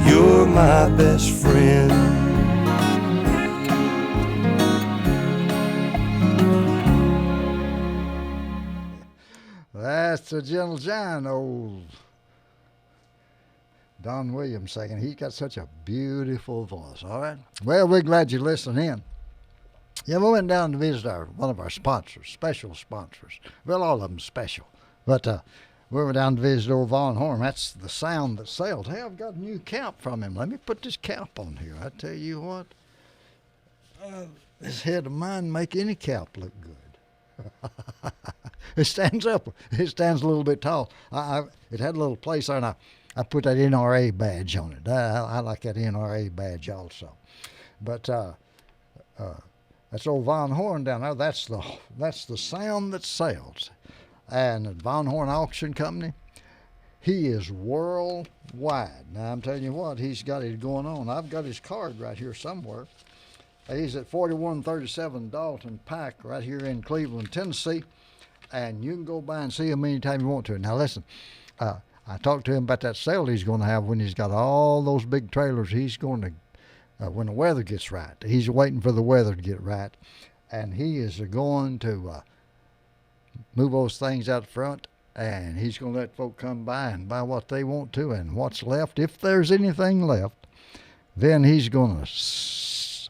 You're my best friend. That's the Gentle Giant, old Don Williams singing. He's got such a beautiful voice, all right? Well, we're glad you listened in. Yeah, we went down to visit one of our sponsors, special sponsors. Well, all of them special. But we were down to visit old Von Horn. That's the sound that sells. Hey, I've got a new cap from him. Let me put this cap on here. I tell you what, this head of mine make any cap look good. It stands up. It stands a little bit tall. It had a little place there, and I put that NRA badge on it. I like that NRA badge also. But that's old Von Horn down there. That's the sound that sells. And the Von Horn Auction Company, he is worldwide. Now, I'm telling you what, he's got it going on. I've got his card right here somewhere. He's at 4137 Dalton Pike right here in Cleveland, Tennessee. And you can go by and see him anytime you want to. Now, listen, I talked to him about that sale he's going to have when he's got all those big trailers. He's going to, when the weather gets right, he's waiting for the weather to get right. And he is going to move those things out front, and he's going to let folk come by and buy what they want to, and what's left, if there's anything left, then he's going to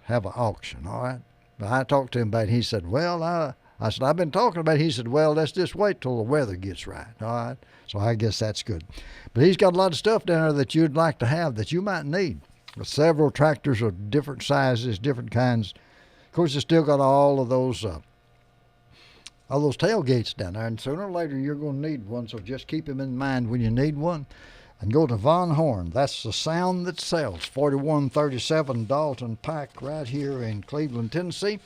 have an auction, all right? But I talked to him about it. He said, well, I said, I've been talking about it. He said, well, let's just wait till the weather gets right, all right? So I guess that's good. But he's got a lot of stuff down there that you'd like to have that you might need. Several tractors of different sizes, different kinds. Of course, he's still got all those tailgates down there, and sooner or later you're going to need one, so just keep them in mind when you need one. And go to Von Horn. That's the sound that sells. 4137 Dalton Pike right here in Cleveland, Tennessee,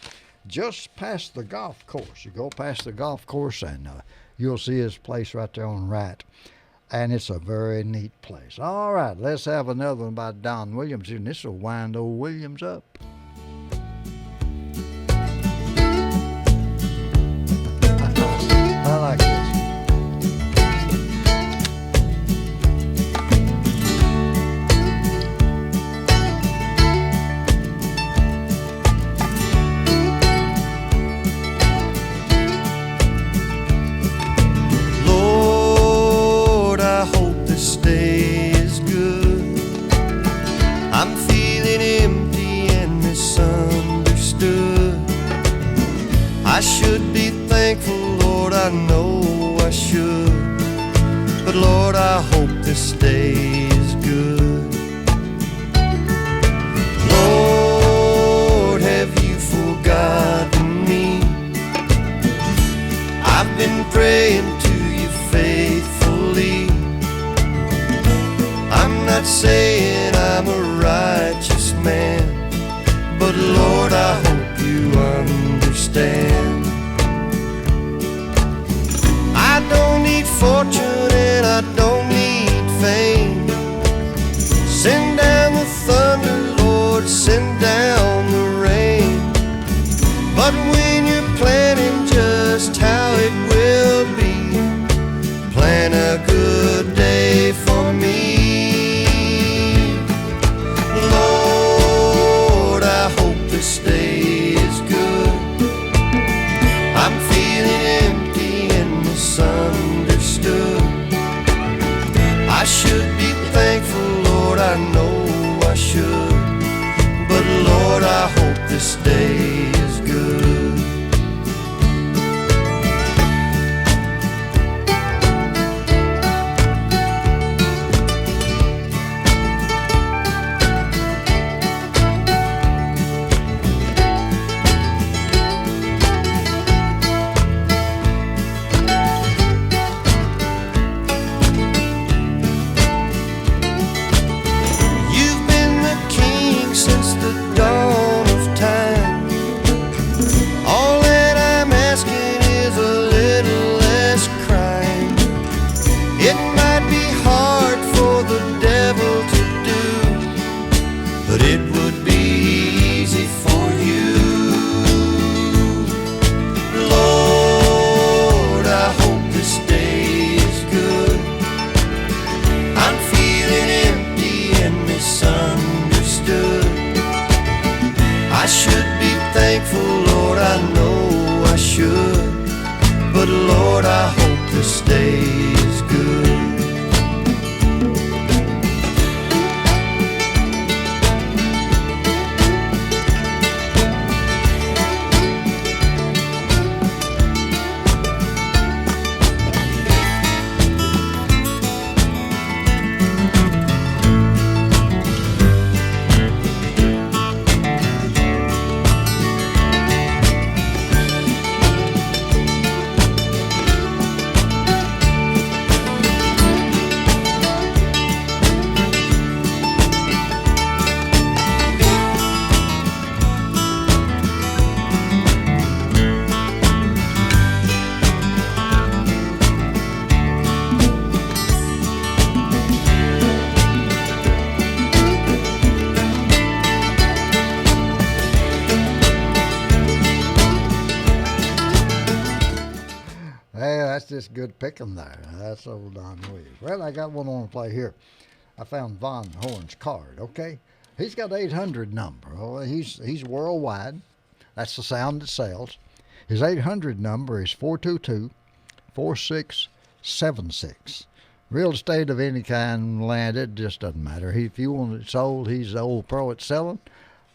just past the golf course. You go past the golf course, and you'll see his place right there on the right. And it's a very neat place. All right, let's have another one by Don Williams, and this will wind old Williams up. I like this. Lord, I hope this day is good. I'm feeling empty and misunderstood. I should be thankful, Lord, I know I should. But Lord, I hope this day is good. Lord, have you forgotten me? I've been praying to you faithfully. I'm not saying I'm a righteous man, but Lord, I hope you understand. I don't need fortune and I don't need fame. Send down the thunder, Lord, send down the rain. But when you're planning just how it will be, plan a good day for me. Lord, I hope this day is good. I'm feeling empty and misunderstood. I should be thankful, Lord, I know I should. But Lord, I hope this day is good. You've been the king since the dawn of time. just good picking there. That's old Don Williams. Well, I got one on to play here. I found Von Horn's card, okay? He's got 800 number. Oh, he's worldwide. That's the sound that sells. His 800 number is 422-4676. Real estate of any kind, land, it just doesn't matter. If you want it sold, he's the old pro at selling,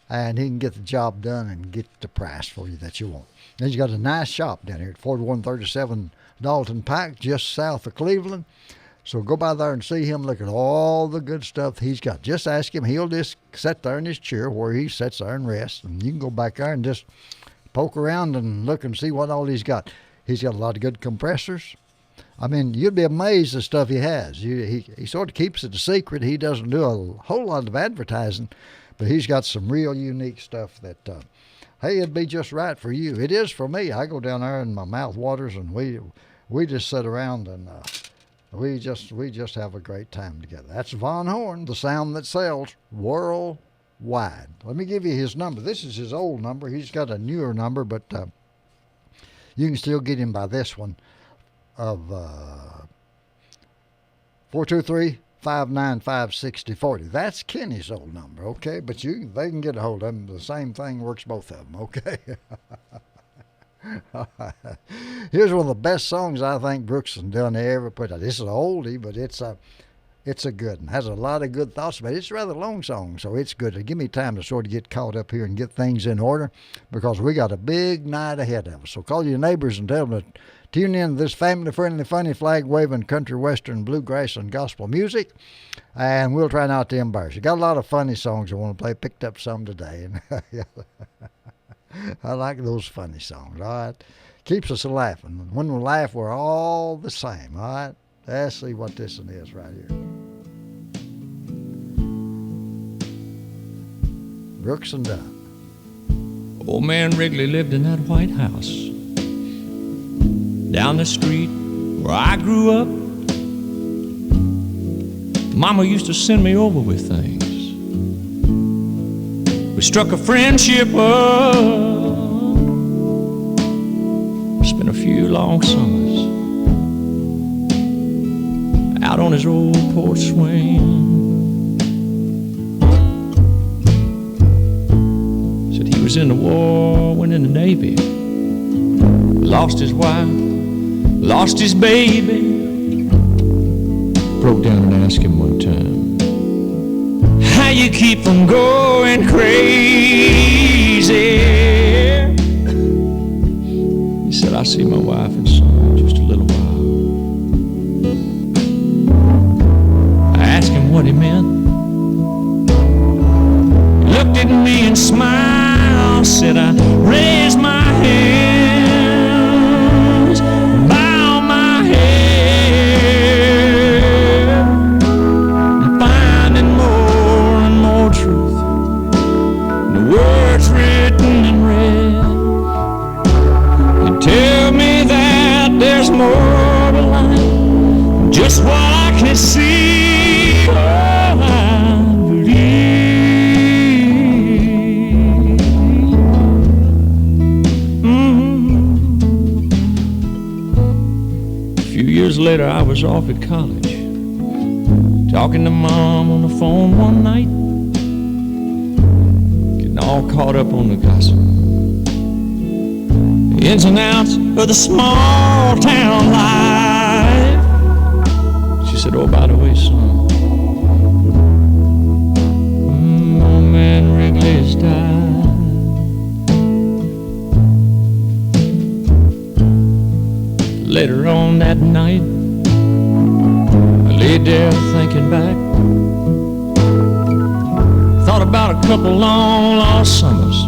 and he can get the job done and get the price for you that you want. And he's got a nice shop down here at 4137 Dalton Pike, just south of Cleveland. So go by there and see him. Look at all the good stuff he's got. Just ask him. He'll just sit there in his chair where he sits there and rests. And you can go back there and just poke around and look and see what all he's got. He's got a lot of good compressors. I mean, you'd be amazed at the stuff he has. He sort of keeps it a secret. He doesn't do a whole lot of advertising, but he's got some real unique stuff that, hey, it'd be just right for you. It is for me. I go down there and my mouth waters, and we just sit around and we just have a great time together. That's Von Horn, the sound that sells worldwide. Let me give you his number. This is his old number. He's got a newer number, but you can still get him by this one of 423-595-6040. That's Kenny's old number, okay? But they can get a hold of him. The same thing works both of them, okay? Here's one of the best songs I think Brooks and Dunn ever put out. This is an oldie, but it's a good one. Has a lot of good thoughts about it. It's a rather long song, so it's good. Give me time to sort of get caught up here and get things in order because we got a big night ahead of us. So call your neighbors and tell them to tune in to this family-friendly, funny, flag-waving country, western, bluegrass, and gospel music, and we'll try not to embarrass you. Got a lot of funny songs I want to play. Picked up some today, and I like those funny songs, all right? Keeps us laughing. When we laugh, we're all the same, all right? Let's see what this one is right here. Brooks and Dunn. Old man Wrigley lived in that White House down the street where I grew up. Mama used to send me over with things. We struck a friendship up. Spent a few long summers out on his old porch swing. Said he was in the war, went in the Navy, lost his wife, lost his baby. Broke down and asked him one time, how you keep from going crazy? He said, I see my wife and son just a little while. I asked him what he meant. He looked at me and smiled, said, I raised my hands, bow my head, I'm finding more and more truth in the words written in red. You tell me that there's more to life, just what I can see. Oh, I believe. A few years later, I was off at college, talking to Mom on the phone one night, getting all caught up on the gossip, the ins and outs of the small town life. She said, oh, by the way, son, old man Wrigley has died. Later on that night, I laid there thinking back, thought about a couple long lost summers.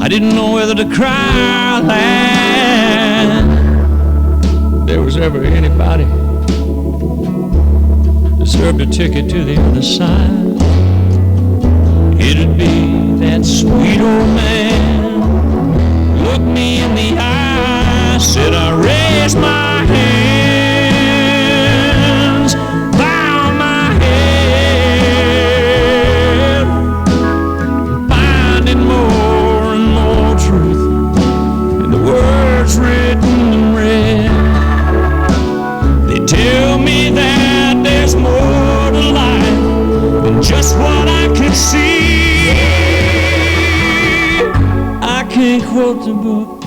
I didn't know whether to cry or laugh. If there was ever anybody deserved a ticket to the other side, it'd be that sweet old man. Looked me in the eye, said I raised my hands, bow my head, finding more and more truth in the words written in red. just what I can see. I can't quote the book,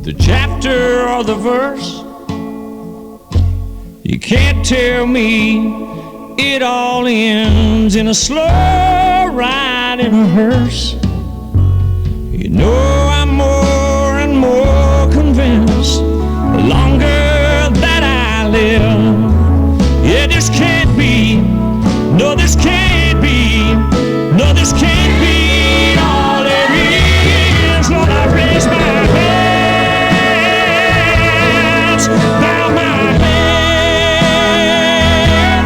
the chapter or the verse. You can't tell me it all ends in a slow ride in a hearse. You know I'm more and more convinced the longer that I live. Yeah, this can't be, no, this can't be, no, this can't be all there is. Lord, I raise my hands, bow my head.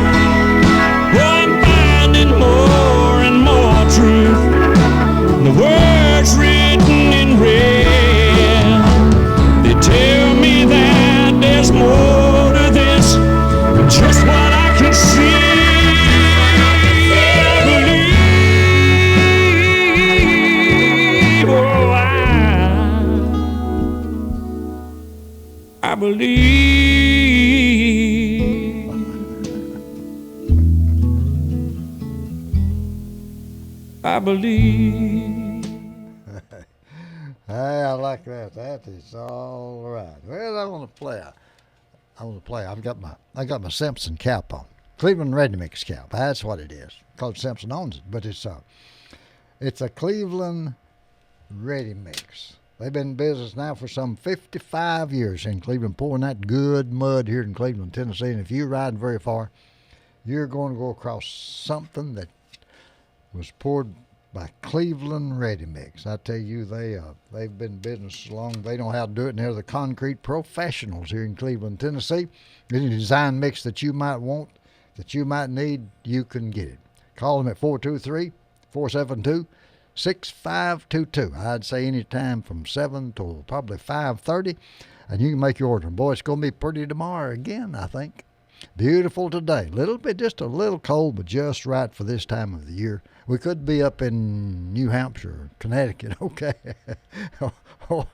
Oh, I'm finding more and more truth, the words written in red. They tell me that there's more to this than just what I can see. I believe. I believe. Hey, I like that. That is all right. Well, I want to play. I got my Simpson cap on. Cleveland Ready Mix cap. That's what it is. Coach Simpson owns it, but it's a Cleveland Ready Mix. They've been in business now for some 55 years in Cleveland, pouring that good mud here in Cleveland, Tennessee. And if you're riding very far, you're going to go across something that was poured by Cleveland Ready Mix. I tell you, they've been in business so long, they know how to do it, and they're the concrete professionals here in Cleveland, Tennessee. Any design mix that you might want, that you might need, you can get it. Call them at 423-472-6522. I'd say any time from 7 to probably 5:30, and you can make your order. And boy, it's going to be pretty tomorrow again, I think. Beautiful today. Just a little cold, but just right for this time of the year. We could be up in New Hampshire, Connecticut, okay, or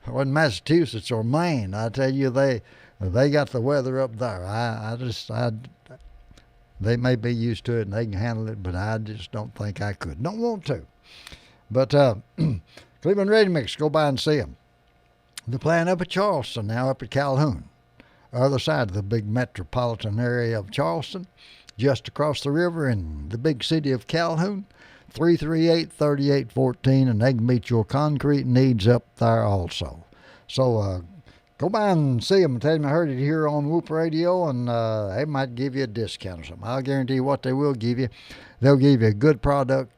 in Massachusetts or Maine. I tell you, they got the weather up there. They may be used to it and they can handle it, but I just don't think I could. Don't want to. But Cleveland Ready Mix, go by and see them. They're playing up at Charleston now, up at Calhoun, other side of the big metropolitan area of Charleston, just across the river in the big city of Calhoun. 338-3814, and they can meet your concrete needs up there also. So go by and see them and tell them I heard it here on Whoop Radio, and they might give you a discount or something. I'll guarantee you what they will give you. They'll give you a good product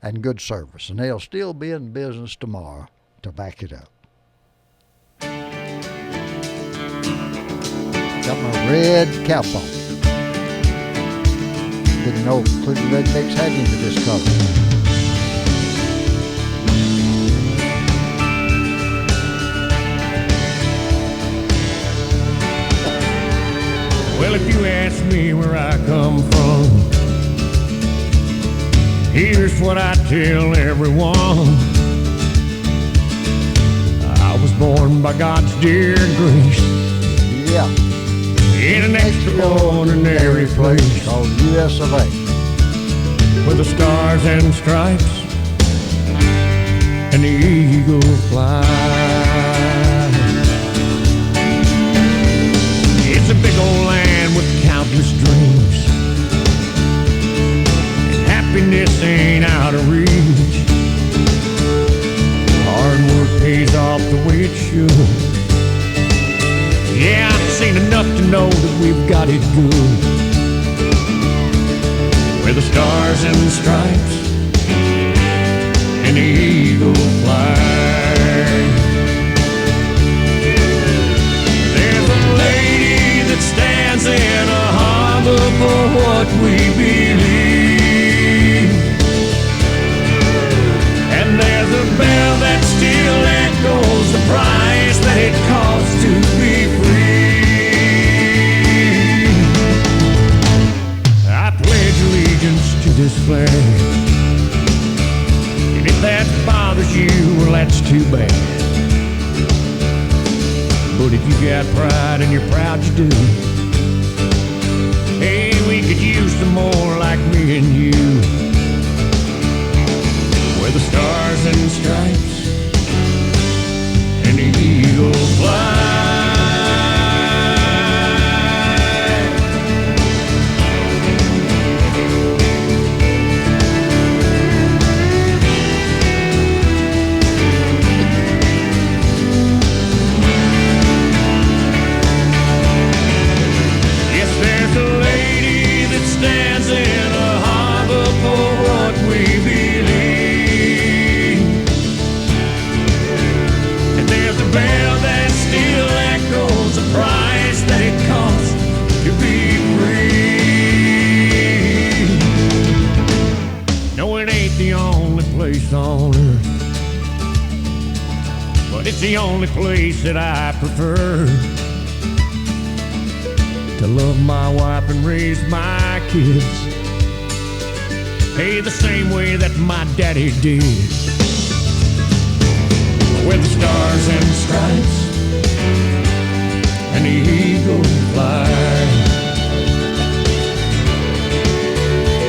and good service, and they'll still be in business tomorrow to back it up. Got my red cap on. Didn't know Cleveland Red Mix had into this color. Well, if you ask me where I come from, here's what I tell everyone. I was born by God's dear grace. Yeah. In an extraordinary place called US of A. where the stars and stripes and the eagle fly. It's a big old land with countless dreams, and happiness ain't out of reach. Hard work pays off the way it should. Yeah, I've seen enough to know that we've got it good, where the stars and the stripes and the eagle fly. There's a lady that stands in a harbor for what we believe, and there's a bell that still echoes the price that it costs to be free. I pledge allegiance to this flag, and if that bothers you, well, that's too bad. But if you got pride and you're proud you do, hey, we could use some the only place that I prefer to love my wife and raise my kids, hey, the same way that my daddy did. With the stars and stripes and the eagle flies,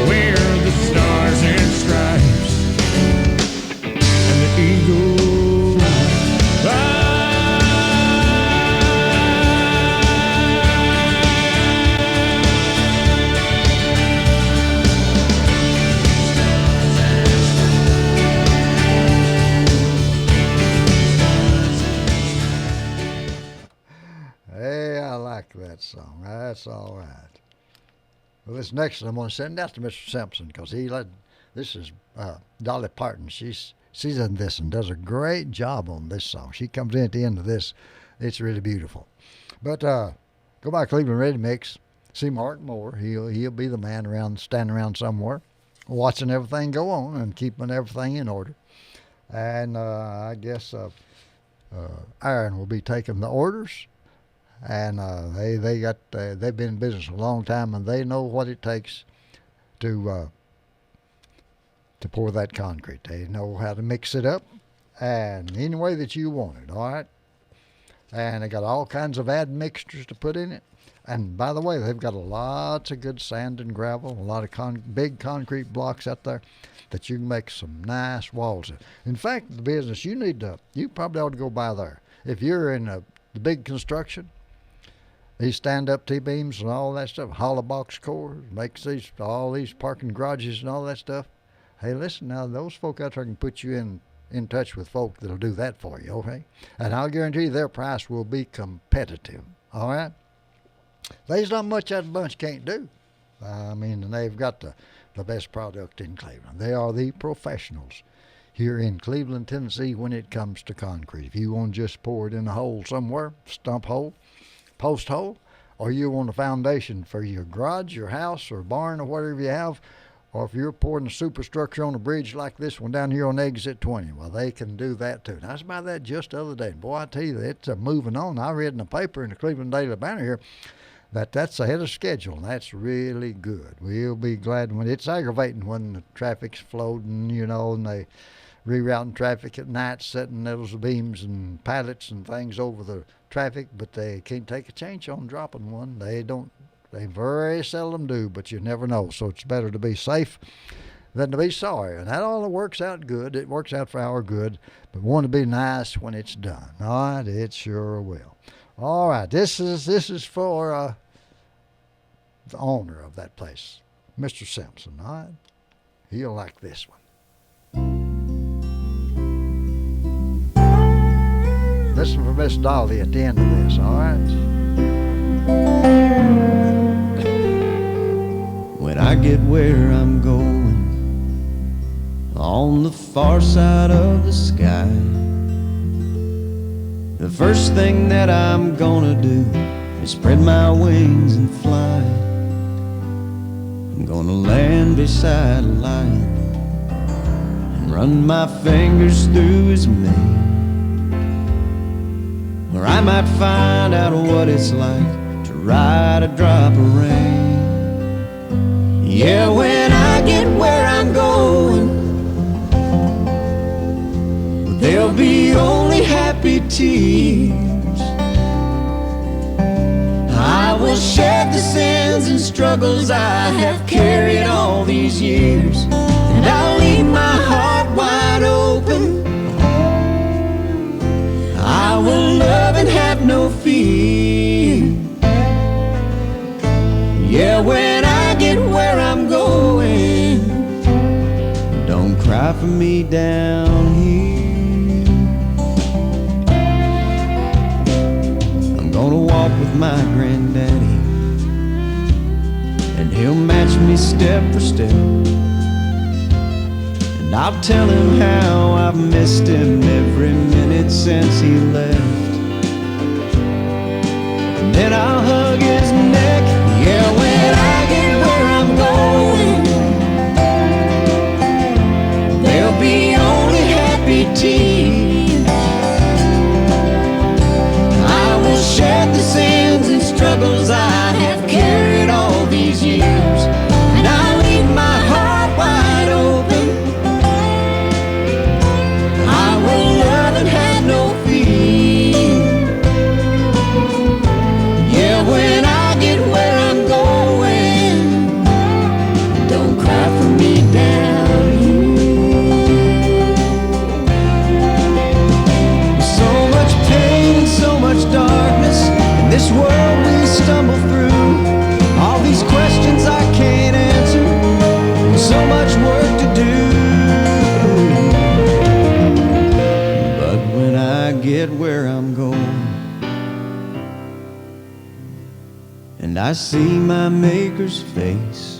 where the stars and stripes and the eagle flies. Hey, I like that song. That's all right. Well, this next one I'm going to send out to Mr. Simpson because this is Dolly Parton. She's in this and does a great job on this song. She comes in at the end of this. It's really beautiful. But go by Cleveland Ready Mix. See Martin Moore. He'll be the man standing around somewhere, watching everything go on and keeping everything in order. And I guess Aaron will be taking the orders. And they've been in business a long time, and they know what it takes to pour that concrete. They know how to mix it up, and any way that you want it. All right. And they got all kinds of admixtures to put in it. And by the way, they've got lots of good sand and gravel, a lot of big concrete blocks out there that you can make some nice walls in. In fact, the business you probably ought to go by there if you're in the big construction. These stand-up T-beams and all that stuff, hollow box cores, makes all these parking garages and all that stuff. Hey, listen now, those folk out there can put you in touch with folk that'll do that for you, okay? And I'll guarantee you their price will be competitive, all right? There's not much that bunch can't do. I mean, and they've got the best product in Cleveland. They are the professionals here in Cleveland, Tennessee when it comes to concrete. If you want to just pour it in a hole somewhere, stump hole, post hole, or you want a foundation for your garage, your house, or barn, or whatever you have, or if you're pouring a superstructure on a bridge like this one down here on Exit 20, well, they can do that too. And I was about that just the other day. Boy, I tell you, it's moving on. I read in the paper in the Cleveland Daily Banner here that's ahead of schedule, and that's really good. We'll be glad when it's aggravating when the traffic's floating, and they rerouting traffic at night, setting those beams and pallets and things over the traffic, but they can't take a chance on dropping one. They very seldom do, but you never know. So it's better to be safe than to be sorry. And that all works out good. It works out for our good, but we want to be nice when it's done. All right, it sure will. All right, this is for the owner of that place, Mr. Simpson. All right, he'll like this one. Listen for Miss Dolly at the end of this, all right? When I get where I'm going, on the far side of the sky, the first thing that I'm gonna do is spread my wings and fly. I'm gonna land beside a lion and run my fingers through his mane. Or I might find out what it's like to ride a drop of rain. Yeah, when I get where I'm going, there'll be only happy tears. I will shed the sins and struggles I have carried all these years, and I'll leave my heart wide open. I will love and have no fear. Yeah, when I get where I'm going, don't cry for me down here. I'm gonna walk with my granddaddy, and he'll match me step for step. And I'll tell him how I've missed him every minute since he left. And then I'll hug his neck. Yeah, when I get where I'm going, there'll be only happy tears. I see my Maker's face,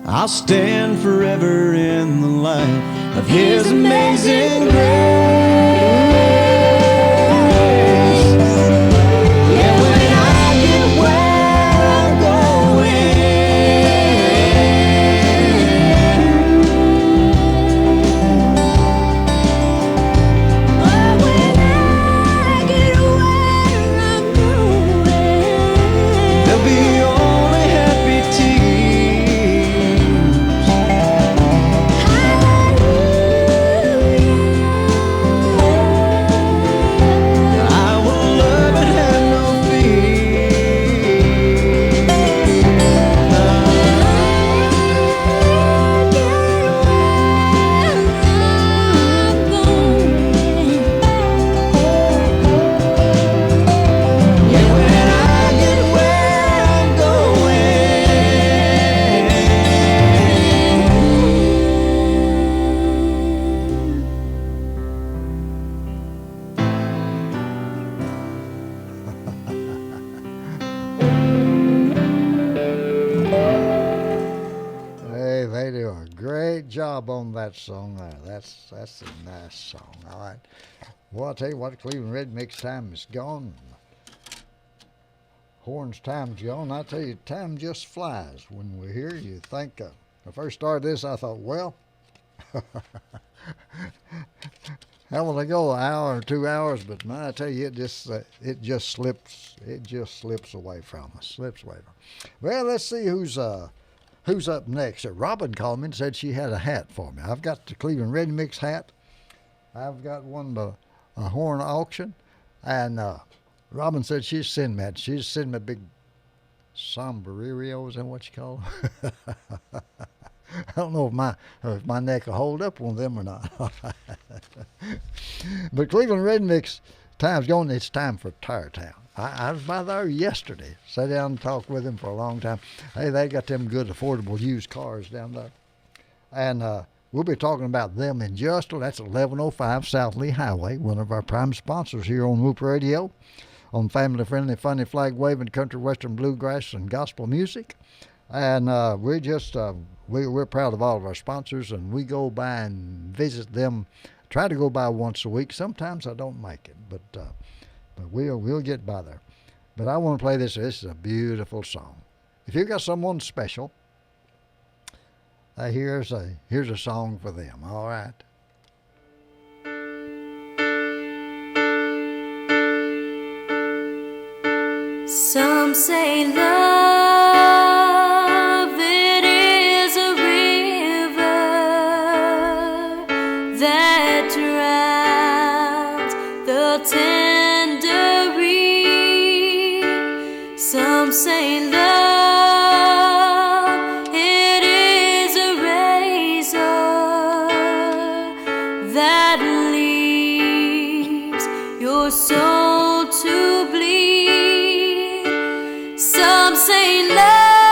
I'll stand forever in the light of His amazing grace. Yeah, when I get where I'm going, Oh, when I get where I'm going, there'll be only happy tears. I will love and have no fear. Yeah, when I get where I'm going. Hey, they do a great job on that song there. That's a nice song. All right. Well, I'll tell you what, Cleveland Red Mix time is gone. Horns time's gone. I tell you, time just flies when we're here. You think, when I first started this, I thought, well, how will I go? An hour or 2 hours? But man, I tell you, it just slips away from us. Slips away from us. Well, let's see who's up next. Robin called me and said she had a hat for me. I've got the Cleveland Red Mix hat. I've got one, a horn auction, and Robin said she'd send me that. She'd send me a big sombrero. Is that what you call them? I don't know if my neck will hold up one of them or not. But Cleveland Red Mix time's gone. It's time for Tire Town. I was by there yesterday. Sat down and talked with them for a long time. Hey, they got them good, affordable used cars down there. And we'll be talking about them in just, that's 1105 South Lee Highway, one of our prime sponsors here on Whoop Radio, on family-friendly, funny, flag-waving, country, western, bluegrass, and gospel music. And we're just, we're proud of all of our sponsors, and we go by and visit them. Try to go by once a week. Sometimes I don't make it, but we'll get by there. But I want to play this. This is a beautiful song. If you got someone special, here's a song for them. All right. some say love, it is a river that drowns the tender reed. Some say love, it is a razor that leaves your soul to bleed. Some say love,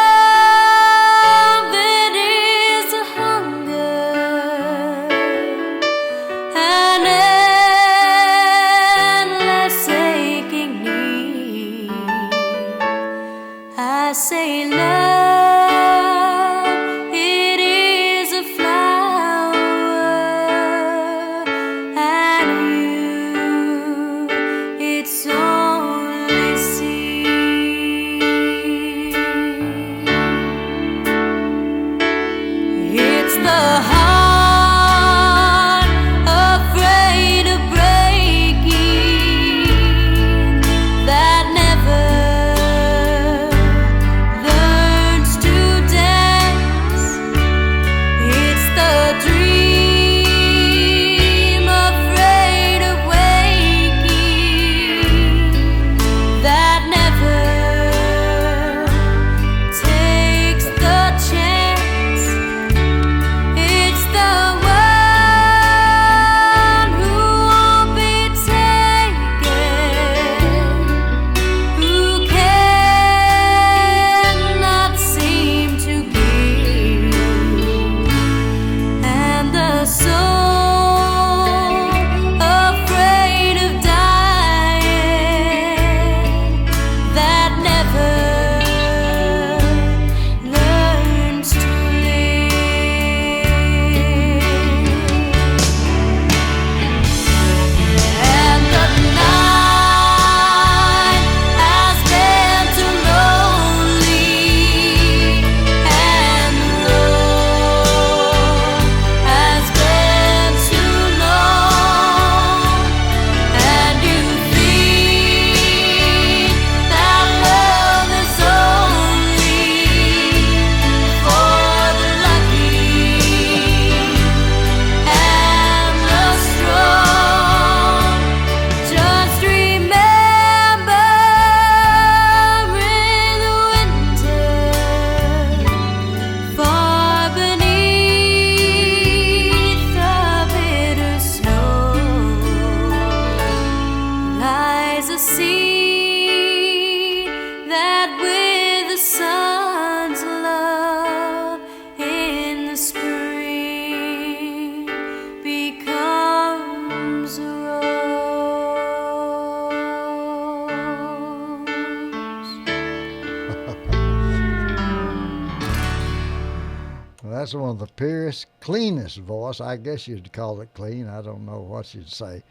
That's one of the purest, cleanest voice. I guess you'd call it clean. I don't know what you'd say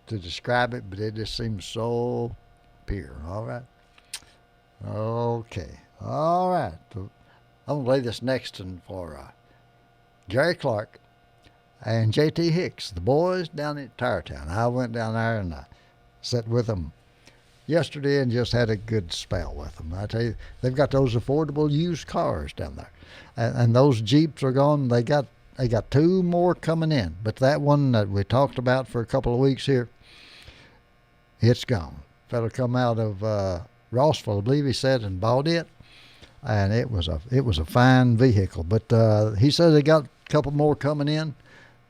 to describe it, but it just seems so pure. All right. Okay. All right. I'm going to lay this next one for Gary Clark and J.T. Hicks, the boys down at Tarrytown. I went down there and sat with them yesterday and just had a good spell with them. I tell you, they've got those affordable used cars down there. And those Jeeps are gone. They got 2 more coming in. But that one that we talked about for a couple of weeks here, it's gone. Fellow come out of Rossville, I believe he said, and bought it. And it was a fine vehicle. But he said they got a couple more coming in.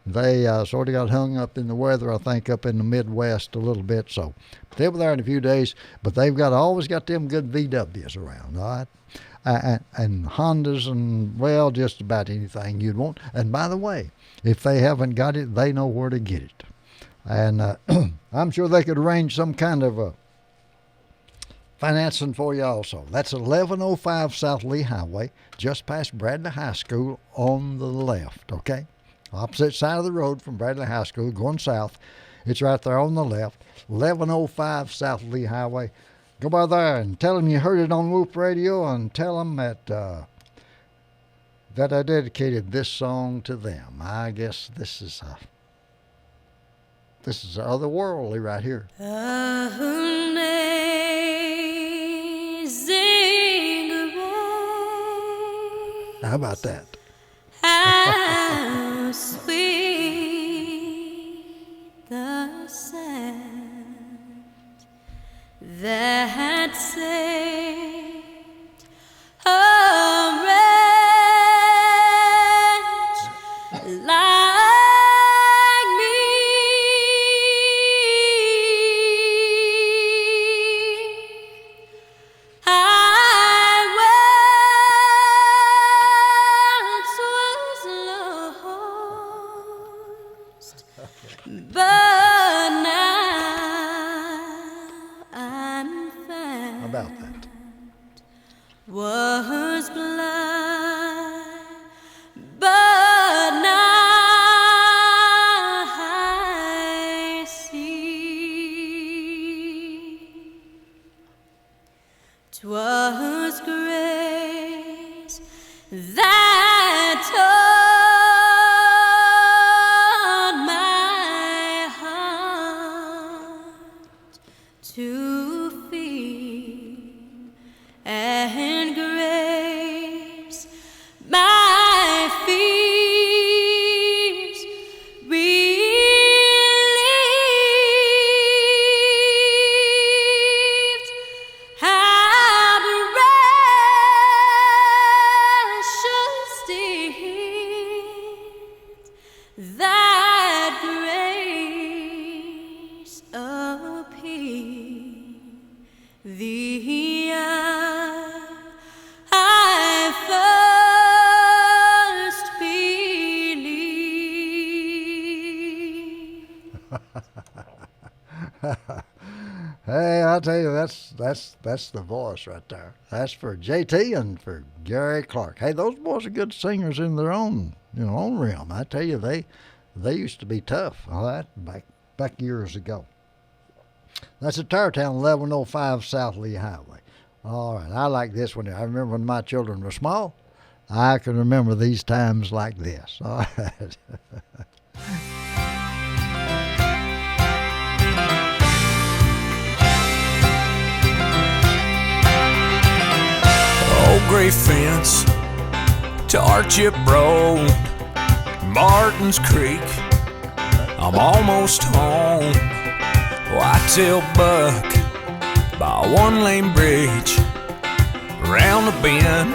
They sort of got hung up in the weather, I think, up in the Midwest a little bit. So they'll be there in a few days. But they've always got them good VWs around, all right? And Hondas and, well, just about anything you'd want. And by the way, if they haven't got it, they know where to get it. And I'm sure they could arrange some kind of financing for you also. That's 1105 South Lee Highway, just past Bradley High School on the left, okay? Opposite side of the road from Bradley High School, going south. It's right there on the left, 1105 South Lee Highway. Go by there and tell them you heard it on Whoop Radio, and tell them that I dedicated this song to them. I guess this is otherworldly right here. Amazing grace. How about that? How sweet the sound that saved a wretch like me. I once was lost, but now I'm found. How about that? Was blind, but now I see. 'Twas grace that taught my heart to feel, and grace my fears relieved. How precious did that grace appear the hour I first believed. Hey, I tell you, that's the voice right there. That's for JT and for Gary Clark. Hey, those boys are good singers in their own realm. I tell you, they used to be tough. All right, back years ago. That's at Tarrytown, 1105 South Lee Highway. All right, I like this one. I remember when my children were small. I can remember these times like this. All right. Old gray fence to Archip Road, Martin's Creek, I'm almost home. Whitetail buck by a one-lane bridge, round the bend,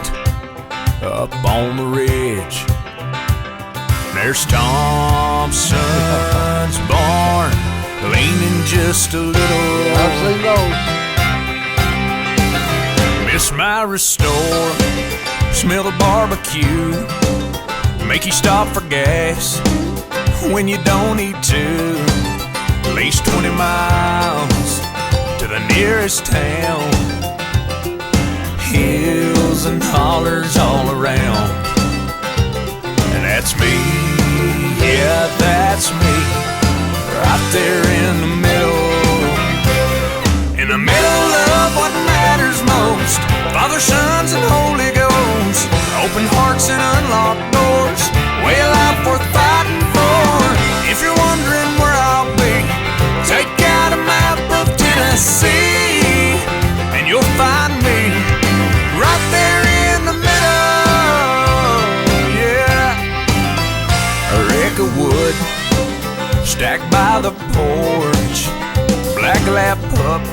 up on the ridge. There's Thompson's barn, leaning just a little. I've seen those. Miss Myra's store, smell the barbecue, make you stop for gas when you don't need to. At least 20 miles to the nearest town, hills and hollers all around. Tennessee, and you'll find me right there in the middle. Yeah, a wreck of wood stacked by the porch, black lap pup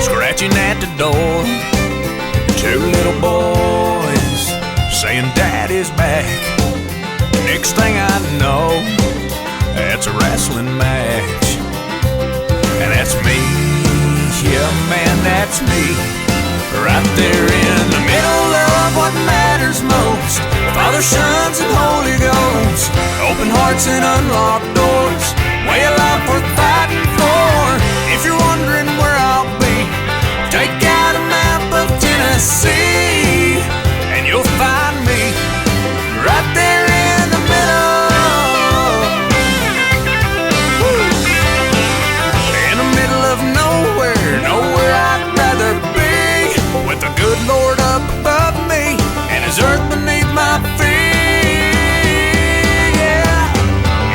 scratching at the door. Two little boys saying Daddy's back. Next thing I know, that's a wrestling match. And that's me, yeah man, that's me, right there in the middle of what matters most. Father, Sons, and Holy Ghost, open hearts and unlocked doors, way of life worth fighting for. If you're wondering where I'll be, take out a map of Tennessee, and you'll find me right there in the middle. Woo. In the middle of nowhere, nowhere I'd rather be, with the good Lord up above me and His earth beneath my feet. Yeah.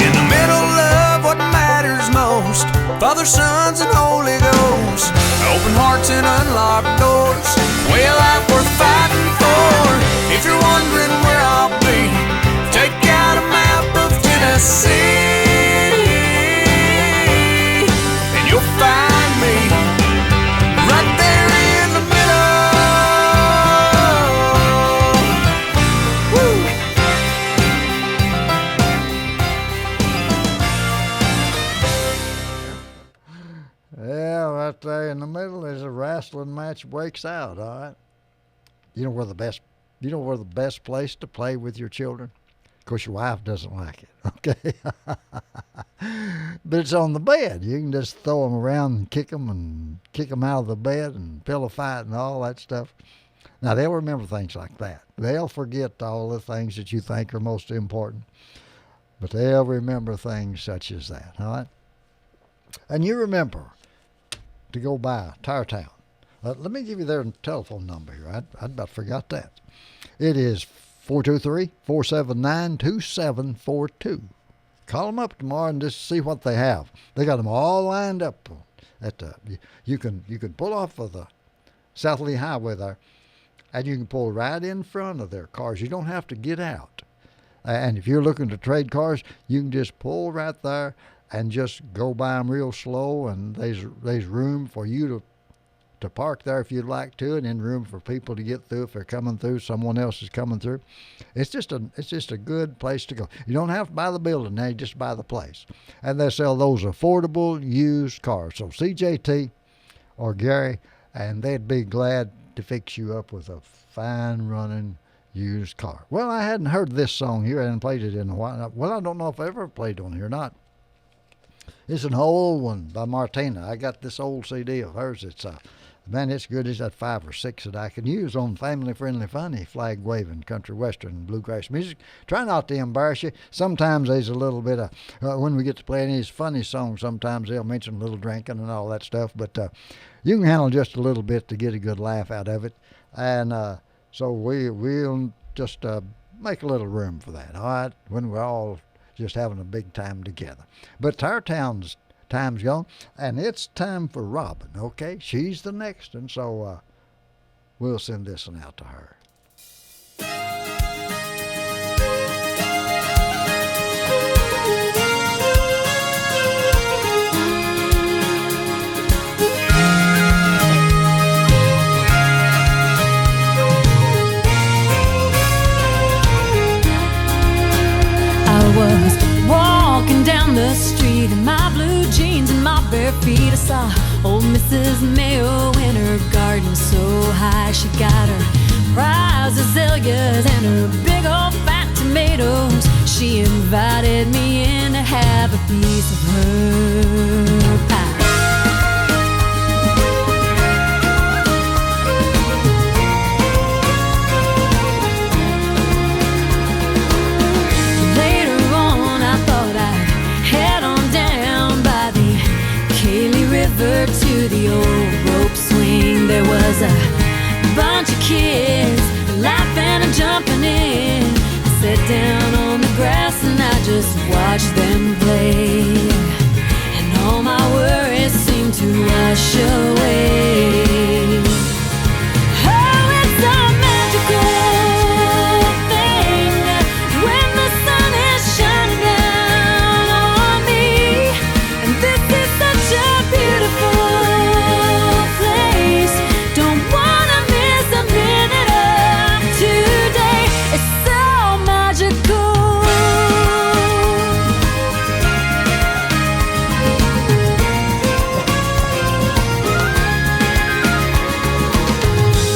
In the middle of what matters most, Father, Sons, and Holy Ghost, open hearts and unlocked doors, way of life worth fighting for. If you're wondering where I'll be, take out a map of Tennessee, and you'll find me right there in the middle. Woo. Yeah, right there in the middle is a wrestling match breaks out, all right? You know where the best place to play with your children? Of course, your wife doesn't like it, okay? But it's on the bed. You can just throw them around and kick them out of the bed and pillow fight and all that stuff. Now, they'll remember things like that. They'll forget all the things that you think are most important, but they'll remember things such as that, all right? And you remember to go by Tire Town. Let me give you their telephone number here. I'd about forgot that. It is 423-479-2742. Call them up tomorrow and just see what they have. They got them all lined up. You can pull off of the South Lee Highway there, and you can pull right in front of their cars. You don't have to get out. And if you're looking to trade cars, you can just pull right there and just go by them real slow, and there's room for you to park there if you'd like to, and then room for people to get through if they're coming through, someone else is coming through. It's just a good place to go. You don't have to buy the building now, you just buy the place. And they sell those affordable used cars. So CJT or Gary, and they'd be glad to fix you up with a fine running used car. Well, I hadn't heard this song here. I hadn't played it in a while. Well, I don't know if I ever played on here or not. It's an old one by Martina. I got this old CD of hers. It's good. It's got 5 or 6 that I can use on family-friendly, funny, flag-waving, country, western, bluegrass music. Try not to embarrass you. Sometimes there's a little bit of, when we get to play any of these funny songs, sometimes they'll mention a little drinking and all that stuff. But you can handle just a little bit to get a good laugh out of it. And so we'll just make a little room for that, all right, when we're all just having a big time together. But Tire Town's time's gone, and it's time for Robin, okay? She's the next, and so we'll send this one out to her. I was walking down the street in my blue jeans and my bare feet. I saw old Mrs. Mayo in her garden so high. She got her prize azaleas and her big old fat tomatoes. She invited me in to have a piece of her pie. To the old rope swing, there was a bunch of kids laughing and jumping in. I sat down on the grass and I just watched them play, and all my worries seemed sun to wash away. Oh, it's a magical thing when the sun is shining down on me. And this is such a beautiful place. Don't wanna miss a minute of today. It's so magical.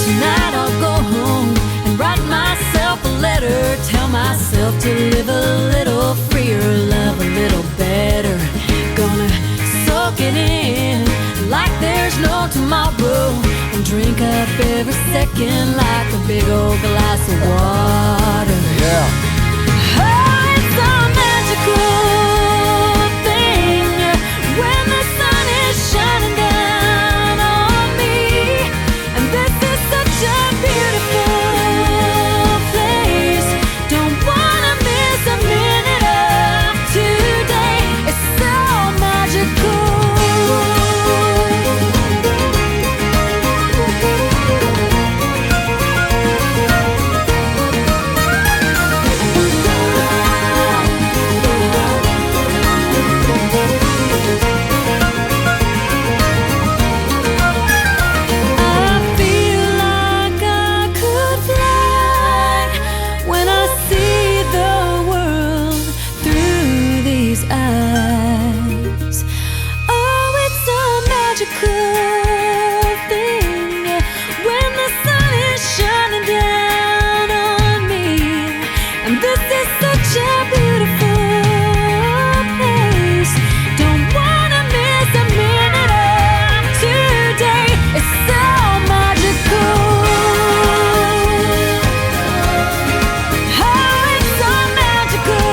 Tonight I'll go home and write myself a letter. Tell myself to live a little freer, love a little better. Gonna soak it in like there's no tomorrow, and drink up every second like a big old glass of water. Yeah. Oh, it's a magical thing when the sun is shining down on me. And this is such a beautiful place. Don't wanna miss a minute of today. It's so magical. I feel like I could fly when I see the world through these eyes. Oh, it's a magical thing when the sun is shining down on me. And this is such a beautiful place. Don't wanna miss a minute of today. It's so magical. Oh, it's so magical.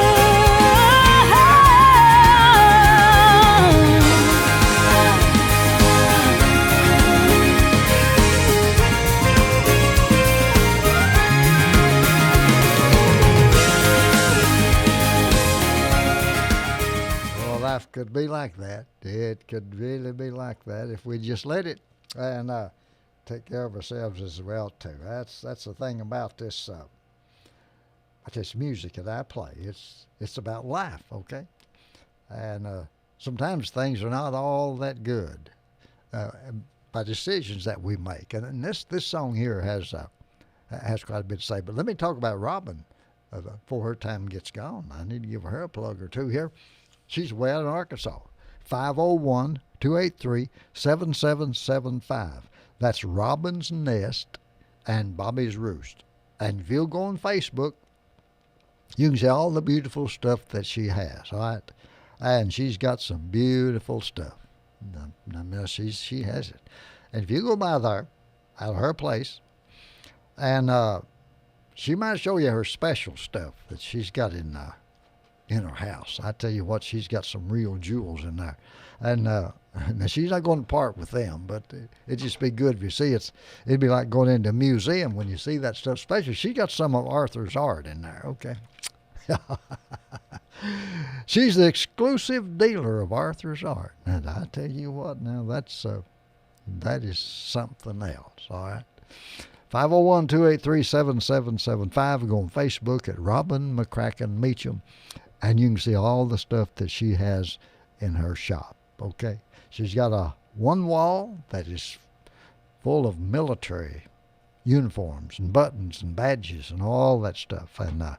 Well, life could be like that. It could really be like that if we just let it, and take care of ourselves as well too. That's the thing about this music that I play. It's about life, okay? And sometimes things are not all that good by decisions that we make. And this song here has quite a bit to say. But let me talk about Robin before her time gets gone. I need to give her a plug or two here. She's way out in Arkansas. 501-283-7775. That's Robin's Nest and Bobby's Roost. And if you'll go on Facebook, you can see all the beautiful stuff that she has, all right? And she's got some beautiful stuff. She has it. And if you go by there, out of her place, and she might show you her special stuff that she's got in her house. I tell you what, she's got some real jewels in there. And now she's not going to part with them, but it'd just be good if you see it. It'd be like going into a museum when you see that stuff. Especially, she got some of Arthur's art in there, okay? She's the exclusive dealer of Arthur's art. And I tell you what, now that is something else, all right? 501-283-7775. Go on Facebook at Robin McCracken Meacham, and you can see all the stuff that she has in her shop, okay? She's got one wall that is full of military uniforms and buttons and badges and all that stuff. And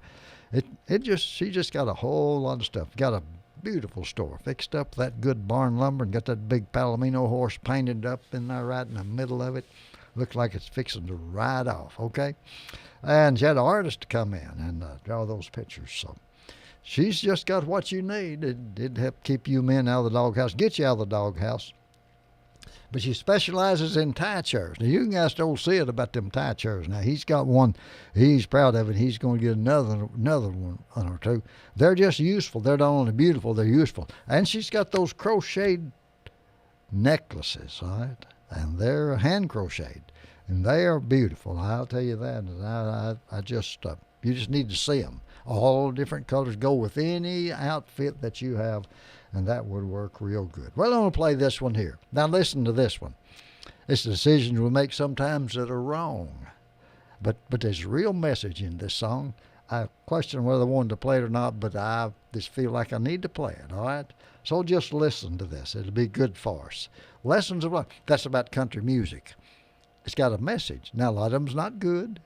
she just got a whole lot of stuff. Got a beautiful store. Fixed up that good barn lumber and got that big Palomino horse painted up in there right in the middle of it. Looks like it's fixing to ride off, okay? And she had an artist to come in and draw those pictures. So she's just got what you need. It'd help keep you men out of the doghouse, get you out of the doghouse. But she specializes in tie chairs. Now, you can ask old Sid about them tie chairs. Now, he's got one. He's proud of it. He's going to get another one or two. They're just useful. They're not only beautiful, they're useful. And she's got those crocheted necklaces, all right? And they're hand crocheted. And they are beautiful. I'll tell you that. And I just, you just need to see them. All different colors. Go with any outfit that you have, and that would work real good. Well, I'm going to play this one here. Now listen to this one. It's decisions we make sometimes that are wrong. But there's a real message in this song. I question whether I wanted to play it or not, but I just feel like I need to play it, all right? So just listen to this. It'll be good for us. Lessons of Life. That's about country music. It's got a message. Now, a lot of them's not good,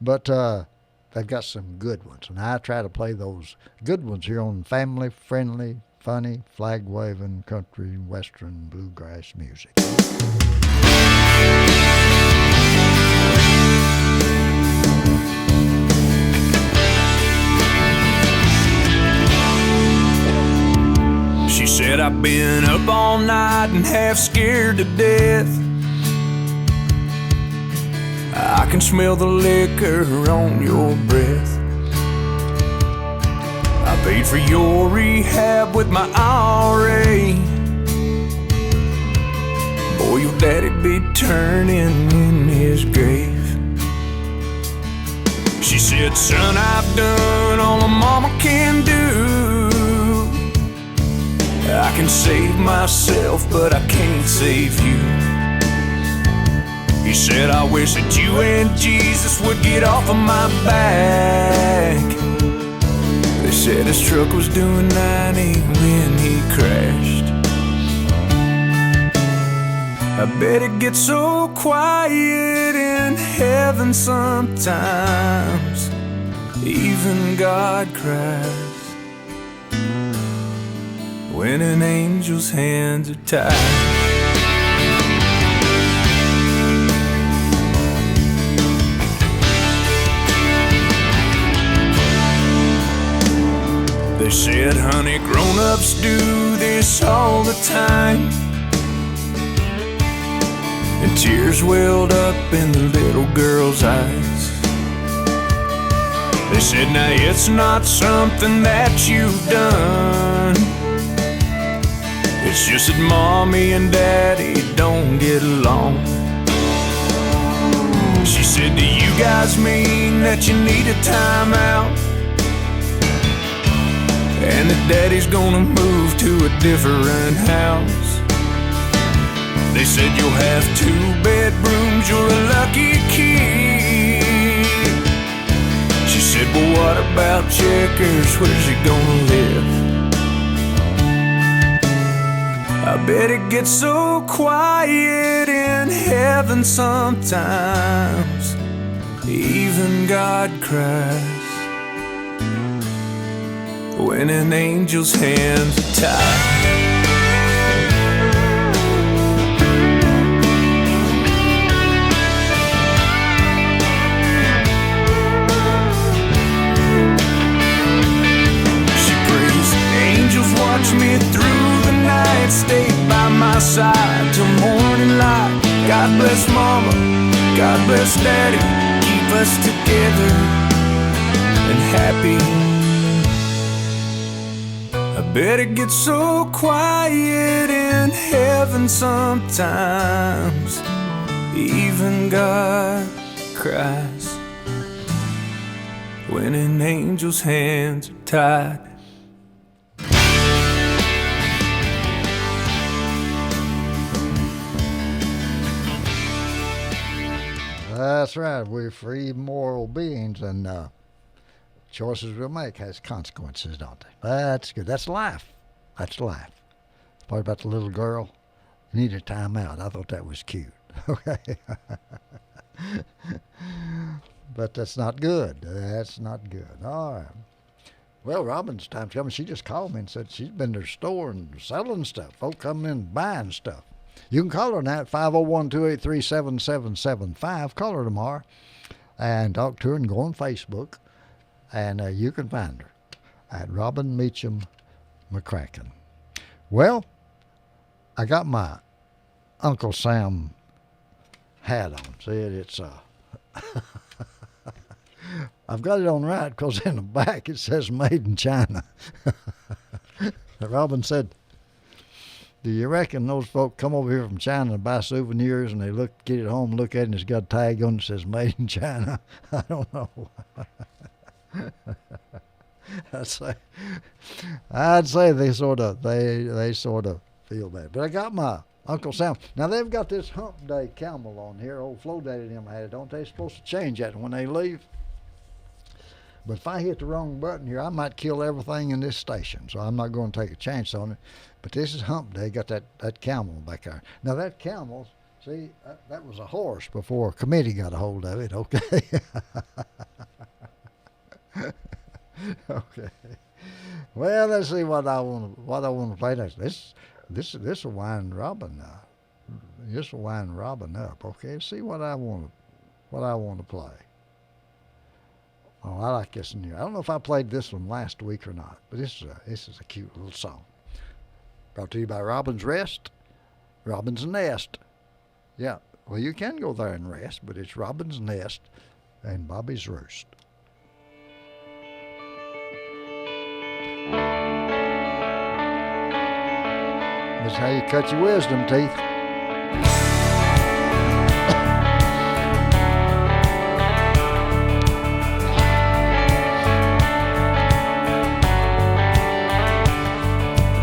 but they've got some good ones. And I try to play those good ones here on family-friendly, funny, flag-waving, country, western, bluegrass music. She said, I've been up all night and half scared to death. I can smell the liquor on your breath. I paid for your rehab with my IRA. Boy, your daddy'd be turning in his grave. She said, son, I've done all a mama can do. I can save myself, but I can't save you. He said, I wish that you and Jesus would get off of my back. They said his truck was doing 90 when he crashed. I bet it gets so quiet in heaven sometimes. Even God cries when an angel's hands are tied. They said, honey, grown-ups do this all the time. And tears welled up in the little girl's eyes. They said, now it's not something that you've done. It's just that mommy and daddy don't get along. She said, do you guys mean that you need a timeout? And that daddy's gonna move to a different house? They said, you'll have 2 bedrooms, you're a lucky kid. She said, well, what about Checkers? Where's he gonna live? I bet it gets so quiet in heaven sometimes. Even God cries when an angel's hands are tied. She prays, angels watch me through the night, stay by my side till morning light. God bless mama, God bless daddy, keep us together and happy. I bet it gets so quiet in heaven sometimes. Even God cries when an angel's hands are tied. That's right. We're free moral beings, and choices we'll make has consequences, don't they? That's good. That's life. That's life. The part about the little girl, need a time out. I thought that was cute. Okay. But that's not good. That's not good. All right. Well, Robin's time's coming. She just called me and said she's been to the store and selling stuff. Folk coming in buying stuff. You can call her now at 501-283-7775. Call her tomorrow and talk to her and go on Facebook. And you can find her at Robin Meacham McCracken. Well, I got my Uncle Sam hat on. See, it's I've got it on right because in the back it says Made in China. Robin said, Do you reckon those folk come over here from China to buy souvenirs and they get it home, look at it, and it's got a tag on it that says "Made in China"? I don't know. I'd say they sort of feel bad. But I got my Uncle Sam. Now they've got this Hump Day camel on here. Old Flo Daddy and them had it, don't they? Supposed to change that when they leave. But if I hit the wrong button here, I might kill everything in this station. So I'm not going to take a chance on it. But this is Hump Day. Got that camel back there. Now that camel, see, that was a horse before a committee got a hold of it. Okay. Okay. Well, let's see what I want to play next. This will wind Robin. This will wind Robin up. Okay. Let's see what I want to play. Oh, I like this one here. I don't know if I played this one last week or not, but this is a cute little song. Brought to you by Robin's Rest, Robin's Nest. Yeah. Well, you can go there and rest, but it's Robin's Nest and Bobby's Roost. This is how you cut your wisdom teeth.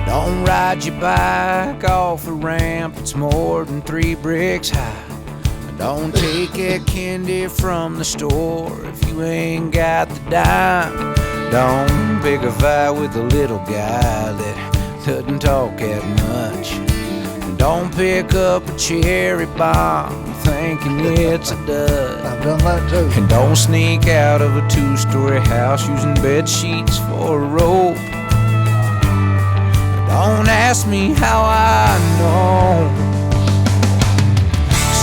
Don't ride your bike off a ramp that's more than 3 bricks high. Don't take that candy from the store if you ain't got the dime. Don't pick a fight with a little guy that doesn't talk that much. And don't pick up a cherry bomb thinking it's a dud. I've done that too. And don't sneak out of a 2-story house using bed sheets for a rope. Don't ask me how I know.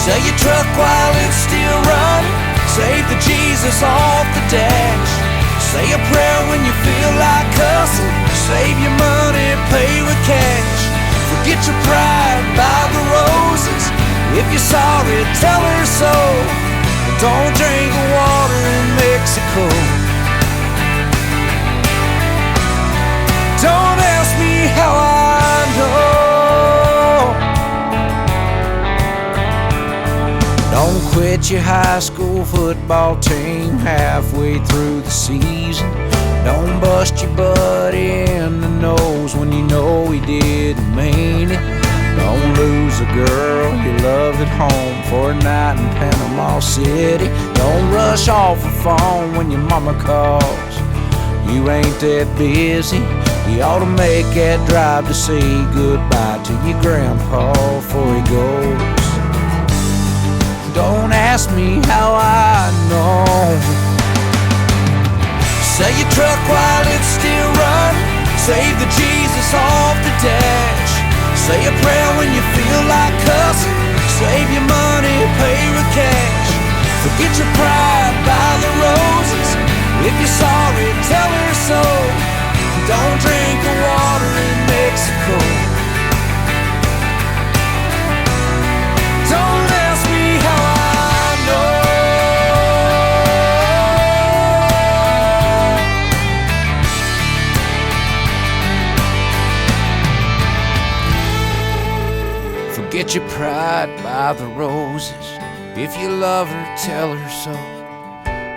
Sell your truck while it's still running. Save the Jesus off the dash. Say a prayer when you feel like cussing. Save your money, pay with cash. Forget your pride, buy the roses. If you're sorry, tell her so. Don't drink the water in Mexico. Don't ask me how I know. Don't quit your high school football team halfway through the season. Don't bust your buddy in the nose when you know he didn't mean it. Don't lose a girl you love at home for a night in Panama City. Don't rush off the phone when your mama calls. You ain't that busy. You ought to make that drive to say goodbye to your grandpa before he goes. Don't ask me how I know. Sell your truck while it's still running. Save the Jesus off the dash. Say a prayer when you feel like cussing. Save your money, pay with cash. Forget your pride, buy the roses. If you're sorry, tell her so. Don't drink the water in Mexico. Don't ask me how I know. Forget your pride, buy the roses. If you love her, tell her so.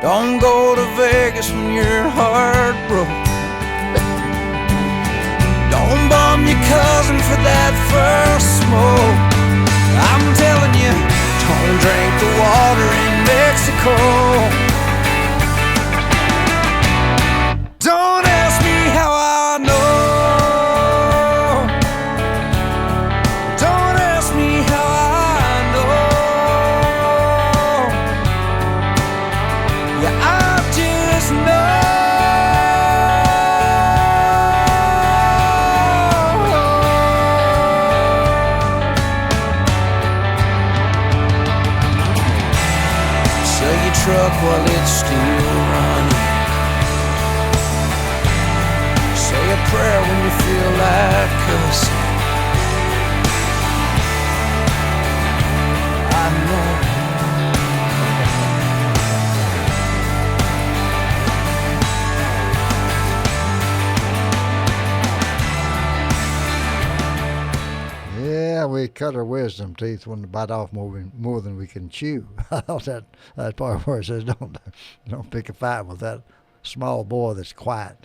Don't go to Vegas when you're heartbroken. Don't bum your cousin for that first smoke. I'm telling you, don't drink the water in Mexico. Don't ask me how I know. Don't ask me how I know. Yeah, I just know. Truck while it's still running. Say a prayer when you feel like cussing. I know. cut our wisdom teeth when to bite off more than we can chew. I thought that part where it says don't pick a fight with that small boy that's quiet.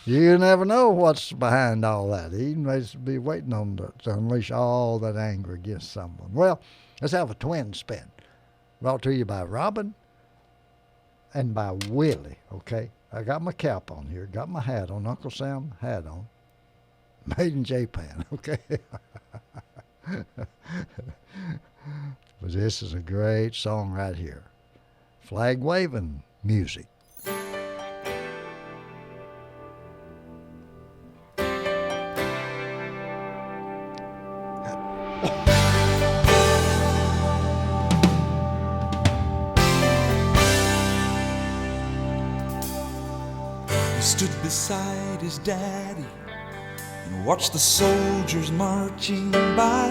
You never know what's behind all that. He may be waiting on to unleash all that anger against someone. Well, let's have a twin spin. Brought to you by Robin and by Willie, okay? I got my cap on here, got my hat on, Uncle Sam hat on. Made in Japan, okay? But this is a great song right here. Flag waving music. He stood beside his daddy and watched the soldiers marching by.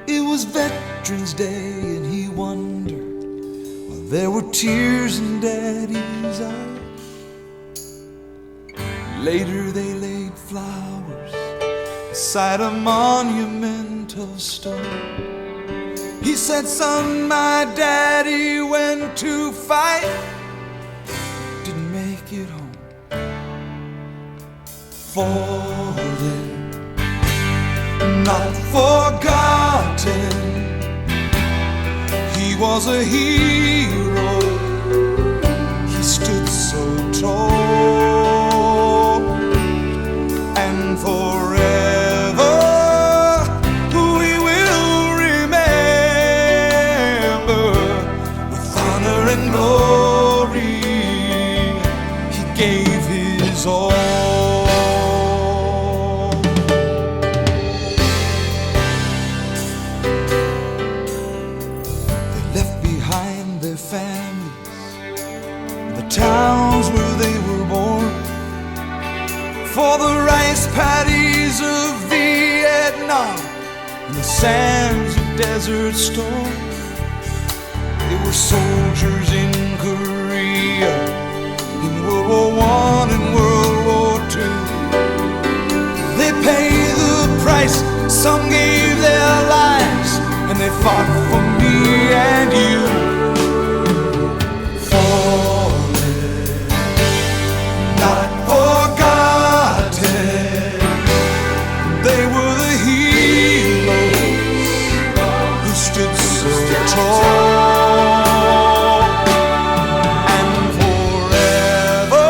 It was Veterans Day and he wondered why there were tears in Daddy's eyes. Later they laid flowers beside a monumental stone. He said, "Son, my daddy went to fight, didn't make it home. Fallen, not forgotten. He was a hero. He stood so tall, and forever we will remember with honor and glory. He gave his all." Towns where they were born, for the rice paddies of Vietnam and the sands of Desert Storm. They were soldiers in Korea, in World War I and World War II. They paid the price, some gave their lives, and they fought for me and you. Not forgotten, they were the heroes who stood so tall, and forever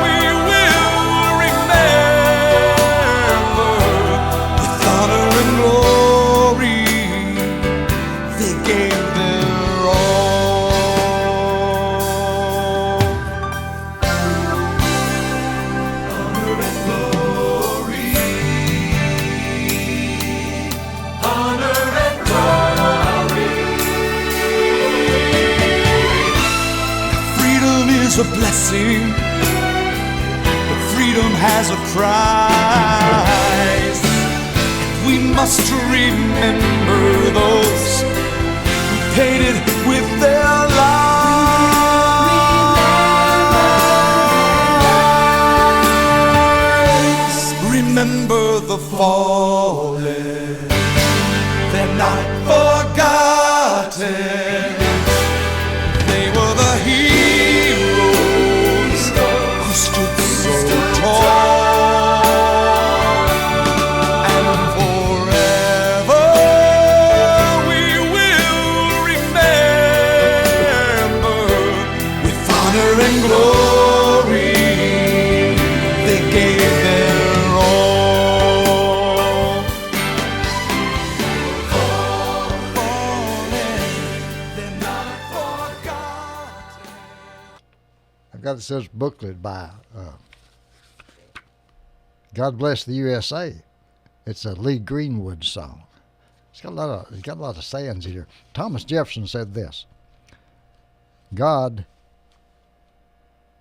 we will remember with honor and glory. They gave their all. A blessing, but freedom has a price. We must remember those who paid it with their lives. Remember the fallen, they're not forgotten. They were the heroes who stood so tall, and forever we will remember with honor and glory. They gave their all. Fallen, they're not forgotten. I've got this booklet by God Bless the USA. It's a Lee Greenwood song. It's got a lot of sayings here. Thomas Jefferson said this: God,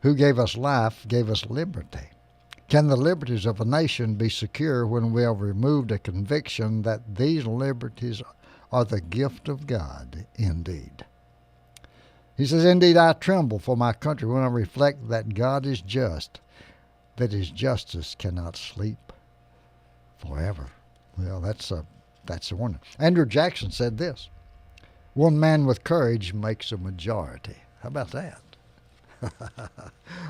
who gave us life, gave us liberty. Can the liberties of a nation be secure when we have removed a conviction that these liberties are the gift of God indeed? He says, indeed, I tremble for my country when I reflect that God is just, that his justice cannot sleep forever. Well, that's a warning. Andrew Jackson said this: one man with courage makes a majority. How about that?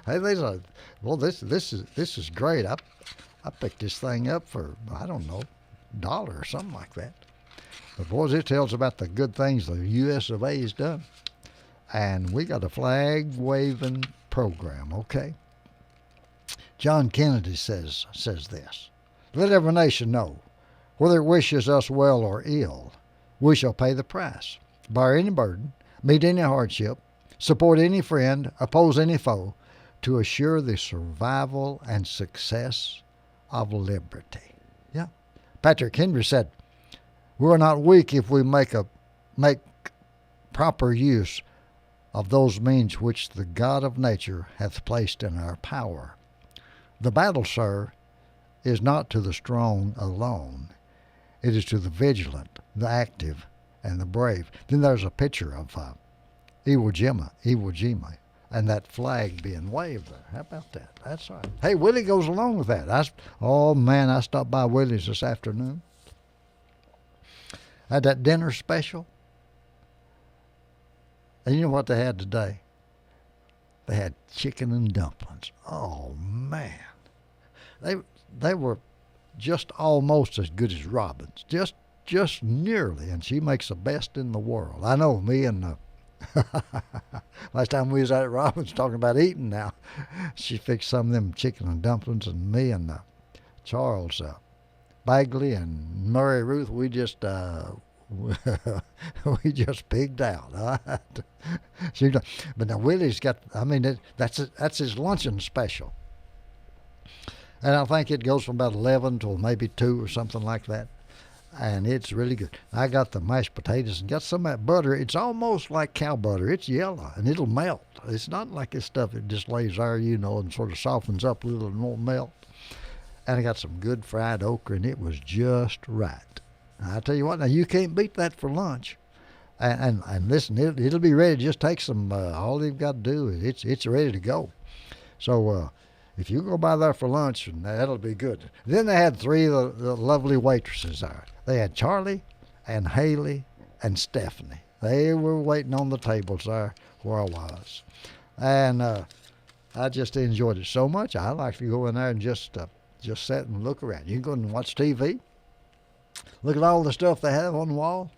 Hey, this is great. I picked this thing up for, I don't know, $1 or something like that. But boys, it tells about the good things the U.S. of A. has done. And we got a flag-waving program, okay? John Kennedy says this: let every nation know, whether it wishes us well or ill, we shall pay the price, bear any burden, meet any hardship, support any friend, oppose any foe, to assure the survival and success of liberty. Yeah. Patrick Henry said, we are not weak if we make proper use of those means which the God of nature hath placed in our power. The battle, sir, is not to the strong alone. It is to the vigilant, the active, and the brave. Then there's a picture of Iwo Jima, and that flag being waved there. How about that? That's right. Hey, Willie goes along with that. I stopped by Willie's this afternoon. Had that dinner special. And you know what they had today? They had chicken and dumplings. Oh, man. They were just almost as good as Robin's. Just nearly. And she makes the best in the world. I know, me and last time we was at Robin's talking about eating now, she fixed some of them chicken and dumplings, and me and Charles Bagley and Murray Ruth, we just pigged out. All right? But now Willie's got, that's his luncheon special. And I think it goes from about 11 till maybe 2 or something like that. And it's really good. I got the mashed potatoes and got some of that butter. It's almost like cow butter. It's yellow and it'll melt. It's not like this stuff that just lays there, and sort of softens up a little and won't melt. And I got some good fried okra, and it was just right. I tell you what, now you can't beat that for lunch. And listen, it'll be ready. Just take some. All you've got to do is it's ready to go. So if you go by there for lunch, that'll be good. Then they had 3 of the lovely waitresses there. They had Charlie and Haley and Stephanie. They were waiting on the tables there where I was. And I just enjoyed it so much. I like to go in there and just sit and look around. You can go and watch TV. Look at all the stuff they have on the wall.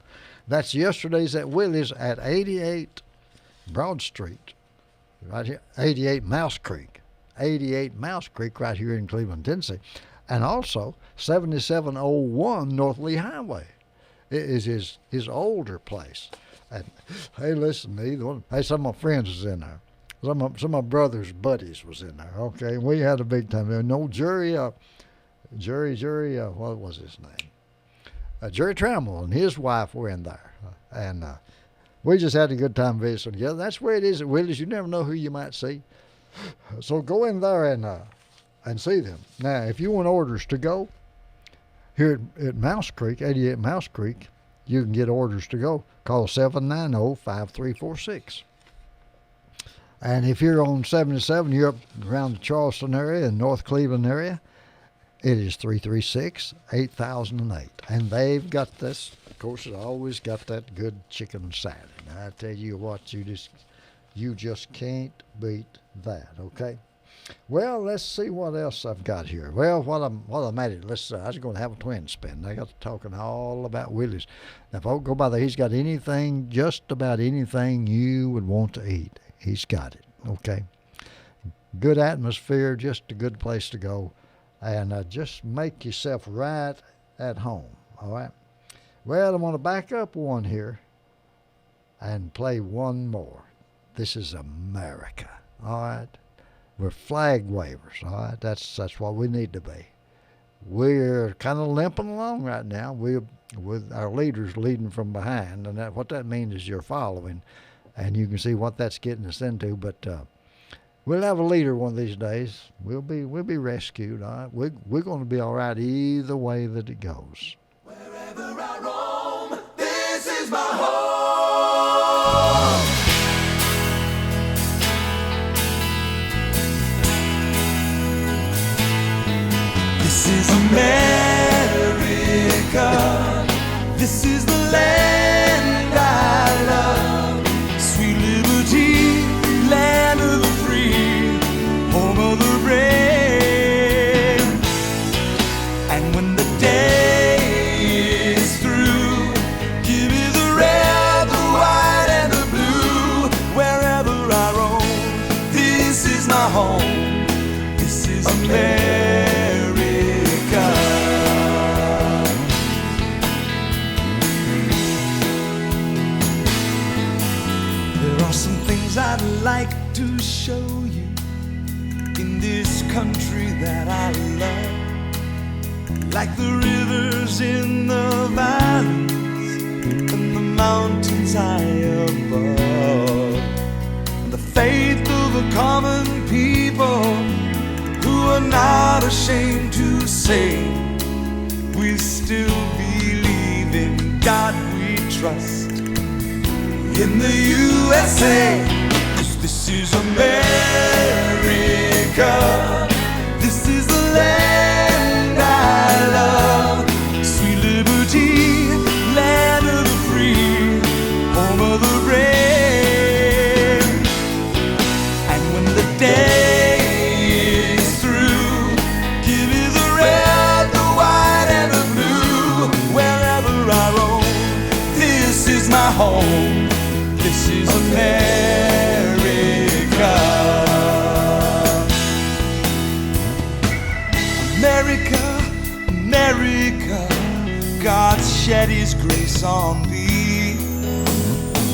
That's yesterday's at Willie's at 88 Broad Street, right here, 88 Mouse Creek. 88 Mouse Creek right here in Cleveland, Tennessee. And also 7701 North Lee Highway is his older place. And hey, listen, some of my friends was in there. Some of my brother's buddies was in there. Okay, we had a big time. No Jerry, what was his name? Jerry Trammell and his wife were in there, and we just had a good time visiting together. That's where it is at Willie's. You never know who you might see. So go in there and see them. Now, if you want orders to go, here at Mouse Creek, 88 Mouse Creek, you can get orders to go. Call 790-5346. And if you're on 77, you're up around the Charleston area and North Cleveland area, it is 336-8008. And they've got this, of course, it's always got that good chicken salad. I tell you what, you just can't beat that, okay? Well, let's see what else I've got here. Well, while I'm at it, I was going to have a twin spin. I got to talking all about Willie's. Now, if I go by there, he's got anything, just about anything you would want to eat. He's got it, okay? Good atmosphere, just a good place to go. And just make yourself right at home, all right? Well, I'm going to back up one here and play one more. This is America, all right? We're flag wavers, all right? That's what we need to be. We're kind of limping along right now. We're with our leaders leading from behind, and what that means is you're following, and you can see what that's getting us into. But we'll have a leader one of these days. We'll be rescued, all right? We're going to be all right either way that it goes. Wherever I roam, this is my home. There are some things I'd like to show you in this country that I love, like the rivers in the valleys and the mountains high above, and the faith of the common people who are not ashamed to say we still believe in God we trust. In the USA, 'cause this is America, this is the land I love, sweet liberty, land of the free, home of the brave. And when the day is through, give me the red, the white, and the blue. Wherever I roam, this is my home. This is America. America, America, God shed His grace on thee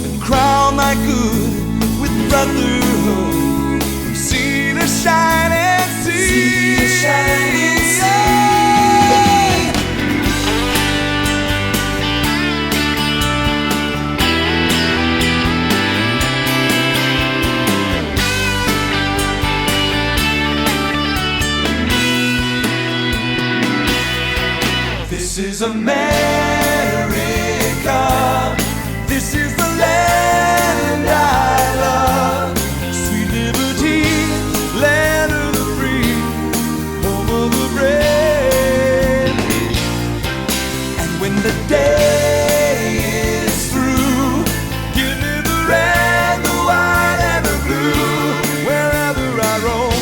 and crown thy good with brotherhood from sea to shining sea. Sea to shining sea. This is America, this is the land I love, sweet liberty, land of the free, home of the brave. And when the day is through, give me the red, the white, and the blue. Wherever I roam,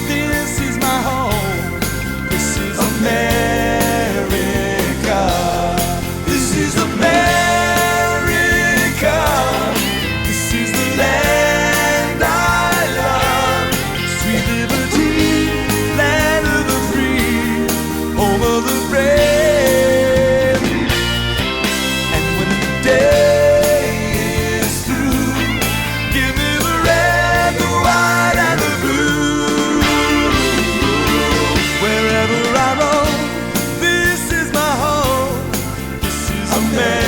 this is my home, this is America. This is America. This is the land I love. Sweet liberty, land of the free, home of the brave. And when the day is through, give me the red, the white, and the blue. Wherever I roam, this is my home. This is America.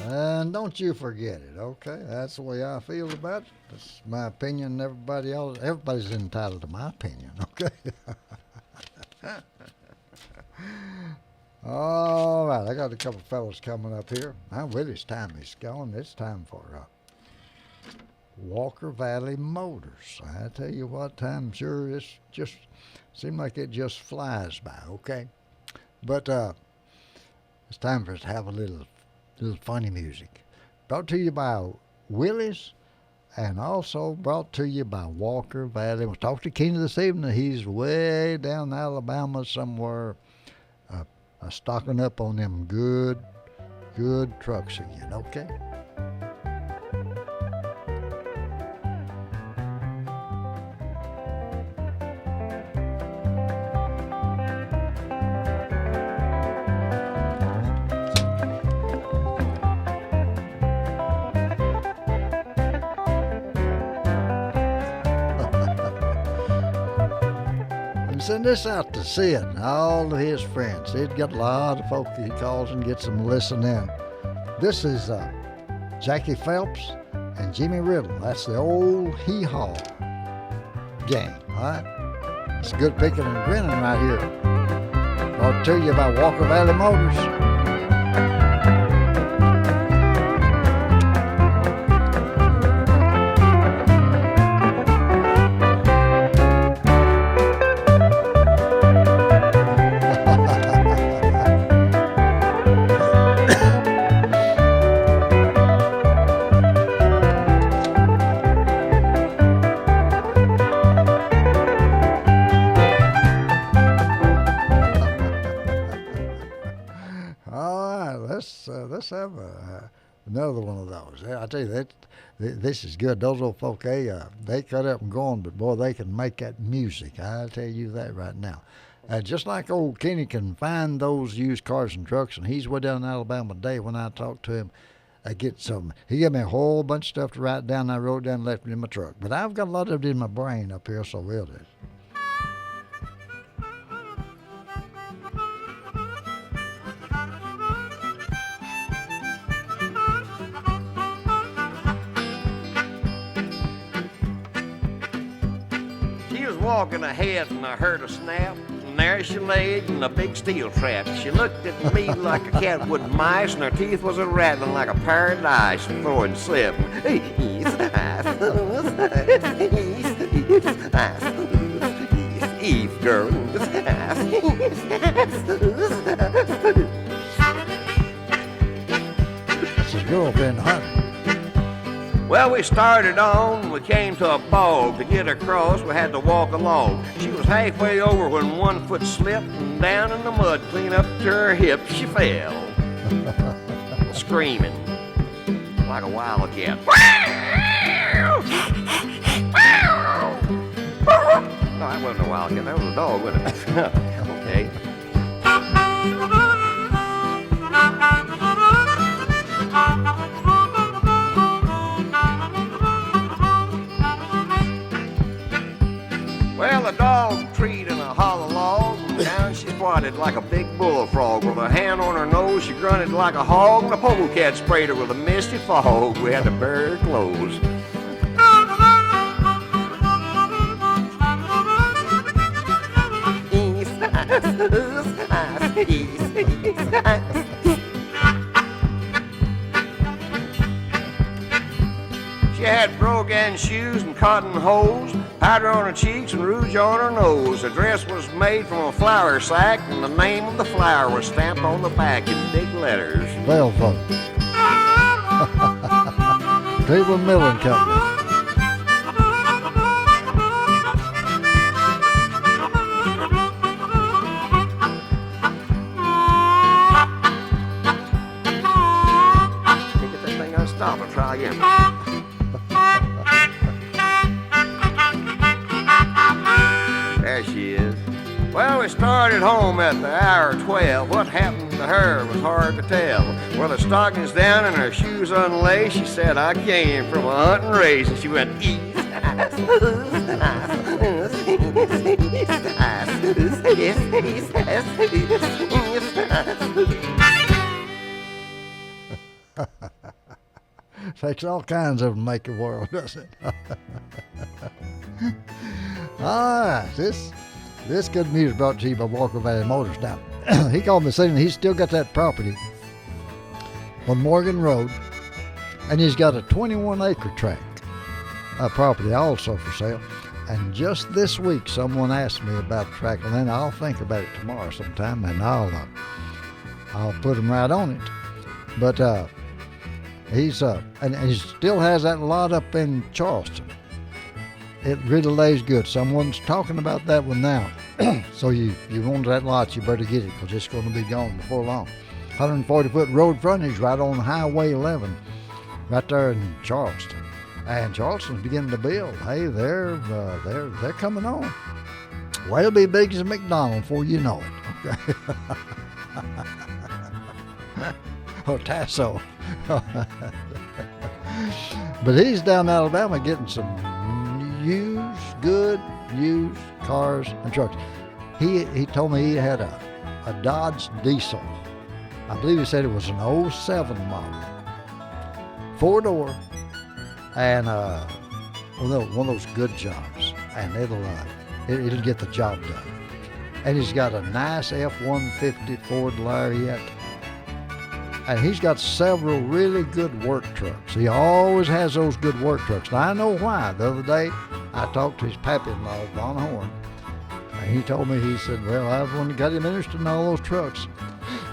And don't you forget it, okay? That's the way I feel about it. That's my opinion. Everybody's entitled to my opinion, okay? All right, I got a couple fellas coming up here. Now, well, it's time is gone. It's time for Walker Valley Motors. I tell you what, time sure it's just seems like it just flies by, okay? But it's time for us to have a little funny music. Brought to you by Willie's and also brought to you by Walker Valley. We'll talk to Keena this evening. He's way down in Alabama somewhere, stocking up on them good trucks again, okay? Send this out to Sid and all of his friends. Sid got a lot of folk he calls and gets them listening. This is Jackie Phelps and Jimmy Riddle. That's the old hee-haw gang, all right? It's good picking and grinning right here. Brought to you by Walker Valley Motors. Let's have another one of those. I tell you, this is good. Those old folk, they cut up and going, but boy, they can make that music. I tell you that right now. Just like old Kenny can find those used cars and trucks, and he's way down in Alabama today. When I talked to him, I get some. He gave me a whole bunch of stuff to write down. I wrote down and left it in my truck. But I've got a lot of it in my brain up here, so will it. She was walking ahead and I heard a snap. And there she laid in a big steel trap. She looked at me like a cat would mice, and her teeth was a rattling like a pair of dice, throwing seven. Eve, girl. It's a girl been hunting. Well, we started on, we came to a bog. To get across, we had to walk along. She was halfway over when one foot slipped, and down in the mud, clean up to her hips, she fell. Screaming like a wildcat. No, that wasn't a wildcat, that was a dog, wasn't it? Okay. Well, the dog treed in a hollow log, and down she squatted like a big bullfrog. With a hand on her nose, she grunted like a hog, and the polecat sprayed her with a misty fog. We had to bury her clothes. She had brogan shoes and cotton hose, powder on her cheeks and rouge on her nose. Her dress was made from a flour sack, and the name of the flour was stamped on the back in big letters. Velvo. Cleveland Milling Company. Can't get that thing unstopped. I'll try again. There she is. Well, we started home at the hour 12. What happened to her was hard to tell. Well, her stockings down and her shoes unlaced. She said, I came from a hunting race. And she went, east. Takes all kinds of them to make a world, doesn't it? All right, this good music brought to you by Walker Valley Motors. Now, he called me saying he's still got that property on Morgan Road, and he's got a 21-acre tract of property also for sale. And just this week, someone asked me about the tract, and then I'll think about it tomorrow sometime, and I'll put him right on it. But he's and he still has that lot up in Charleston. It really lays good. Someone's talking about that one now. So you want that lot, you better get it, because it's going to be gone before long. 140-foot road frontage right on Highway 11, right there in Charleston. And Charleston's beginning to build. Hey, they're coming on. Well, it'll be big as a McDonald's before you know it. Okay. Or Tasso. But he's down in Alabama getting some good used cars and trucks. He told me he had a Dodge Diesel. I believe he said it was an 07 model. 4-door. And one of those good jobs. And it'll get the job done. And he's got a nice F-150 Ford Lariat. And he's got several really good work trucks. He always has those good work trucks. Now, I know why. The other day, I talked to his pappy-in-law, Von Horn, and he told me, he said, well, I've got him interested in all those trucks.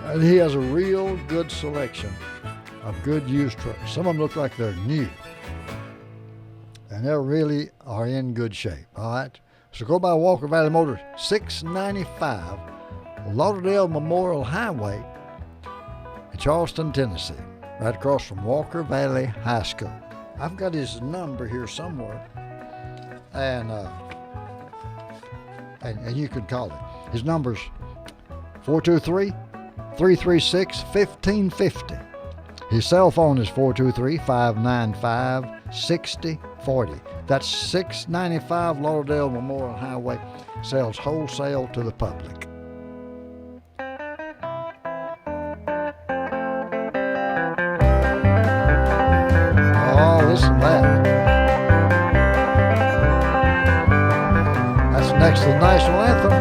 And he has a real good selection of good used trucks. Some of them look like they're new. And they really are in good shape, all right? So go by Walker Valley Motors, 695 Lauderdale Memorial Highway, Charleston, Tennessee, right across from Walker Valley High School. I've got his number here somewhere, and you can call him. His number's 423-336-1550. His cell phone is 423-595-6040. That's 695 Lauderdale Memorial Highway. Sells wholesale to the public. Oh, listen to that. That's next to the national anthem.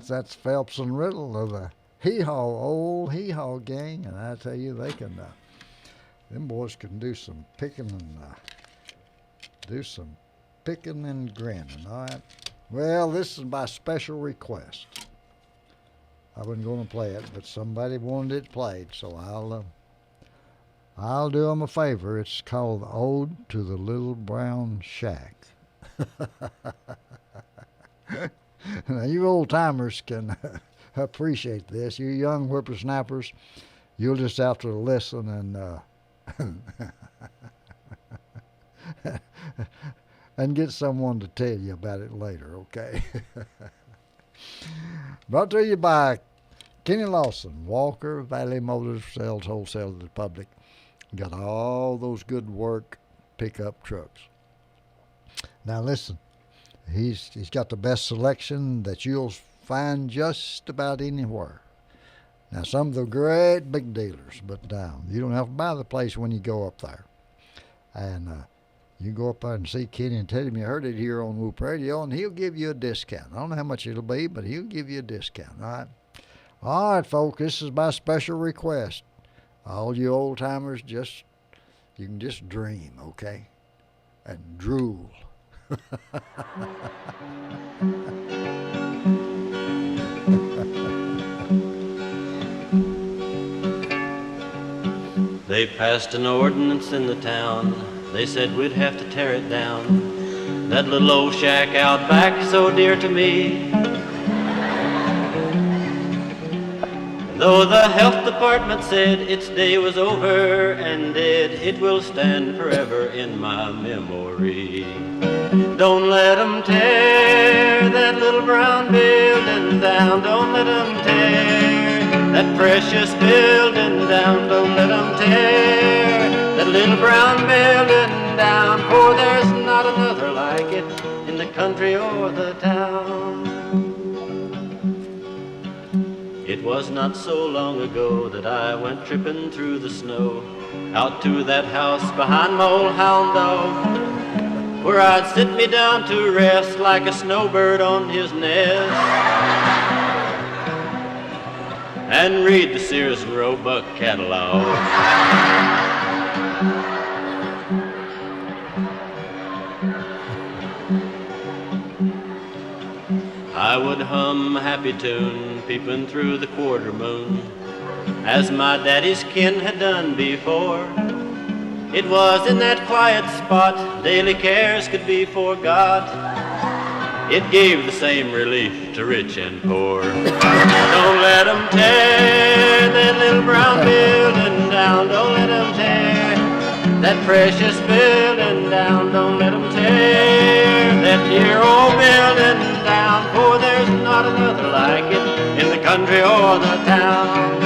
That's Phelps and Riddle of the old hee-haw gang, and I tell you, they can, them boys can do some picking and grinning, all right? Well, this is by special request. I wasn't going to play it, but somebody wanted it played, so I'll do them a favor. It's called Ode to the Little Brown Shack. Now, you old-timers can appreciate this. You young whippersnappers, you'll just have to listen and get someone to tell you about it later, okay? Brought to you by Kenny Lawson, Walker Valley Motors, sells wholesale to the public. Got all those good work pickup trucks. Now, listen. He's got the best selection that you'll find just about anywhere. Now, some of the great big dealers, but you don't have to buy the place when you go up there. And you go up there and see Kenny and tell him you heard it here on Whoop Radio, and he'll give you a discount. I don't know how much it'll be, but he'll give you a discount, all right? All right, folks, this is my special request. All you old-timers, you can just dream, okay? And drool. They passed an ordinance in the town. They said we'd have to tear it down. That little old shack out back, so dear to me. Though the health department said its day was over and dead, it will stand forever in my memory. Don't let 'em tear that little brown building down. Don't let 'em tear that precious building down. Don't let 'em tear that little brown building down. For there's not another like it in the country or the town. It was not so long ago that I went tripping through the snow out to that house behind my old hound dog, where I'd sit me down to rest like a snowbird on his nest and read the Sears and Roebuck catalog. I would hum a happy tune, peeping through the quarter moon, as my daddy's kin had done before. It was in that quiet spot daily cares could be forgot. It gave the same relief to rich and poor. Don't let 'em tear that little brown building down. Don't let 'em tear that precious building down. Don't let 'em tear that dear old building down. For there's not another like it in the country or the town.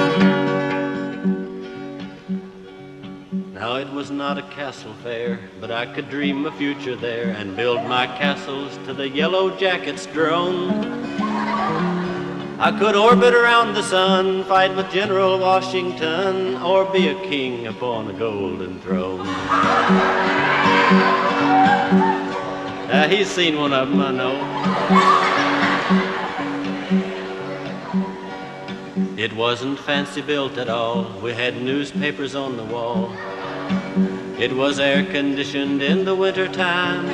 Now it was not a castle fair, but I could dream a future there and build my castles to the yellow jacket's drone. I could orbit around the sun, fight with General Washington, or be a king upon a golden throne. He's seen one of them, I know. It wasn't fancy built at all. We had newspapers on the wall. It was air conditioned in the winter time.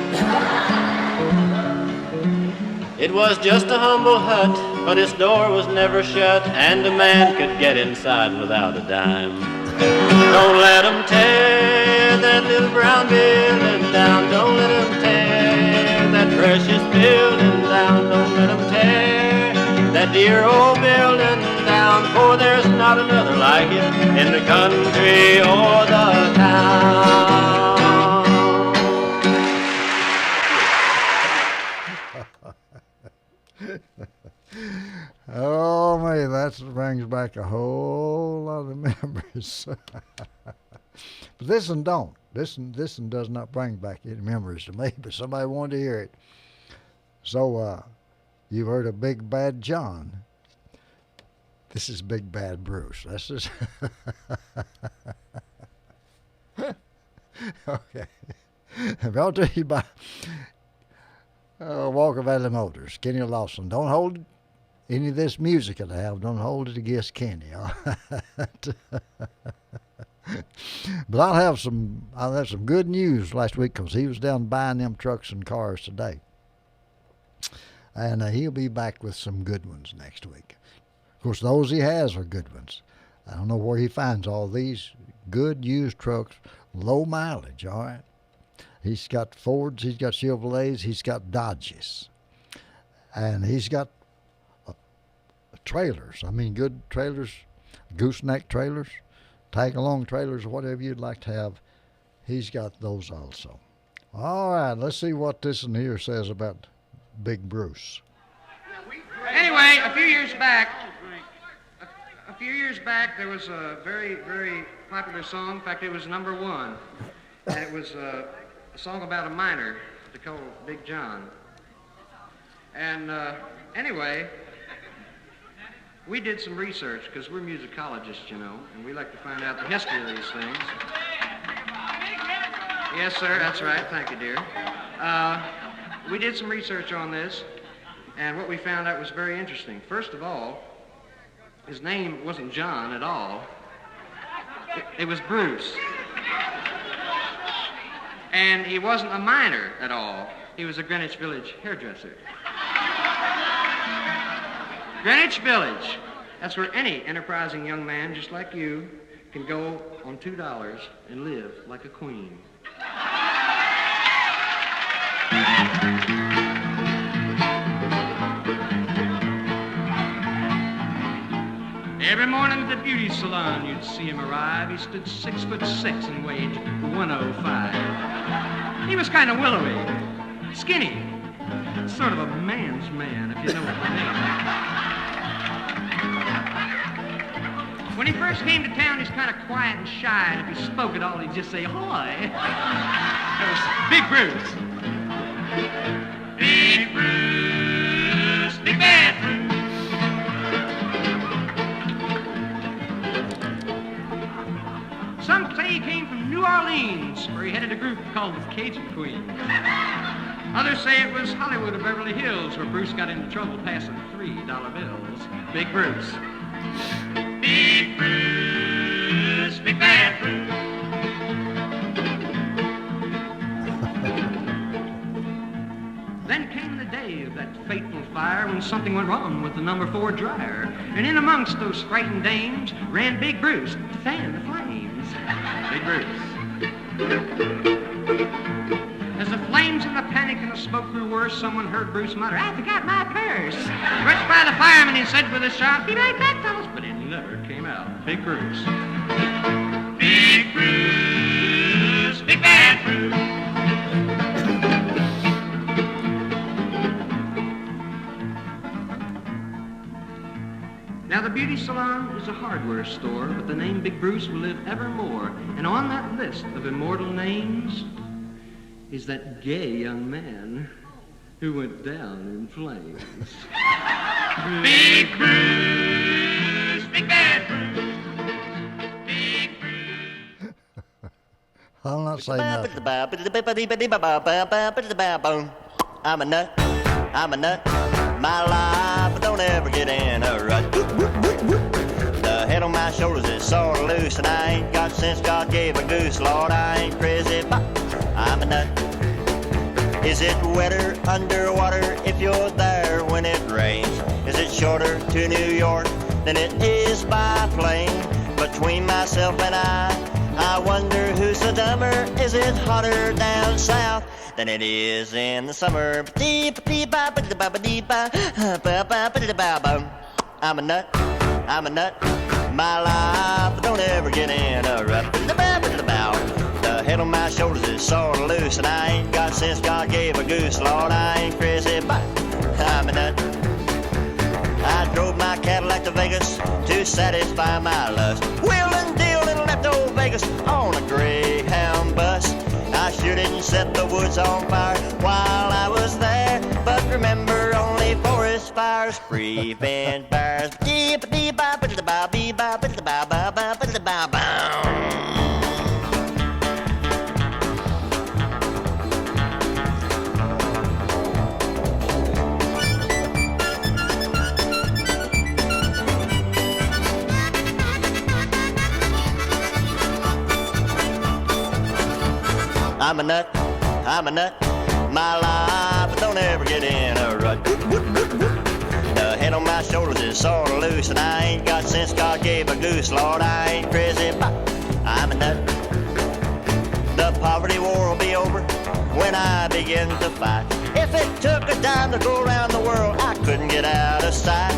It was just a humble hut, but its door was never shut, and a man could get inside without a dime. Don't let 'em tear that little brown building down. Don't let 'em tear that precious building down. Don't let 'em tear that dear old building down. For there's not another like it in the country or the town. Oh, man, that brings back a whole lot of memories. But this one don't. This one does not bring back any memories to me, but somebody wanted to hear it. So, you've heard of Big Bad John. This is Big Bad Bruce. That's just... Okay. Brought to you by Walker Valley Motors, Kenny Lawson. Don't hold any of this music that I have, don't hold it against Kenny, all right? But I'll have some good news last week, because he was down buying them trucks and cars today. And he'll be back with some good ones next week. Of course, those he has are good ones. I don't know where he finds all these good used trucks, low mileage, all right? He's got Fords, he's got Chevrolets, he's got Dodges. And he's got trailers. I mean, good trailers, gooseneck trailers, tag-along trailers, whatever you'd like to have. He's got those also. All right, let's see what this in here says about Big Bruce. Anyway, a few years back, there was a very, very popular song. In fact, it was number one. And it was a song about a miner they called Big John. And anyway, we did some research, because we're musicologists, you know, and we like to find out the history of these things. Yes, sir, that's right. Thank you, dear. We did some research on this, and what we found out was very interesting. First of all, his name wasn't John at all. It was Bruce. And he wasn't a miner at all. He was a Greenwich Village hairdresser. Greenwich Village. That's where any enterprising young man just like you can go on $2 and live like a queen. Every morning at the beauty salon, you'd see him arrive. He stood 6'6" and weighed 105. He was kind of willowy, skinny, sort of a man's man, if you know what I mean. When he first came to town, he's kind of quiet and shy, and if he spoke at all, he'd just say, "Ahoy!" That was Big Bruce. Big Bruce, Big Bad Bruce. Some say he came from New Orleans, where he headed a group called the Cajun Queen. Others say it was Hollywood or Beverly Hills, where Bruce got into trouble passing $3 bills. Big Bruce. Big Bruce, Big Bad Bruce. Then came the day of that fateful fire and something went wrong with the number 4 dryer. And in amongst those frightened dames ran Big Bruce to fan the flames. Big Bruce. As the flames and the panic and the smoke grew worse, someone heard Bruce mutter, "I forgot my purse." Rushed by the fireman and said with a shout, "Be right back, fellas." But it never came out. Big Bruce. Big Bruce, Big Bad Bruce. Now the beauty salon is a hardware store, but the name Big Bruce will live evermore. And on that list of immortal names is that gay young man who went down in flames. Big Bruce, Big Bad Bruce, Big Bruce. I'll not say nothing. I'm a nut, my life don't ever get in a rut. The head on my shoulders is sort of loose, and I ain't got sense God gave a goose. Lord, I ain't crazy, but I'm a nut. Is it wetter underwater if you're there when it rains? Is it shorter to New York than it is by plane? Between myself and I wonder who's the dumber. Is it hotter down south than it is in the summer? I'm a nut, my life don't ever get in a rut. The head on my shoulders is sort of loose, and I ain't got sense God gave a goose. Lord, I ain't crazy, but I'm a nut. I drove my Cadillac to Vegas to satisfy my lust. Wheel and deal and left old Vegas on a Greyhound bus. I sure didn't set the woods on fire while I was there, but remember only forest fires prevent fires. I'm a nut, my life don't ever get in a rut. The head on my shoulders is sort of loose, and I ain't got sense God gave a goose. Lord, I ain't crazy, but I'm a nut. The poverty war will be over when I begin to fight. If it took a dime to go around the world, I couldn't get out of sight.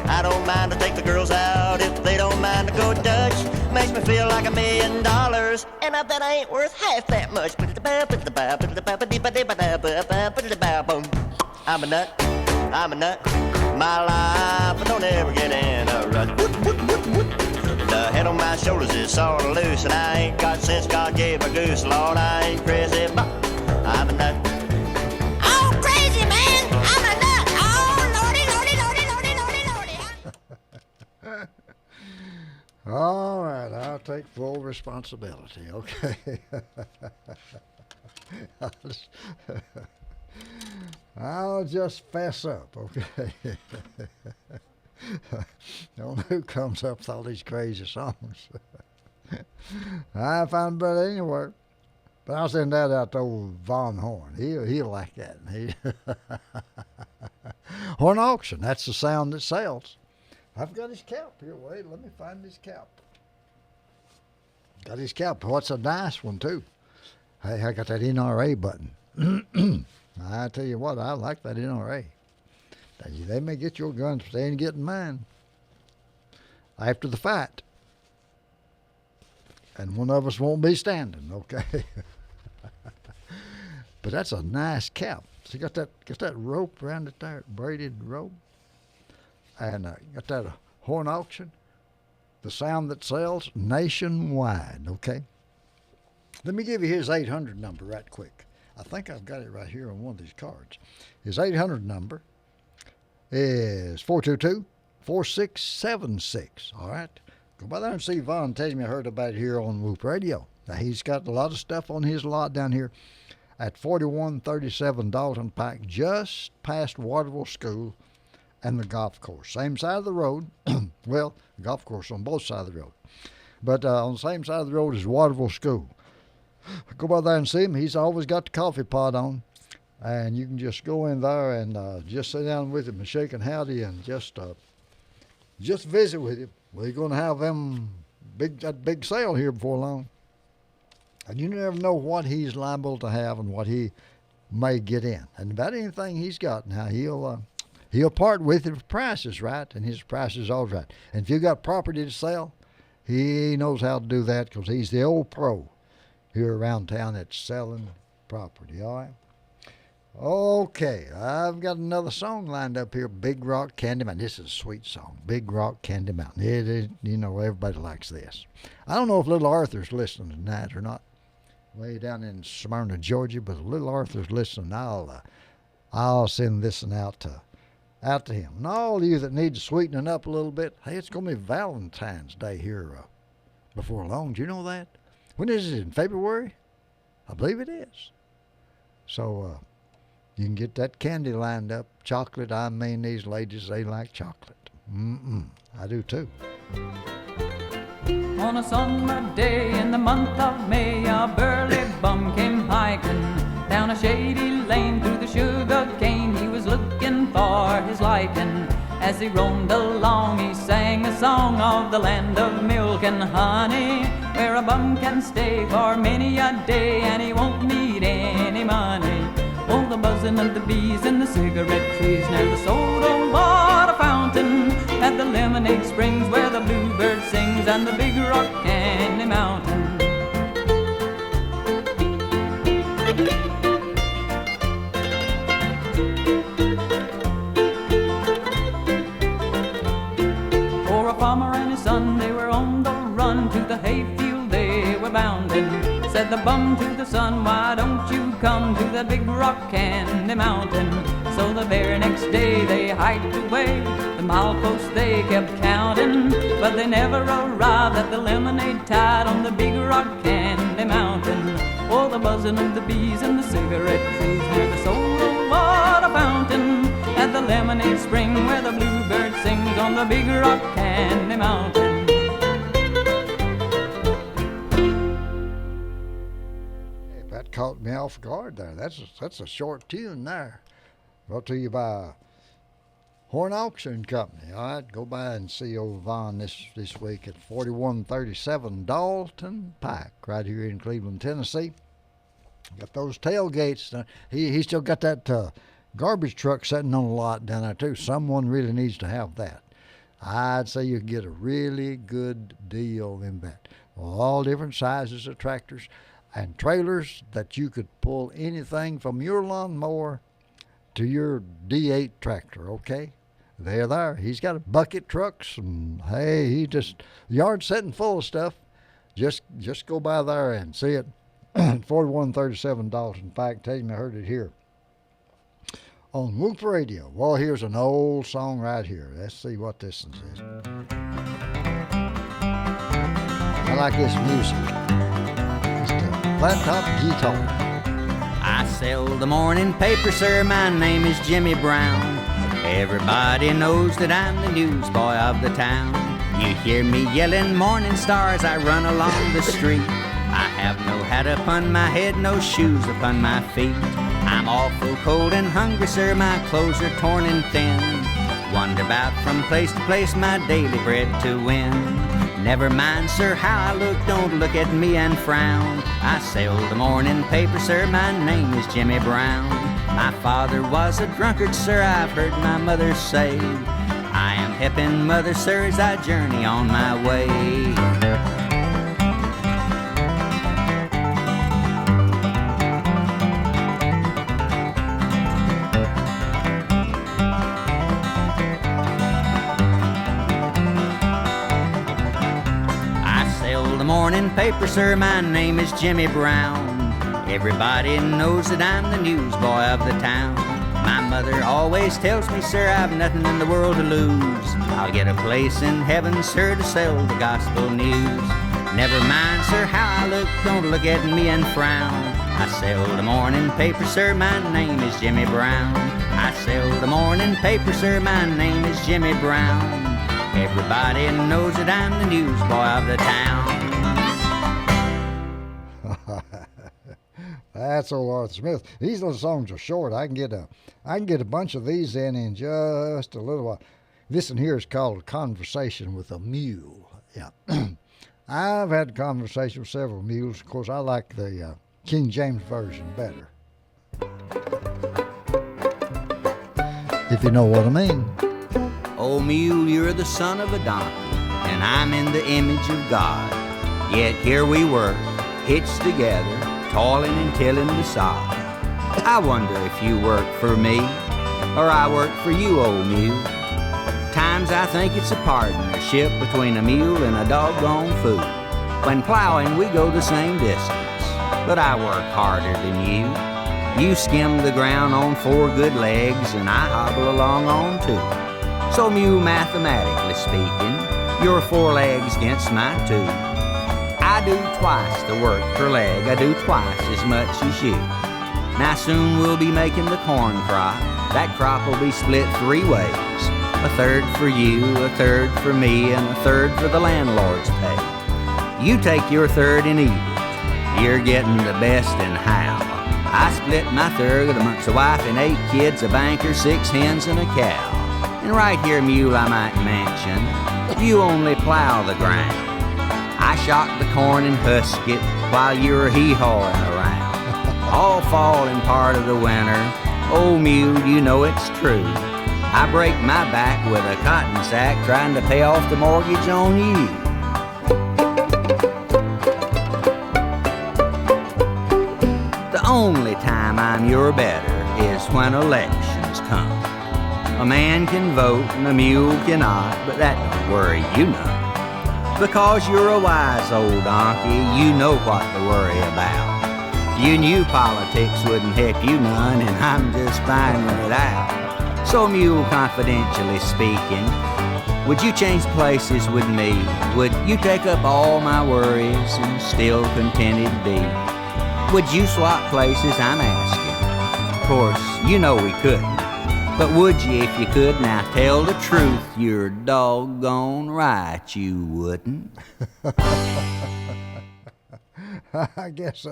I don't mind to take the girls out if they don't mind to go Dutch. Makes me feel like $1 million, and I bet I ain't worth half that much. I'm a nut, my life don't ever get in a rut. The head on my shoulders is sort of loose, and I ain't got sense God gave a goose. Lord, I ain't crazy, but I'm a nut. Oh, crazy man, I'm a nut. Oh, lordy, lordy, lordy, lordy, lordy, lordy. All right, I'll take full responsibility, okay? I'll just fess up, okay? Don't know who comes up with all these crazy songs. I find better anywhere. But I'll send that out to old Von Horn. He'll like that. Horn Auction, that's the sound that sells. I've got his cap here. Wait, let me find his cap. Got his cap. What's a nice one, too. Hey, I got that NRA button. I tell you what, I like that NRA. They may get your guns, but they ain't getting mine. After the fight. And one of us won't be standing, okay? But that's a nice cap. So you got that rope around it there, braided rope. And got that Horn Auction, the sound that sells nationwide, okay? Let me give you his 800 number right quick. I think I've got it right here on one of these cards. His 800 number is 422-4676, all right? Go by there and see Vaughn. Tell me I heard about it here on Whoop Radio. Now, he's got a lot of stuff on his lot down here at 4137 Dalton Pike, just past Waterville School and the golf course. Same side of the road. Well, the golf course on both sides of the road. But on the same side of the road is Waterville School. Go by there and see him. He's always got the coffee pot on. and you can just go in there and just sit down with him and shake and howdy and just visit with him. We're going to have that big sale here before long. And you never know what he's liable to have and what he may get in. And about anything he's got now, he'll part with it if price is right, and his price is always right. And if you got property to sell, he knows how to do that because he's the old pro here around town that's selling property, all right? Okay, I've got another song lined up here, Big Rock Candy Mountain. This is a sweet song, Big Rock Candy Mountain. It is, everybody likes this. I don't know if Little Arthur's listening tonight or not, way down in Smyrna, Georgia, but if Little Arthur's listening, I'll send this one out to him. And all of you that need to sweeten it up a little bit, hey, it's going to be Valentine's Day here before long. Do you know that? When is it? In February? I believe it is. So you can get that candy lined up. Chocolate, I mean, these ladies, they like chocolate. I do too. On a summer day in the month of May, a burly bum came hiking down a shady lane through the sugar cane. He was looking for his liking. As he roamed along, he sang a song of the land of milk and honey, where a bum can stay for many a day and he won't need any money. Oh, the buzzing of the bees in the cigarette trees near the soda water fountain, at the lemonade springs where the bluebird sings, and the Big Rock Candy Mountain. For a farmer and his son, they were on the run to the hayfield they were bounding. Said the bum to the son, why don't you come to the Big Rock Candy Mountain? So the very next day they hiked away, the mileposts they kept counting, but they never arrived at the lemonade tide on the Big Rock Candy Mountain. Oh, the buzzing of the bees in the cigarette trees near the soda water fountain, at the lemonade spring where the bluebird sings on the Big Rock Candy Mountain. That caught me off guard there. That's a short tune there. Brought to you by Horn Auction Company. All right, go by and see old Vaughn this week at 4137 Dalton Pike, right here in Cleveland, Tennessee. Got those tailgates. He still got that garbage truck sitting on the lot down there too. Someone really needs to have that. I'd say you can get a really good deal in that. All different sizes of tractors and trailers that you could pull anything from your lawnmower to your D8 tractor, okay? They're there. He's got bucket trucks, and hey, the yard's sitting full of stuff. Just go by there and see it. 4137 Dalton Pike. Tell him I heard it here on Whoop Radio. Well, here's an old song right here. Let's see what this one says. I like this music. Flat top guitar. I sell the morning paper, sir. My name is Jimmy Brown. Everybody knows that I'm the newsboy of the town. You hear me yelling morning stars, I run along the street. I have no hat upon my head, no shoes upon my feet. I'm awful cold and hungry, sir. My clothes are torn and thin. Wander about from place to place, my daily bread to win. Never mind, sir, how I look, don't look at me and frown. I sell the morning paper, sir, my name is Jimmy Brown. My father was a drunkard, sir, I've heard my mother say. I am helping mother, sir, as I journey on my way. Morning paper, sir, my name is Jimmy Brown. Everybody knows that I'm the newsboy of the town. My mother always tells me, sir, I've nothing in the world to lose. I'll get a place in heaven, sir, to sell the gospel news. Never mind, sir, how I look, don't look at me and frown. I sell the morning paper, sir, my name is Jimmy Brown. I sell the morning paper, sir, my name is Jimmy Brown. Everybody knows that I'm the newsboy of the town. That's old Arthur Smith. These little songs are short. I can get a bunch of these in just a little while. This one here is called Conversation with a Mule. Yeah. I've had a conversation with several mules. Of course, I like the King James Version better. If you know what I mean. Oh, mule, you're the son of a donkey, and I'm in the image of God. Yet here we were, hitched together, toiling and tilling the sod. I wonder if you work for me, or I work for you, old mule. Times I think it's a partnership between a mule and a doggone fool. When plowing, we go the same distance, but I work harder than you. You skim the ground on 4 good legs, and I hobble along on 2. So mule, mathematically speaking, your 4 legs against my 2. I do twice the work per leg, I do twice as much as you. Now soon we'll be making the corn crop. That crop will be split 3 ways. A third for you, a third for me, and a third for the landlord's pay. You take your third and eat it. You're getting the best in how. I split my third amongst a wife and 8 kids, a banker, 6 hens, and a cow. And right here, mule, I might mention, you only plow the ground. I shock the corn and husk it while you're hee-hawing around. All fall and part of the winter, oh mule, you know it's true. I break my back with a cotton sack trying to pay off the mortgage on you. The only time I'm your better is when elections come. A man can vote and a mule cannot, but that don't worry you none. Because you're a wise old donkey, you know what to worry about. You knew politics wouldn't help you none, and I'm just finding it out. So mule, confidentially speaking, would you change places with me? Would you take up all my worries and still contented be? Would you swap places, I'm asking? Of course, you know we couldn't. But would you if you could? Now tell the truth, you're doggone right you wouldn't. I guess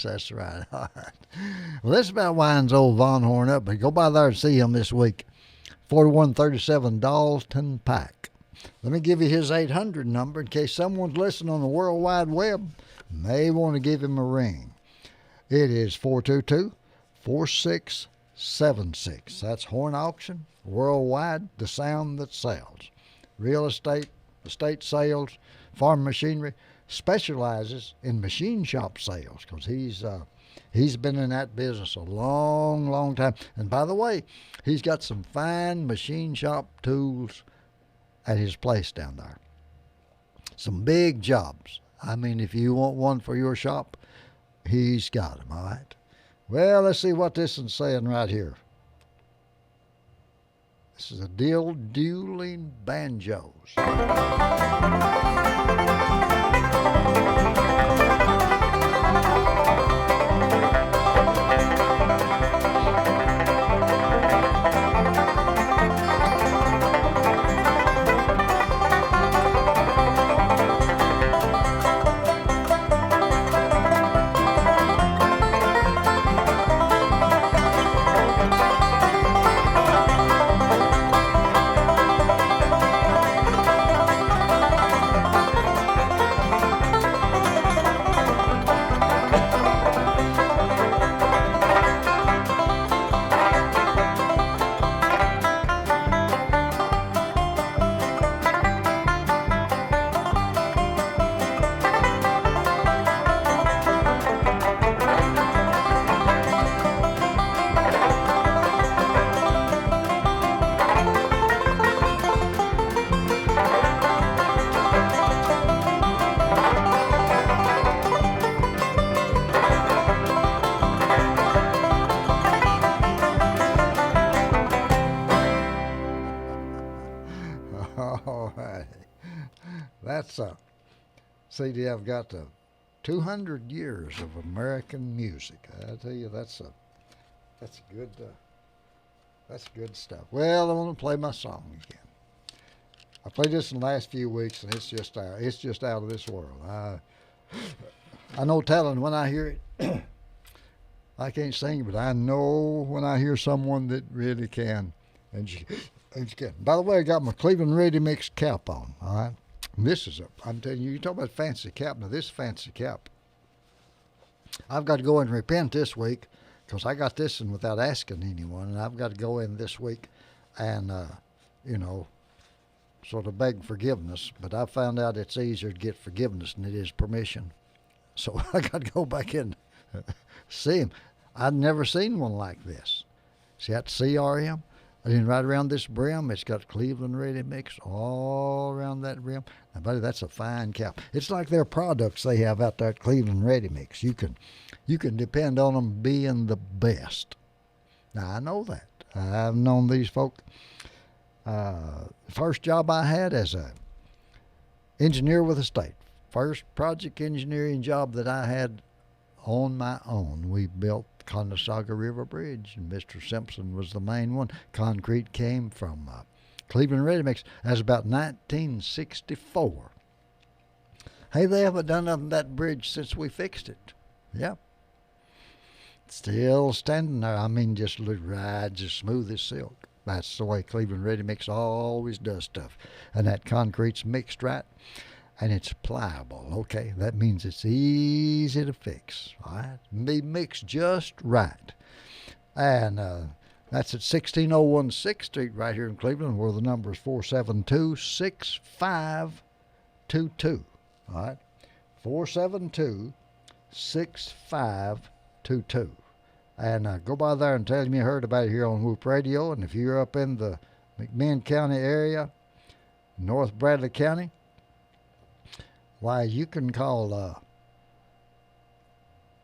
that's right. All right. Well, this about winds old Von Horn up, but go by there and see him this week. 4137 Dalton Pike. Let me give you his 800 number in case someone's listening on the World Wide Web. May want to give him a ring. It is 422-4676. That's Horn Auction, worldwide, the sound that sells. Real estate sales, farm machinery, specializes in machine shop sales because he's been in that business a long time. And by the way, he's got some fine machine shop tools at his place down there. Some big jobs. I mean, if you want one for your shop, he's got them, all right? Well, let's see what this is saying right here. This is a dueling banjos. All right. That's a CD I've got the 200 years of American music. I tell you, that's good stuff. Well, I want to play my song again. I played this in the last few weeks, and it's just out of this world. I know talent when I hear it. I can't sing, but I know when I hear someone that really can. And she can. By the way, I got my Cleveland Ready Mix cap on. All right. And this is I'm telling you, you talk about fancy cap. Now this fancy cap. I've got to go and repent this week because I got this in without asking anyone, and I've got to go in this week and sort of beg forgiveness. But I found out it's easier to get forgiveness than it is permission. So I got to go back in and see him. I'd never seen one like this. See that CRM? And then right around this brim, it's got Cleveland Ready Mix all around that brim. Now, buddy, that's a fine cap. It's like their products they have out there at Cleveland Ready Mix. You can depend on them being the best. Now, I know that. I've known these folk. First job I had as a engineer with a state. First project engineering job that I had on my own. We built Conestoga River Bridge, and Mr. Simpson was the main one. Concrete came from Cleveland Ready Mix. That was about 1964. Hey, they haven't done nothing to that bridge since we fixed it. Yep. Still standing there. I mean, just rides as smooth as silk. That's the way Cleveland Ready Mix always does stuff. And that concrete's mixed right. And it's pliable, okay? That means it's easy to fix, all right? Be mixed just right. And that's at 16016 6th Street right here in Cleveland, where the number is 472-6522, all right? 472-6522. And go by there and tell them you heard about it here on Whoop Radio. And if you're up in the McMinn County area, North Bradley County, why, you can call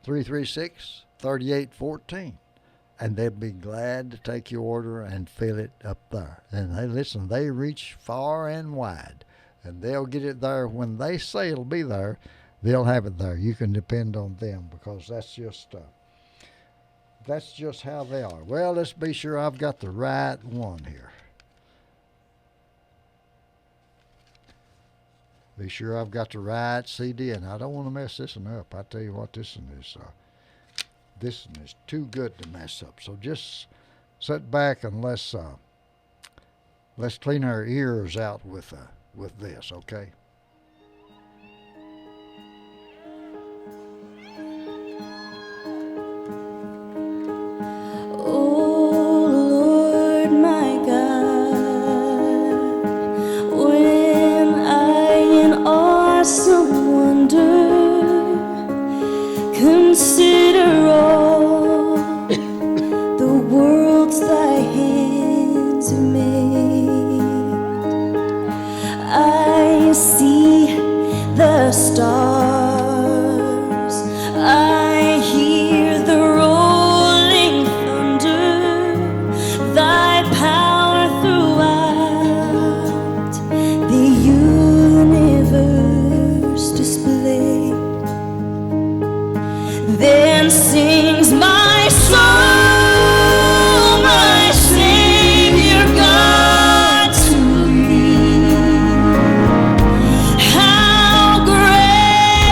336-3814, and they'll be glad to take your order and fill it up there. And hey, listen, they reach far and wide, and they'll get it there when they say it'll be there. They'll have it there. You can depend on them because that's just how they are. Well, let's be sure I've got the right one here. Be sure I've got the right CD, and I don't want to mess this one up. I tell you what, this one is too good to mess up. So just sit back and let's clean our ears out with this, okay? Some wonder, consider all the worlds thy hands have made. I see the stars, I hear the rolling thunder, thy power throughout the universe display. Then sings my soul, my Savior God, to thee. How great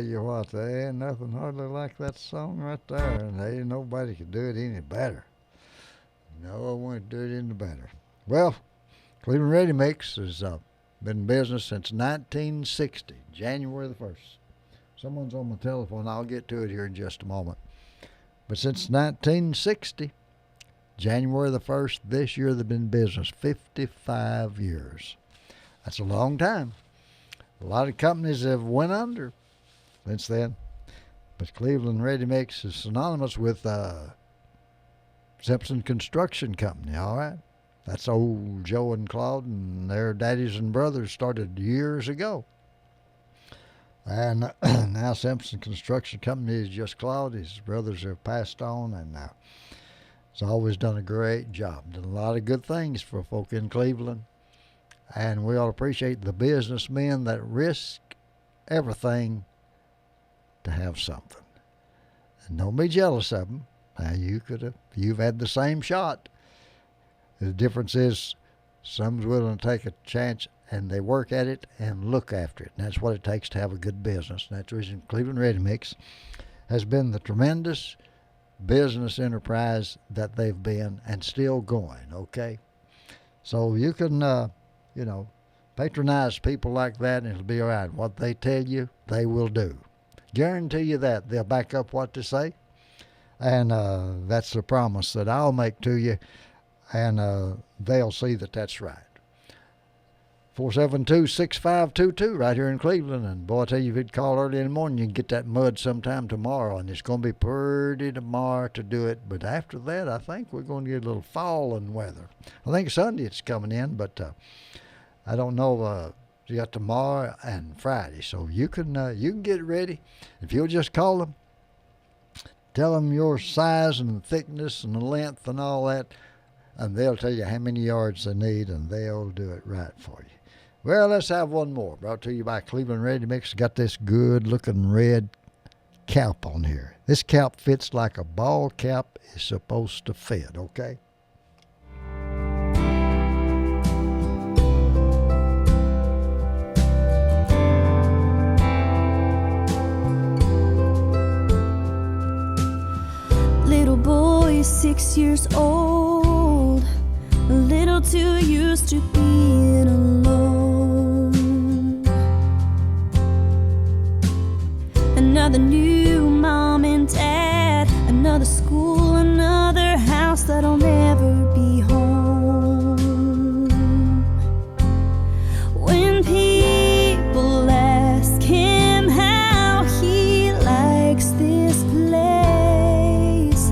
you what, there ain't nothing hardly like that song right there, and ain't nobody could do it any better. No one could do it any better. Well, Cleveland Ready Mix has been in business since 1960, January the 1st. Someone's on my telephone. I'll get to it here in just a moment. But since 1960, January the 1st, this year they've been in business 55 years. That's a long time. A lot of companies have went under since then. But Cleveland Ready Mix is synonymous with Simpson Construction Company, all right? That's old Joe and Claude and their daddies and brothers started years ago. And now Simpson Construction Company is just Claude. His brothers have passed on, and he's always done a great job. Done a lot of good things for folk in Cleveland. And we all appreciate the businessmen that risk everything to have something. And don't be jealous of them. Now, you've had the same shot. The difference is some's willing to take a chance and they work at it and look after it. And that's what it takes to have a good business. And that's the reason Cleveland Ready Mix has been the tremendous business enterprise that they've been and still going, okay? So you can, patronize people like that and it'll be all right. What they tell you, they will do. Guarantee you that. They'll back up what they say. And that's the promise that I'll make to you. And they'll see that that's right. 472-6522 right here in Cleveland. And boy, I tell you, if you'd call early in the morning, you can get that mud sometime tomorrow. And it's going to be pretty tomorrow to do it. But after that, I think we're going to get a little falling weather. I think Sunday it's coming in, but I don't know. You got tomorrow and Friday. So you can get ready. If you'll just call them, tell them your size and the thickness and the length and all that, and they'll tell you how many yards they need, and they'll do it right for you. Well, let's have one more. Brought to you by Cleveland Ready Mix. Got this good-looking red cap on here. This cap fits like a ball cap is supposed to fit, okay? Little boy, 6 years old, a little too used to being alone. Another new mom and dad, another school, another house that'll never be home. When people ask him how he likes this place,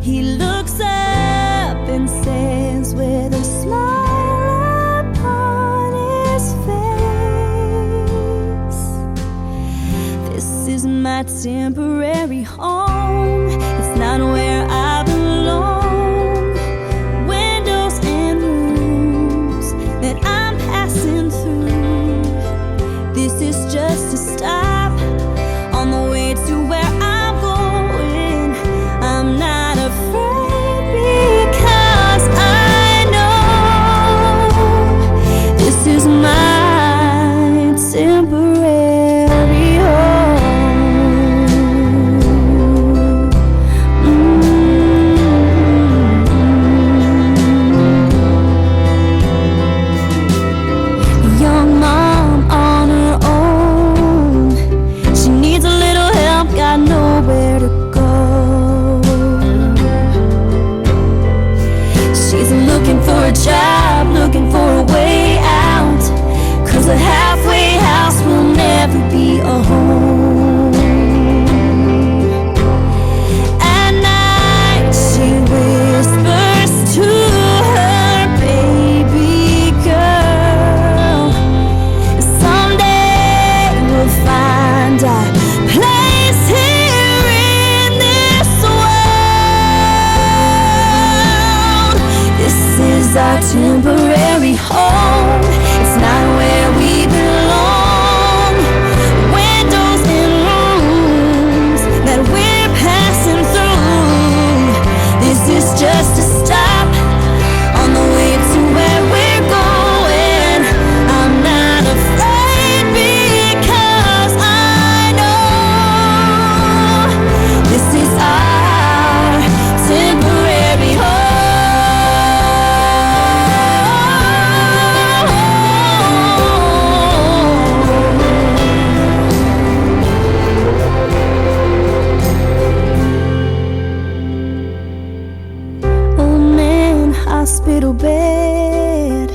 he looks up and says with a smile upon his face, this is my temporary home. It's not where I belong. Windows and rooms that I'm passing through. This is just a stop on the way to where I'm going. I'm not afraid because I know this is my temporary home. Young mom on her own, she needs a little help, got nowhere to go. She's looking for a job, looking for a way out, 'cause a halfway house will never be a home. At night she whispers to her baby girl, someday we'll find our place here in this world. This is our temporary home. It's not where we belong. Windows and rooms that we're passing through. This is just a stop on the way to where we're going. I'm not afraid because I know hospital bed.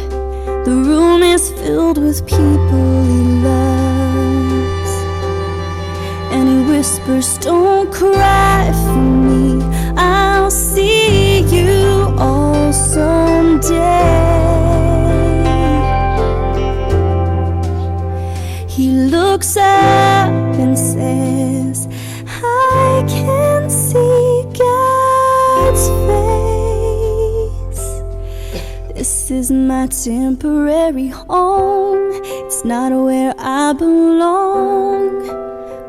The room is filled with people he loves, and he whispers, don't cry for me, I'll see you all someday. He looks up and says, I can see God's face. This is my temporary home, it's not where I belong.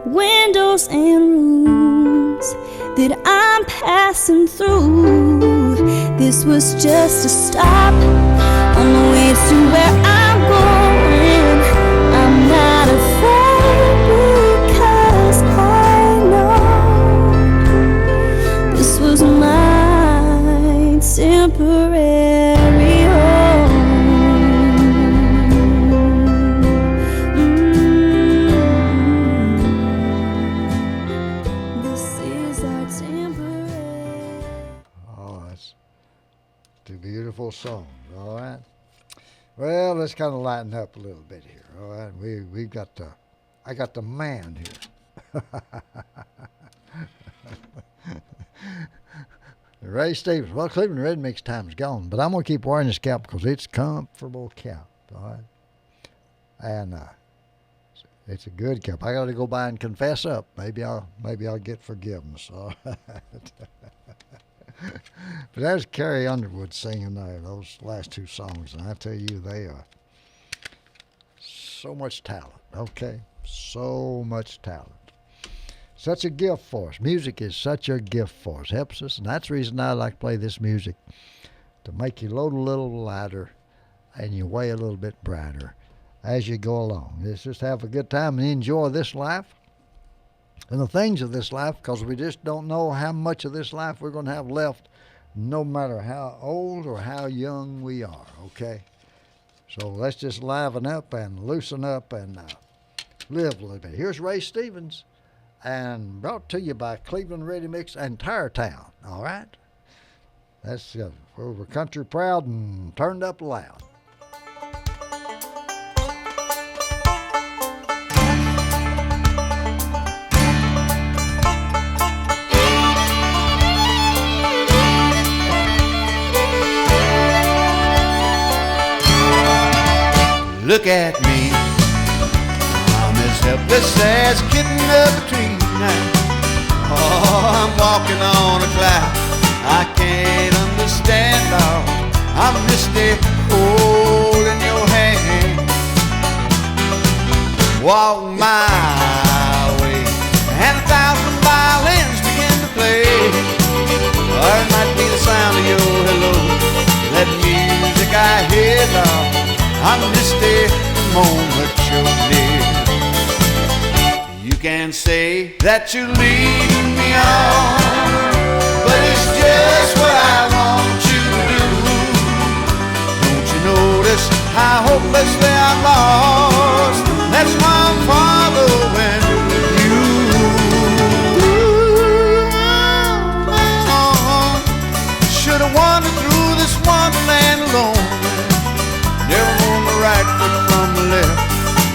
Windows and rooms that I'm passing through. This was just a stop on the way to where I'm going. I'm not afraid because I know this was my temporary home. This is our temporary. Oh, that's two beautiful songs, all right? Well, let's kind of lighten up a little bit here, all right? We've got the, I got the man here. Ray Stevens. Well, Cleveland Red Mix time's gone, but I'm going to keep wearing this cap because it's a comfortable cap, all right? And it's a good cap. I got to go by and confess up. Maybe I'll get forgiveness, all right? But there's Carrie Underwood singing there, those last two songs, and I tell you, they are so much talent, okay? So much talent. Such a gift for us. Music is such a gift for us. Helps us, and that's the reason I like to play this music, to make you load a little lighter and you weigh a little bit brighter as you go along. Let's just have a good time and enjoy this life and the things of this life, because we just don't know how much of this life we're going to have left, no matter how old or how young we are, okay? So let's just liven up and loosen up and live a little bit. Here's Ray Stevens, and brought to you by Cleveland Ready Mix and Tire Town, all right? That's we're country proud and turned up loud. Look at me, I'm as helpless as a kitten up a tree now. Oh, I'm walking on a cloud, I can't understand all. I'm misty holding your hand. Walk my way, and 1,000 violins begin to play. Or it might be the sound of your hello, that music I hear, Lord. I'm misty the moment you're near. You can say that you're leading me on, but it's just what I want you to do. Don't you notice how hopelessly I'm lost? That's why I'm following you. Should have wandered through this wonderland alone. Never known the right foot from the left,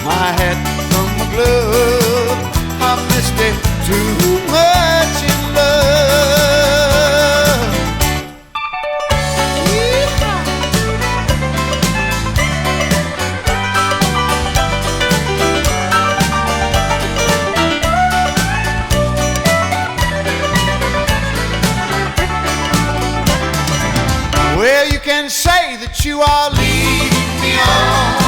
my hat from my glove. I missed it too much in love. Well, you can say that you are leaving me on,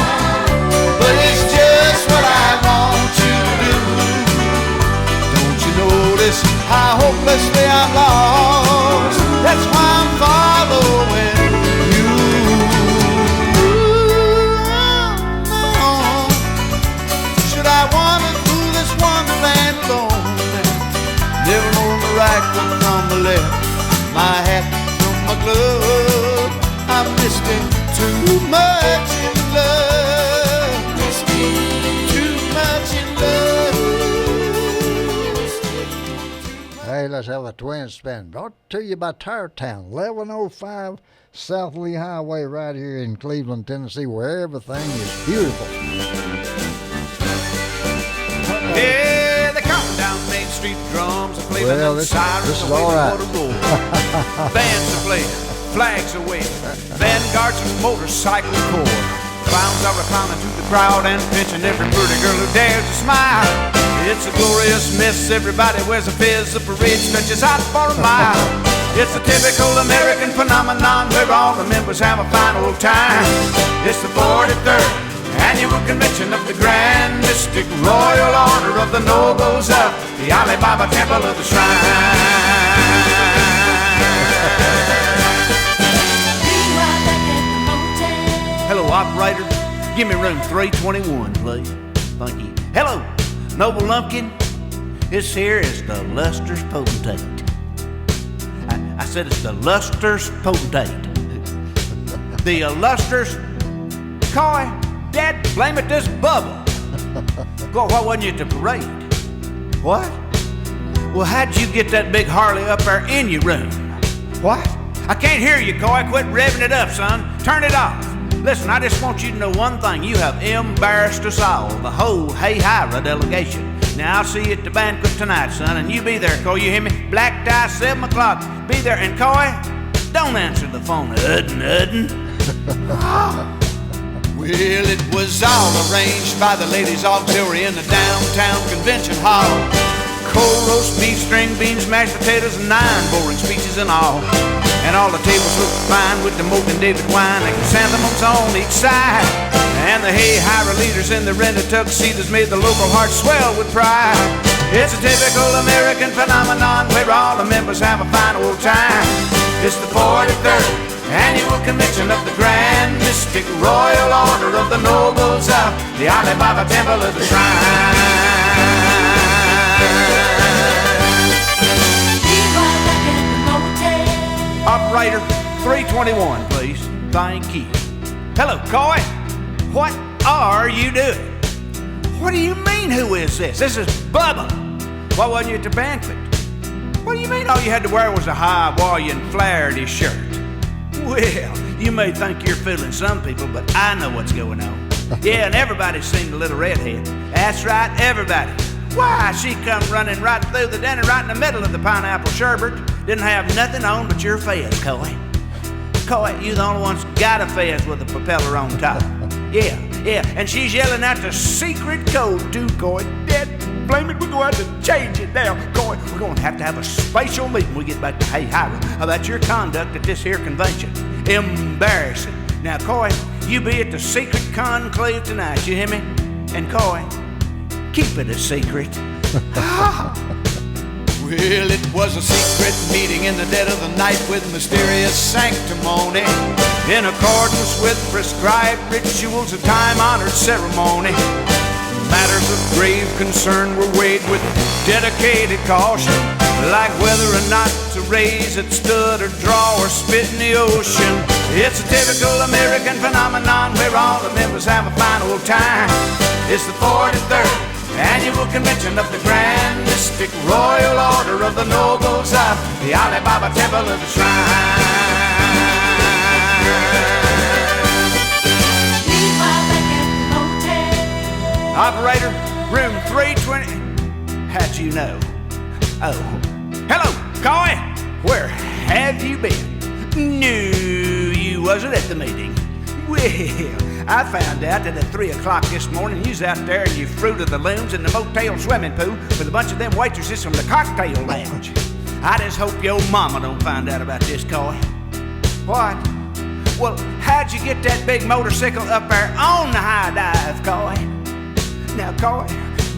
but it's just what I want you to do. Don't you notice how hopelessly I'm lost? That's why I'm following you. Should I wander through this wonderland alone? Never known the right foot from the left, my hat from my glove. I missed it too much in love. Missed it too much in love. Hey, Okay, let's have a twin spin. Brought to you by Tire Town, 1105 South Lee Highway, right here in Cleveland, Tennessee, where everything is beautiful. Yeah, they come down Main Street, drums are playing, Well, and this sirens is are all waiting right. for the roar. Bands are playing, flags are waving, vanguards and motorcycle corps. Clowns are reclining to the crowd and pinching every pretty girl who dares to smile. It's a glorious mess, everybody wears a fez, the parade stretches out for a mile. It's a typical American phenomenon where all the members have a fine old time. It's the 43rd Annual Convention of the Grand Mystic Royal Order of the Nobles of the Alibaba Temple of the Shrine. Hello, operator. Give me room 321, please. Thank you. Hello, Noble Lumpkin. This here is the Luster's Potentate. I said it's the Luster's Potentate. The Luster's Coy, Dad, blame it, this bubble. God, why wasn't you at the parade? What? Well, how'd you get that big Harley up there in your room? What? I can't hear you, Coy. Quit revving it up, son. Turn it off. Listen, I just want you to know one thing. You have embarrassed us all, the whole Hey Hira delegation. Now, I'll see you at the banquet tonight, son, and you be there, Coy. You hear me? Black tie, 7 o'clock. Be there. And, Coy, don't answer the phone. Udden. Well, it was all arranged by the Ladies' Auxiliary in the downtown convention hall. Cold roast beef, string beans, mashed potatoes, and 9 boring speeches in all. And all the tables looked fine with the Mogan David wine and chrysanthemums on each side. And the Hey Hira leaders in the rented tuxedos made the local heart swell with pride. It's a typical American phenomenon where all the members have a fine old time. It's the 43rd Annual Convention of the Grand Mystic Royal Order of the Nobles of the Alibaba Temple of the Shrine. Operator 321, please. Thank you. Hello, Coy. What are you doing? What do you mean, who is this? This is Bubba. Why wasn't you at the banquet? What do you mean all you had to wear was a Hawaiian Flaherty shirt? Well, you may think you're fooling some people, but I know what's going on. Yeah, and everybody's seen the little redhead. That's right, everybody. Why, she come running right through the dinner right in the middle of the pineapple sherbet. Didn't have nothing on but your fez, Coy. Coy, you the only one's got a fez with a propeller on top. Yeah, and she's yelling out the secret code too, Coy. Dad, blame it, we're going to have to change it now. Coy, we're going to have a special meeting when we get back to Hey Hira about your conduct at this here convention. Embarrassing. Now, Coy, you be at the secret conclave tonight, you hear me? And Coy, keep it a secret. Well, it was a secret meeting in the dead of the night with mysterious sanctimony, in accordance with prescribed rituals of time-honored ceremony. Matters of grave concern were weighed with dedicated caution, like whether or not to raise it, stood or draw or spit in the ocean. It's a typical American phenomenon where all the members have a fine old time. It's the 43rd Annual Convention of the Grand Mystic Royal Order of the Nobles of the Alibaba Temple of the Shrine. Operator, room 320. How'd you know? Oh, hello, Coy. Where have you been? No, you wasn't at the meeting. Well, I found out that at 3 o'clock this morning you was out there in your Fruit of the Looms in the motel swimming pool with a bunch of them waitresses from the cocktail lounge. I just hope your mama don't find out about this, Coy. What? Well, how'd you get that big motorcycle up there on the high dive, Coy? Now, Coy,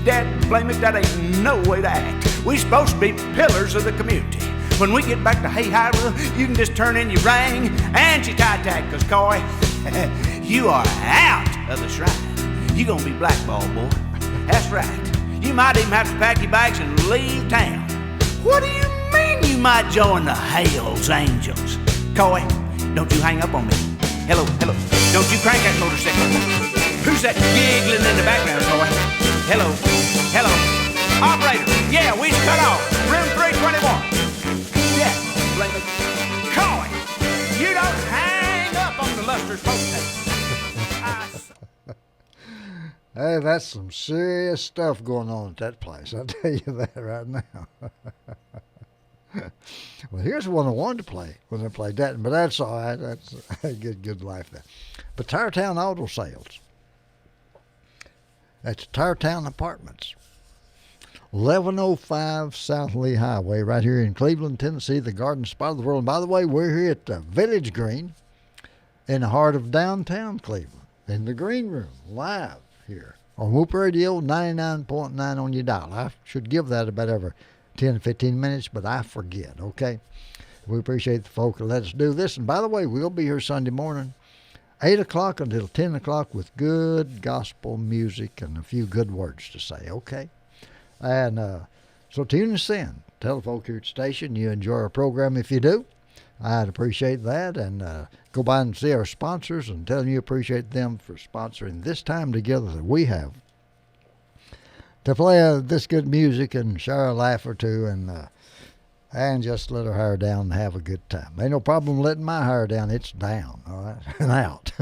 Dad, blame it, that ain't no way to act. We supposed to be pillars of the community. When we get back to Hey Hira, you can just turn in your ring and your tie-tack, cause Coy, you are out of the shrine. You gonna be blackballed, boy. That's right. You might even have to pack your bags and leave town. What do you mean you might join the Hell's Angels? Coy, don't you hang up on me. Hello. Don't you crank that motorcycle. Who's that giggling in the background, Coy? Hello. Operator, yeah, we cut off. Room 321. Hey, that's some serious stuff going on at that place. I'll tell you that right now. Well, here's one I wanted to play when I played that, but that's all right. That's a good life there. But Tartown Auto Sales. That's Tartown Apartments. 1105 South Lee Highway, right here in Cleveland, Tennessee, the garden spot of the world. And by the way, we're here at the Village Green in the heart of downtown Cleveland, in the green room, live here on Whoop Radio 99.9 on your dial. I should give that about every 10, 15 minutes, but I forget, okay? We appreciate the folk that let us do this. And by the way, we'll be here Sunday morning, 8 o'clock until 10 o'clock with good gospel music and a few good words to say, okay? And so tune us in. Tell the folk here at the station you enjoy our program. If you do, I'd appreciate that. And go by and see our sponsors and tell them you appreciate them for sponsoring this time together that we have to play this good music and share a laugh or two and just let our hair down and have a good time. Ain't no problem letting my hair down. It's down, all right, and out.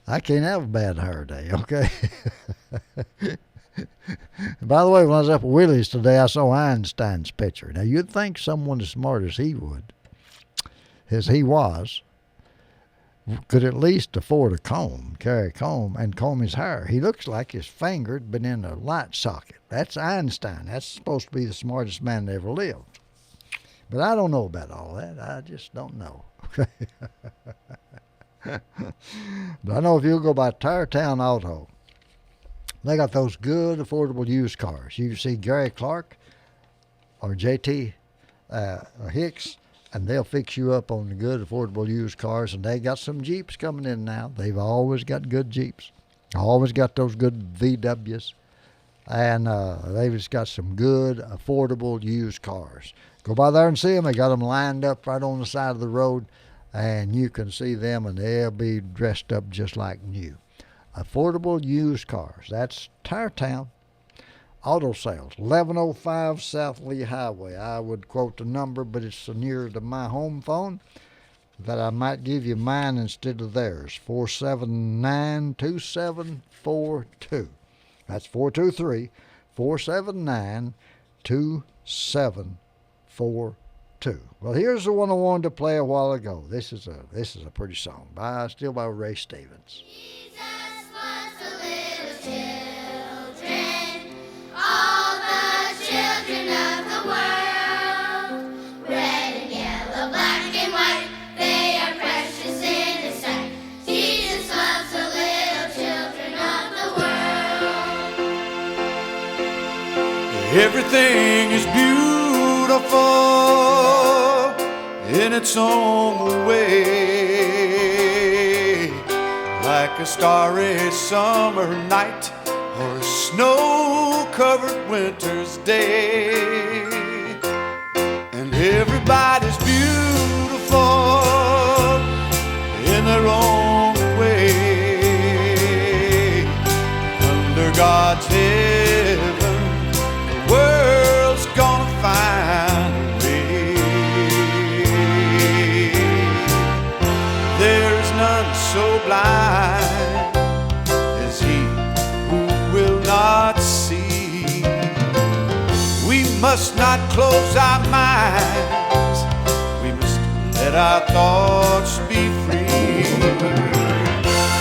I can't have a bad hair day, okay? By the way, when I was up at Willie's today, I saw Einstein's picture. Now, you'd think someone as smart as he was, could at least afford a comb, carry a comb, and comb his hair. He looks like his finger had been in a light socket. That's Einstein. That's supposed to be the smartest man that ever lived. But I don't know about all that. I just don't know. But I know if you'll go by Tartown Auto, they got those good, affordable used cars. You see Gary Clark or JT Hicks, and they'll fix you up on the good, affordable used cars. And they got some Jeeps coming in now. They've always got good Jeeps. Always got those good VWs. And they've just got some good, affordable used cars. Go by there and see them. They got them lined up right on the side of the road. And you can see them, and they'll be dressed up just like new. Affordable used cars. That's Tartown Auto Sales, 1105 South Lee Highway. I would quote the number, but it's so near to my home phone that I might give you mine instead of theirs. 479-2742. That's 423-479-2742. Well, here's the one I wanted to play a while ago. This is a pretty song by Ray Stevens. Everything is beautiful in its own way, like a starry summer night or a snow-covered winter's day. And everybody's beautiful in their own way. Under God's heaven, world's gonna find a way. There's none so blind as he who will not see. We must not close our minds. We must let our thoughts be free.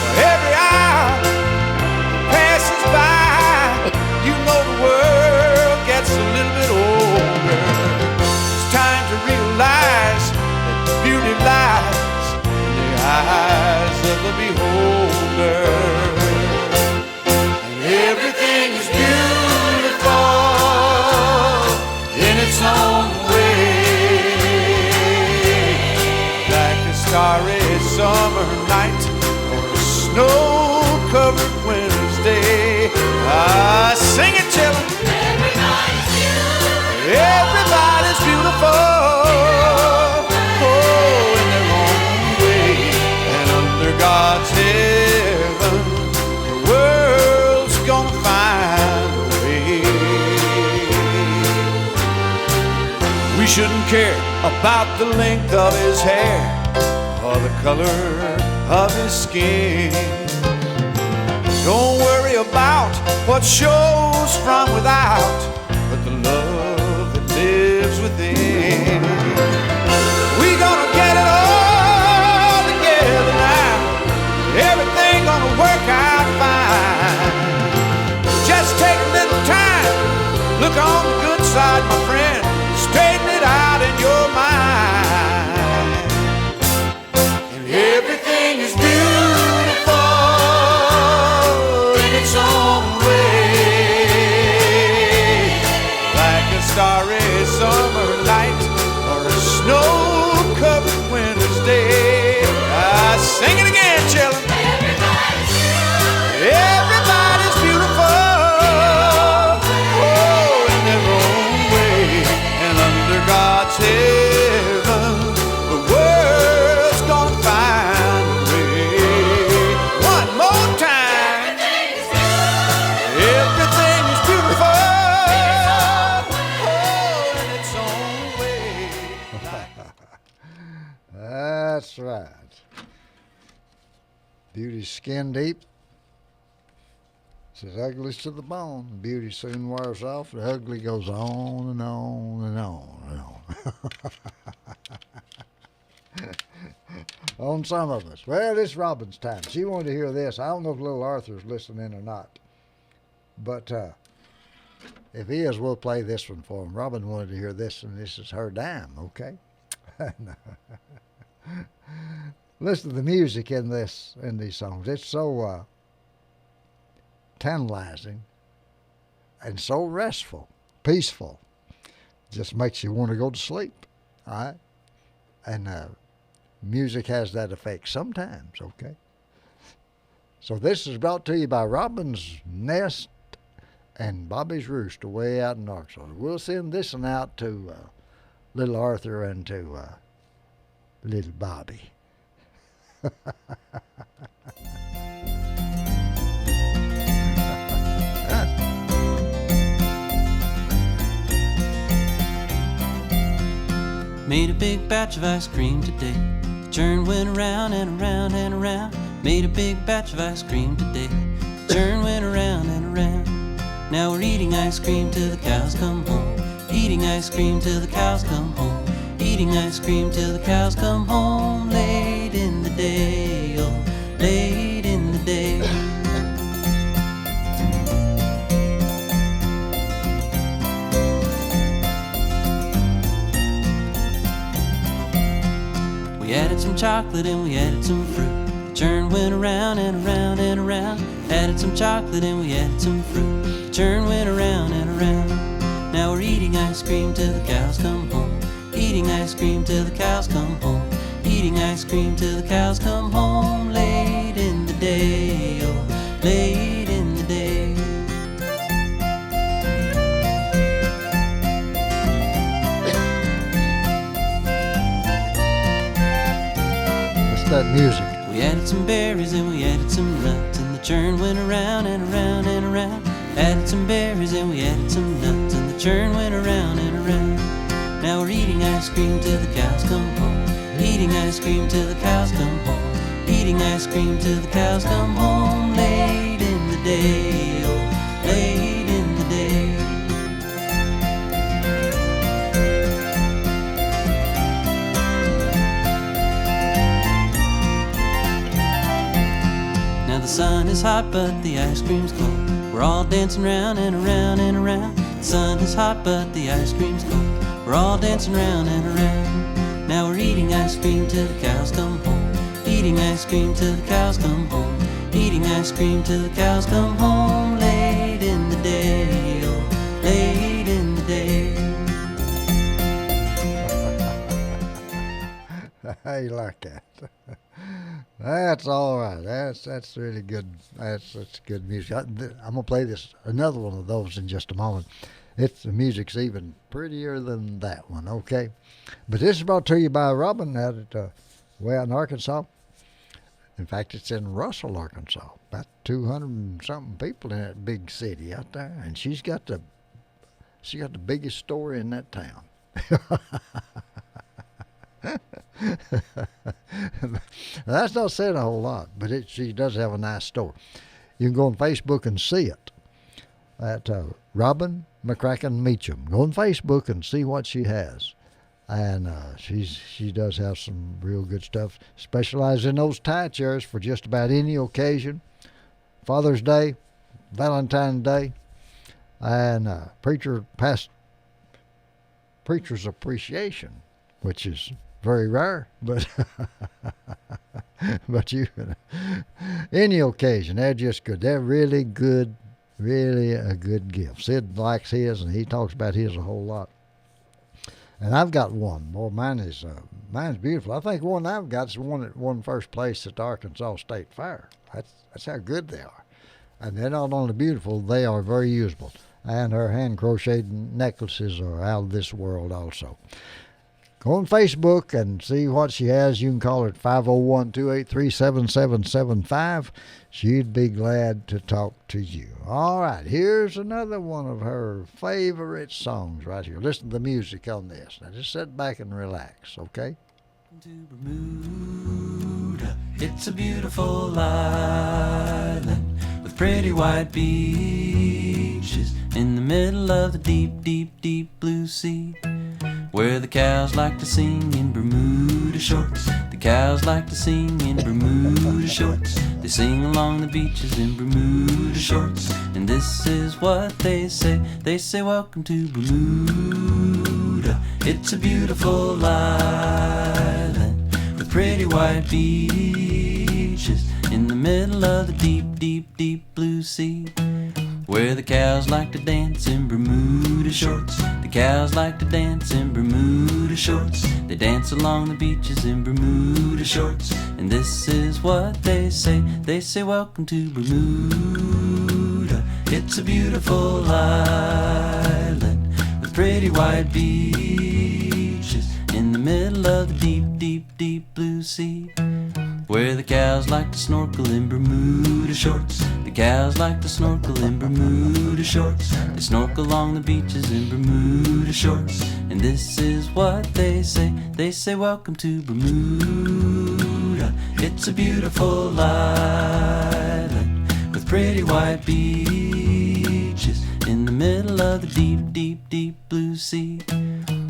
For every hour passes by, you know the world gets a little bit older. It's time to realize that beauty lies in the eyes of the beholder. And everything is beautiful in its own way, like a starry summer night or a snow-covered winter's day. Sing it, children. Everybody's beautiful, oh, in their own way. And under God's heaven, the world's gonna find a way. We shouldn't care about the length of his hair or the color of his skin. Don't worry about what shows from without, but the love that lives within. We gonna get it all together now. Everything gonna work out fine. Just take a little time, look on the good side, my friend. Straighten it out in your mind. And everything is beautiful in its own way, like a starry summer night or a snow-covered winter's day. Sing it again, children. Everybody's beautiful, oh, in their own way. And under God's heaven, the world's gonna find a way. One more time. Everything is beautiful, oh, in its own way. That's right. Beauty's skin deep. It's ugly to the bone. Beauty soon wears off. The ugly goes on and on and on and on. On some of us. Well, it's Robin's time. She wanted to hear this. I don't know if little Arthur's listening or not. But if he is, we'll play this one for him. Robin wanted to hear this, and this is her dime, okay? Listen to the music in these songs. It's so tantalizing and so restful, peaceful. Just makes you want to go to sleep. All right? And music has that effect sometimes, okay? So this is brought to you by Robin's Nest and Bobby's Roost away out in Arkansas. We'll send this one out to little Arthur and to little Bobby. Made a big batch of ice cream today. The churn went around and around and around. Made a big batch of ice cream today. The churn went around and around. Now we're eating ice cream till the cows come home. Eating ice cream till the cows come home. Eating ice cream till the cows come home. Late in the day, oh, late in the day. We added some chocolate and we added some fruit. The churn went around and around and around. Added some chocolate and we added some fruit. The churn went around and around. Now we're eating ice cream till the cows come home. Eating ice cream till the cows come home. Eating ice cream till the cows come home. Late in the day, oh, late in the day. What's that music? We added some berries and we added some nuts, and the churn went around and around and around. Added some berries and we added some nuts, and the churn went around and around. Now we're eating ice cream till the cows come home. Eating ice cream till the cows come home. Eating ice cream till the cows come home. Late in the day, oh, late in the day. Now the sun is hot but the ice cream's cold. We're all dancing round and around and around. The sun is hot but the ice cream's cold. We're all dancing round and around. Now we're eating ice cream till the cows come home. Eating ice cream till the cows come home. Eating ice cream till the cows come home. Late in the day, oh, late in the day. You like that? That's all right. That's really good. That's good music. I'm gonna play another one of those in just a moment. The music's even prettier than that one, okay? But this is brought to you by Robin out at way out in Arkansas. In fact, it's in Russell, Arkansas. About 200 and something people in that big city out there, and she's got the biggest store in that town. That's not saying a whole lot, but she does have a nice story. You can go on Facebook and see it at Robin McCracken Meacham. Go on Facebook and see what she has. And she does have some real good stuff. Specializes in those tie chairs for just about any occasion. Father's Day, Valentine's Day, and Preacher's Appreciation, which is very rare, but but any occasion, they're just good. They're really good, really a good gift. Sid likes his, and he talks about his a whole lot. And I've got one. Boy, mine's beautiful. I think one I've got is the one that won first place at the Arkansas State Fair. That's how good they are. And they're not only beautiful, they are very usable. And her hand-crocheted necklaces are out of this world also. Go on Facebook and see what she has. You can call her at 501-283-7775. She'd be glad to talk to you. All right, here's another one of her favorite songs right here. Listen to the music on this. Now just sit back and relax, okay? To Bermuda, it's a beautiful island with pretty white beaches in the middle of the deep, deep, deep blue sea, where the cows like to sing in Bermuda shorts. The cows like to sing in Bermuda shorts. They sing along the beaches in Bermuda shorts. And this is what they say. They say, welcome to Bermuda. It's a beautiful island with pretty white beaches in the middle of the deep, deep, deep blue sea, where the cows like to dance in Bermuda shorts. The cows like to dance in Bermuda shorts. They dance along the beaches in Bermuda shorts. And this is what they say. They say, welcome to Bermuda. It's a beautiful island with pretty white beaches in the middle of the deep, deep, deep blue sea, where the cows like to snorkel in Bermuda shorts. The cows like to snorkel in Bermuda shorts. They snorkel along the beaches in Bermuda shorts. And this is what they say. They say, welcome to Bermuda. It's a beautiful island with pretty white beaches in the middle of the deep, deep, deep blue sea,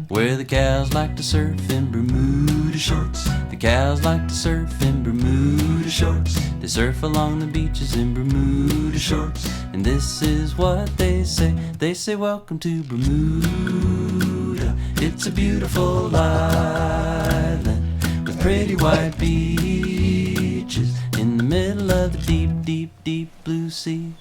where the cows like to surf in Bermuda shorts. The cows like to surf in Bermuda shorts. They surf along the beaches in Bermuda shorts. And this is what they say. They say, welcome to Bermuda. It's a beautiful island with pretty white beaches in the middle of the deep, deep, deep blue sea.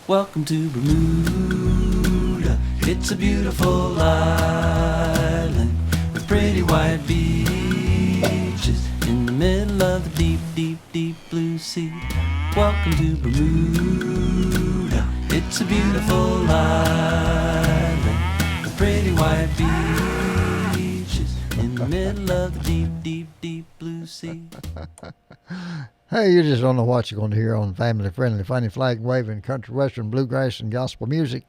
Welcome to Bermuda. It's a beautiful island with pretty white beaches in the middle of the deep, deep, deep blue sea. Welcome to Bermuda. It's a beautiful island with pretty white beaches in the middle of the deep, deep, deep blue sea. Hey, you just don't know what you're going to hear on family-friendly, funny, flag-waving, country, western, bluegrass, and gospel music.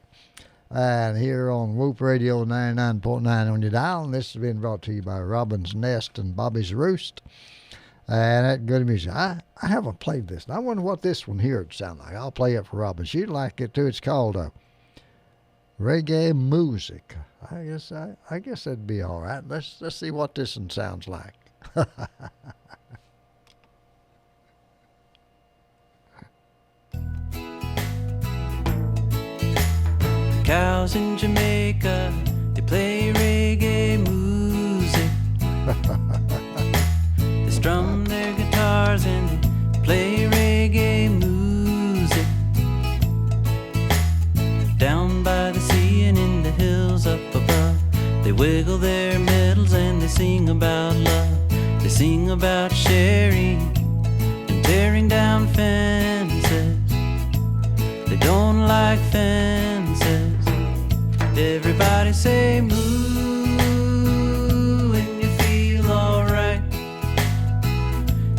And here on Whoop Radio 99.9 on your dial. And this has been brought to you by Robin's Nest and Bobby's Roost. And that good music. I haven't played this. I wonder what this one here would sound like. I'll play it for Robin. She'd like it too. It's called Reggae Music. I guess that'd be all right. Let's see what this one sounds like. Cows in Jamaica, they play reggae music. They strum their guitars and they play reggae music. Down by the sea and in the hills up above, they wiggle their middles and they sing about love. They sing about sharing and tearing down fences. They don't like fences. Everybody say moo when you feel alright.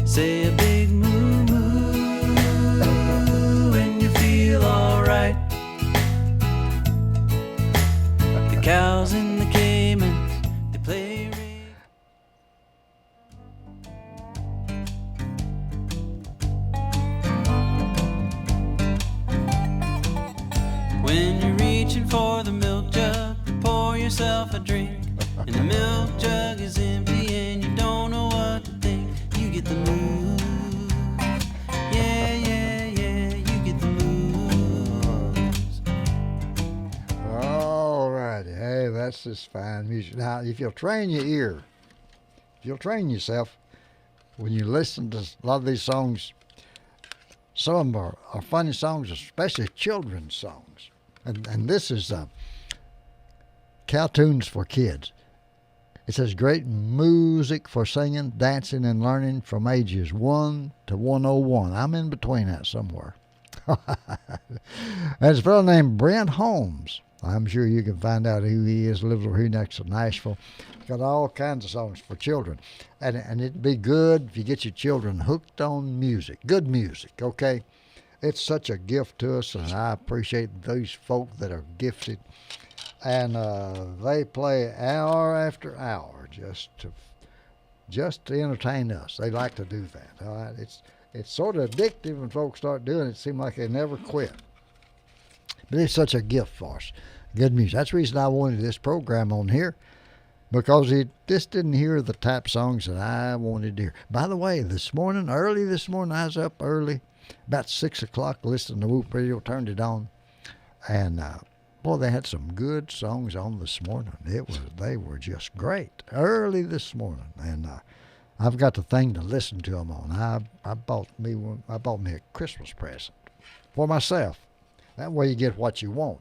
Say a big moo moo when you feel alright. The When you're reaching for the milk jug to pour yourself a drink, and the milk jug is empty and you don't know what to think, you get the mood. Yeah, yeah, yeah, you get the moves. All righty. Hey, that's just fine music. Now, if you'll train your ear, if you'll train yourself, when you listen to a lot of these songs, some of them are funny songs, especially children's songs. And this is Cowtunes for Kids. It says great music for singing, dancing, and learning from ages 1 to 101. I'm in between that somewhere. There's a fellow named Brent Holmes. I'm sure you can find out who he is. Lives over here next to Nashville. Got all kinds of songs for children. And it'd be good if you get your children hooked on music. Good music, okay? It's such a gift to us, and I appreciate those folk that are gifted. And they play hour after hour just to entertain us. They like to do that. All right? It's sort of addictive when folks start doing it. It seems like they never quit. But it's such a gift for us. Good music. That's the reason I wanted this program on here, because it just didn't hear the type songs that I wanted to hear. By the way, early this morning, I was up early, about 6 o'clock, listening to Whoop Radio, turned it on, and boy, they had some good songs on this morning. They were just great early this morning, and I've got the thing to listen to them on. I bought me a Christmas present for myself. That way you get what you want.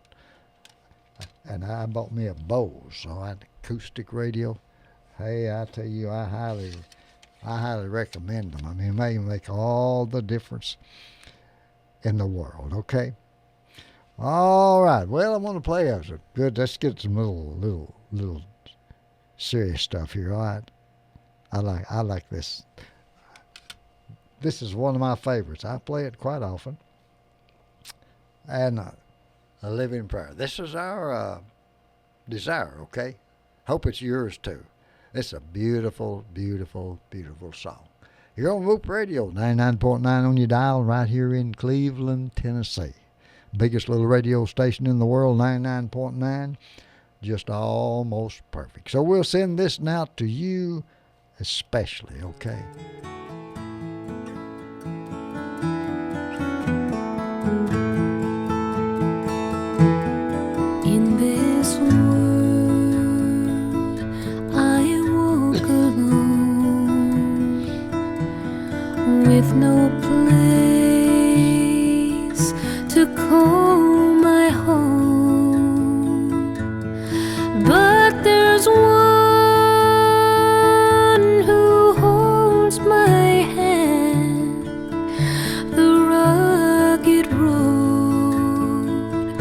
And I bought me a Bose, so I had acoustic radio. Hey, I tell you, I highly recommend them. I mean, they make all the difference in the world, okay? All right, well, I want to play us a good, let's get some little serious stuff here, all right? I like this. This is one of my favorites. I play it quite often. And A Living Prayer. This is our desire, okay? Hope it's yours too. It's a beautiful, beautiful, beautiful song. You're on Whoop Radio, 99.9 on your dial right here in Cleveland, Tennessee. Biggest little radio station in the world, 99.9. Just almost perfect. So we'll send this now to you especially, okay? In this world, I walk alone, with no place to call my home. But there's one who holds my hand, the rugged road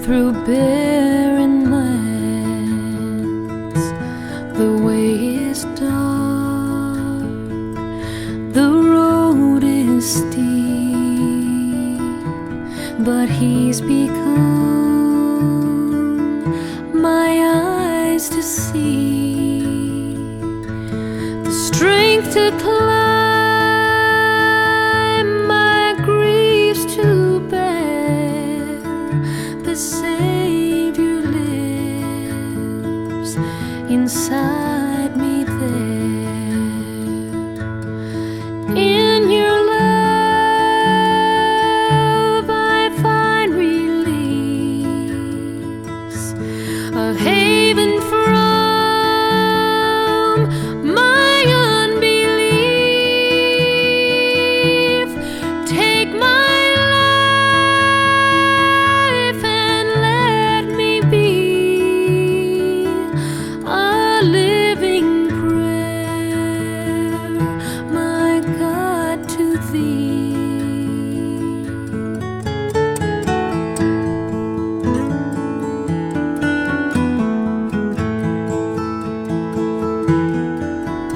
through barren lands. The way is dark, the road is steep, but he's become my eyes to see, the strength to climb, my griefs to bear. The Savior lives inside me there. In your love I find release, a haven from my unbelief. Take my life and let me be a living prayer, my God, to thee.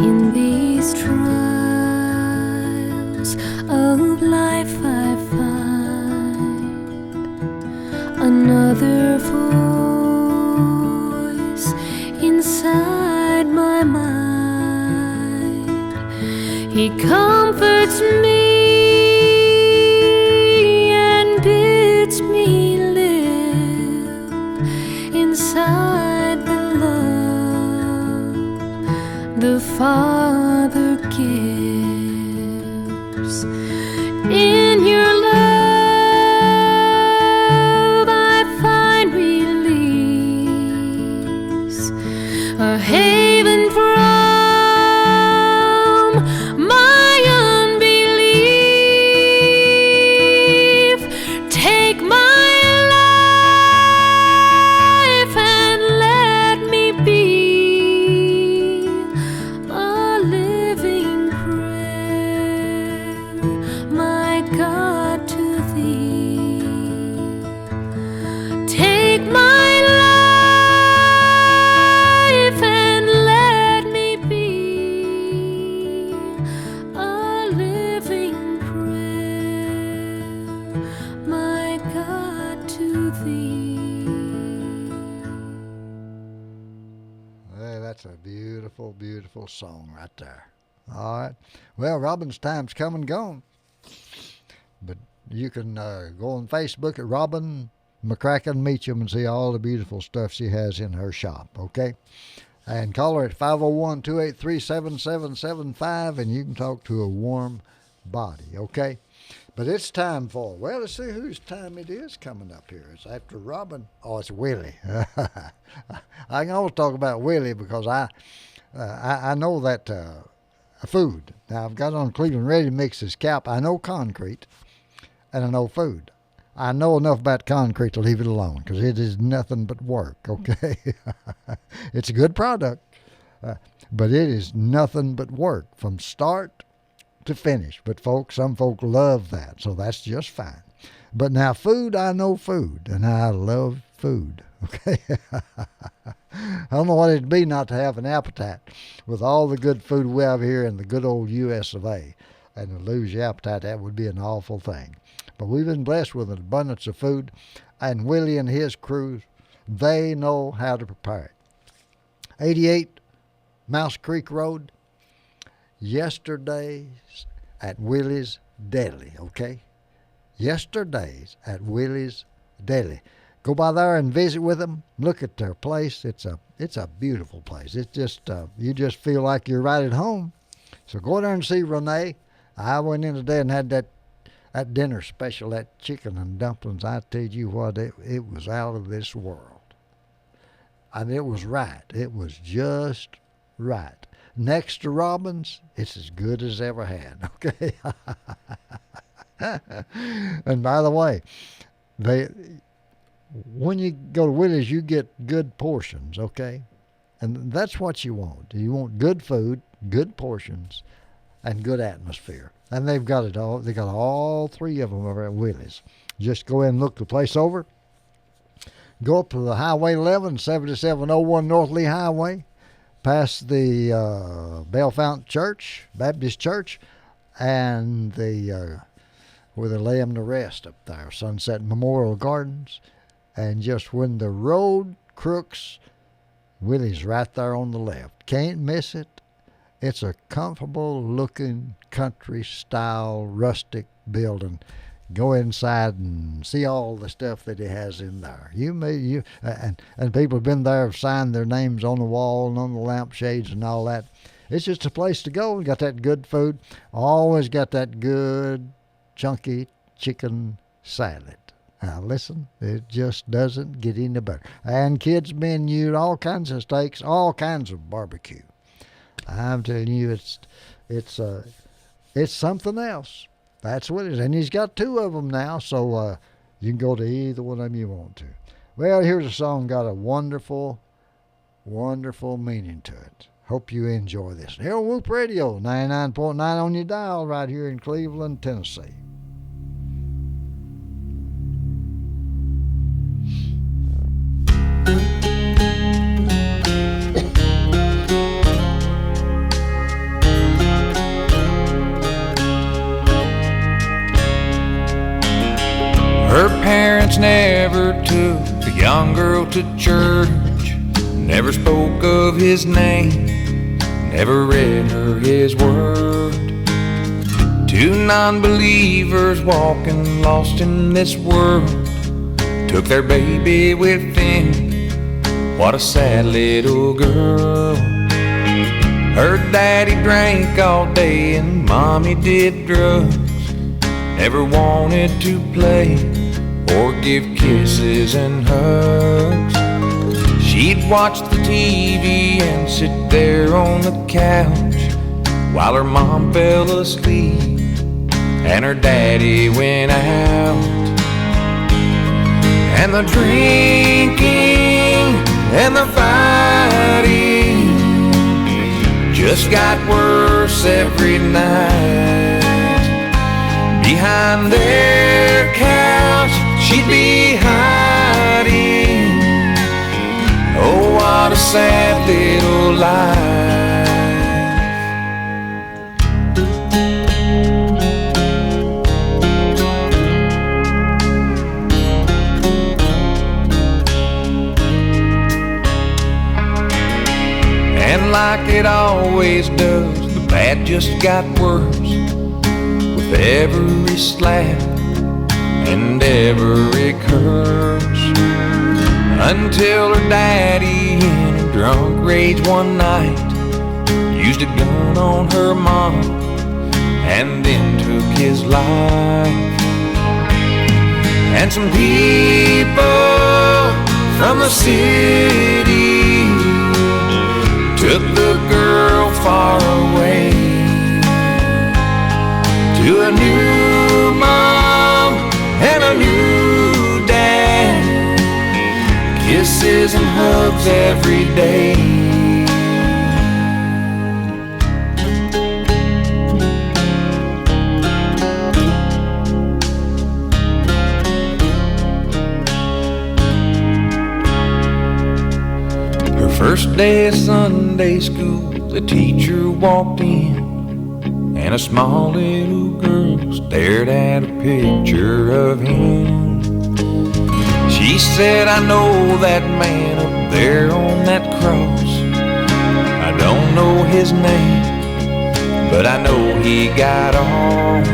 In these trials of life I find another voice inside my mind. He comforts me and bids me live Father gives. In your love I find release, a haven from my unbelief. Take my life and let me be a living prayer, my God, to thee. Take my life and let me be a living prayer, my God, to thee. Hey, that's a beautiful, beautiful song right there. All right. Well, Robin's time's come and gone. But you can go on Facebook at Robin McCracken Meacham and see all the beautiful stuff she has in her shop, okay? And call her at 501-283-7775 and you can talk to a warm body, okay? But it's time for, well, let's see whose time it is coming up here. It's after Robin. Oh, it's Willie. I can always talk about Willie because I know that food. Now, I've got on Cleveland Ready Mix's cap. I know concrete and I know food. I know enough about concrete to leave it alone because it is nothing but work, okay? It's a good product, but it is nothing but work from start to finish. But some folk love that, so that's just fine. But now food, I know food, and I love food, okay? I don't know what it'd be not to have an appetite with all the good food we have here in the good old U.S. of A. And to lose your appetite, that would be an awful thing. But we've been blessed with an abundance of food, and Willie and his crew, they know how to prepare it. 88 Mouse Creek Road, yesterday's at Willie's Deli, okay? Yesterday's at Willie's Deli. Go by there and visit with them. Look at their place. It's a beautiful place. It's just you just feel like you're right at home. So go there and see Renee. I went in today and had that dinner special, that chicken and dumplings. I tell you what, it was out of this world. And it was right. It was just right. Next to Robin's, it's as good as ever had, okay? And by the way, when you go to Willie's, you get good portions, okay? And that's what you want. You want good food, good portions, and good atmosphere. And they've got it all. They got all three of them over at Willie's. Just go in and look the place over. Go up to the Highway 11, 7701 North Lee Highway, past the Bell Fountain Church, Baptist Church, and where they lay them to rest up there, Sunset Memorial Gardens. And just when the road crooks, Willie's right there on the left. Can't miss it. It's a comfortable looking country style rustic building. Go inside and see all the stuff that he has in there. And people have been there, have signed their names on the wall and on the lampshades and all that. It's just a place to go. Got that good food. Always got that good chunky chicken salad. Now listen, it just doesn't get any better. And kids menu, all kinds of steaks, all kinds of barbecue. I'm telling you, it's something else. That's what it is. And he's got two of them now, so you can go to either one of them you want to. Well, here's a song got a wonderful, wonderful meaning to it. Hope you enjoy this. Here on Whoop Radio, 99.9 on your dial right here in Cleveland, Tennessee. Her parents never took the young girl to church, never spoke of his name, never read her his word. Two non-believers walking lost in this world took their baby with them. What a sad little girl. Her daddy drank all day and mommy did drugs. Never wanted to play or give kisses and hugs. She'd watch the TV and sit there on the couch while her mom fell asleep and her daddy went out. And the drinking and the fighting just got worse every night. Behind their couch she'd be hiding. Oh, what a sad little life. And like it always does, the bad just got worse with every slap and every curse. Until her daddy in a drunk rage one night used a gun on her mom and then took his life. And some people from the city took the girl far away to a new mom and a new dad. Kisses and hugs every day. Her first day of Sunday school, the teacher walked in, and a small little girl stared at a picture of him. She said, I know that man up there on that cross. I don't know his name, but I know he got off.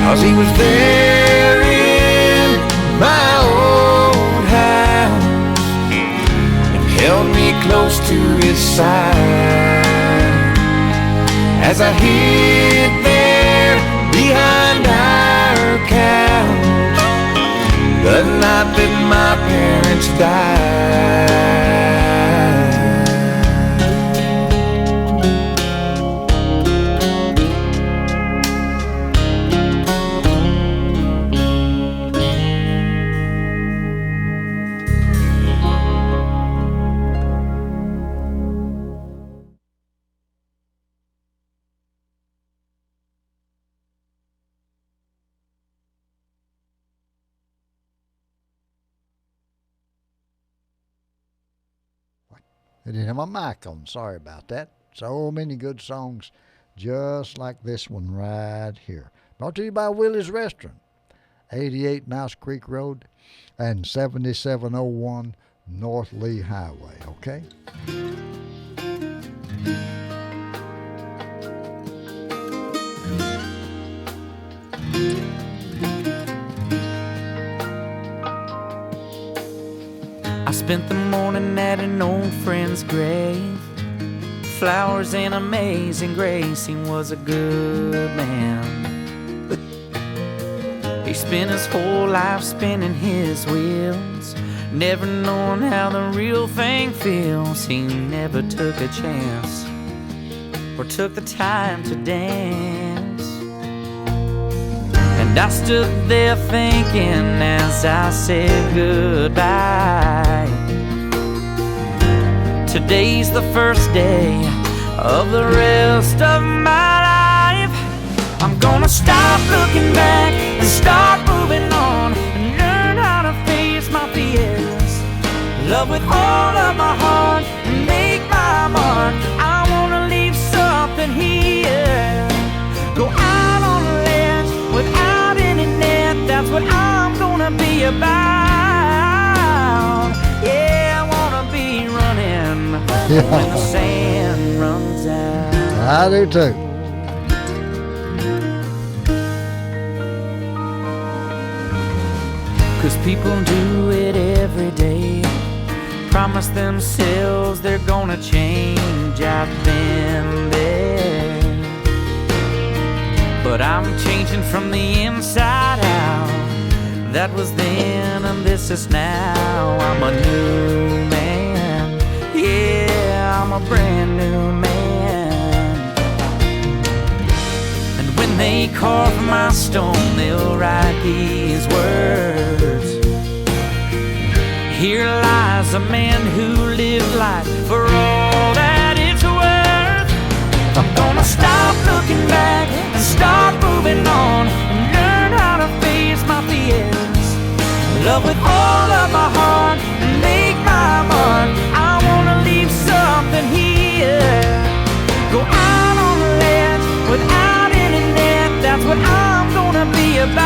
'Cause he was there in my old house and held me close to his side as I hid there behind our couch the night that my parents died. I didn't have my mic on. Sorry about that. So many good songs just like this one right here. Brought to you by Willie's Restaurant, 88 Mouse Creek Road and 7701 North Lee Highway, okay? I spent the morning at an old friend's grave. Flowers and amazing grace, he was a good man. He spent his whole life spinning his wheels, never knowing how the real thing feels. He never took a chance or took the time to dance. And I stood there thinking as I said goodbye, today's the first day of the rest of my life. I'm gonna stop looking back and start moving on and learn how to face my fears. Love with all of my heart and make my mark. I wanna leave something here. Go out on a ledge without any net. That's what I'm gonna be about. Yeah, I wanna be running when the sand runs out. I do too. Cause people do it every day, promise themselves they're gonna change. I've been there, but I'm changing from the inside out. That was then and this is now. I'm a new man, yeah, I'm a brand new man. And when they carve my stone, they'll write these words: here lies a man who lived life for all that it's worth. I'm gonna stop looking back and start moving on, and learn how to face my fears. Love with all of my heart and make my mark. I wanna leave something here. Go out on the ledge without any net. That's what I'm gonna be about.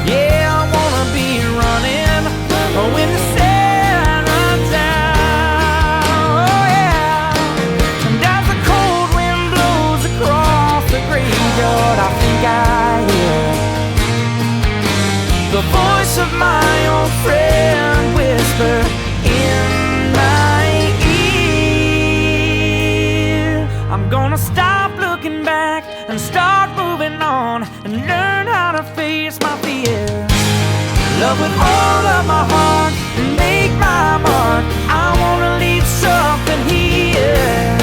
Yeah, I wanna be running when the sun runs out. Oh yeah. And as the cold wind blows across the graveyard, I think I hear the voice of my old friend whisper in my ear. I'm gonna stop looking back and start moving on, and learn how to face my fears. Love with all of my heart and make my mark. I wanna leave something here.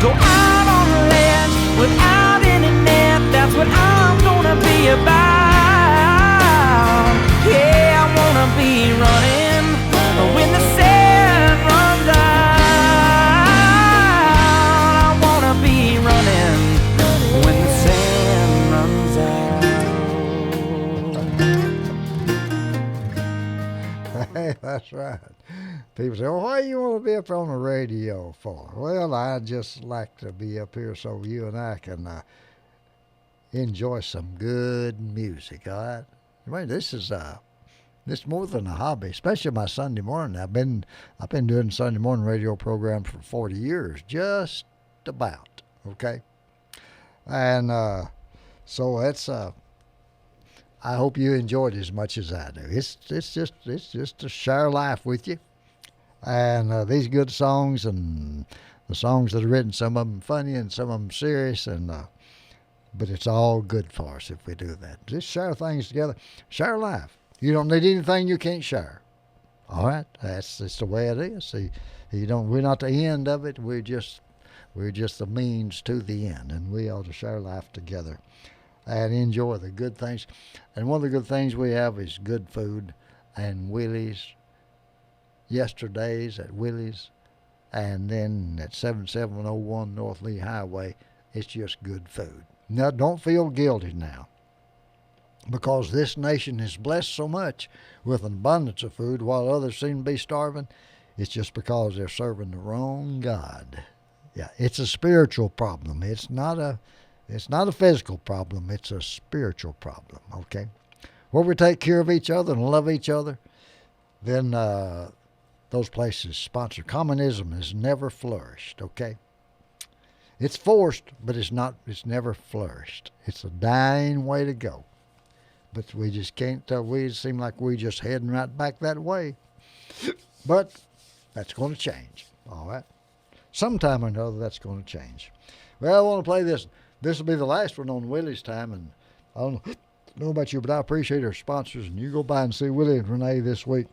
Go out on the land without any net. That's what I'm gonna be about. Yeah, I wanna be running when the sun runs out. I wanna be running when the sun runs out. Hey, that's right. People say, well, why do you want to be up on the radio for? Well, I just like to be up here so you and I can enjoy some good music, all right? Well, this is more than a hobby, especially my Sunday morning. I've been doing Sunday morning radio program for 40 years, just about. Okay, and so it's I hope you enjoyed it as much as I do. It's just to share life with you, and these good songs and the songs that are written, some of them funny and some of them serious, and but it's all good for us if we do that. Just share things together. Share life. You don't need anything you can't share. All right? That's the way it is. See, we're not the end of it. We're just the means to the end. And we ought to share life together and enjoy the good things. And one of the good things we have is good food and Willie's. Yesterdays at Willie's. And then at 7701 North Lee Highway, it's just good food. Now, don't feel guilty now, because this nation is blessed so much with an abundance of food while others seem to be starving. It's just because they're serving the wrong God. Yeah, it's a spiritual problem. It's not a physical problem. It's a spiritual problem, okay? Where we take care of each other and love each other, then those places sponsor. Communism has never flourished, okay? It's forced, but it's never flourished. It's a dying way to go. But we just can't, we seem like we're just heading right back that way. But that's going to change, all right? Sometime or another, that's going to change. Well, I want to play this. This will be the last one on Willie's time, and I don't know about you, but I appreciate our sponsors, and you go by and see Willie and Renee this week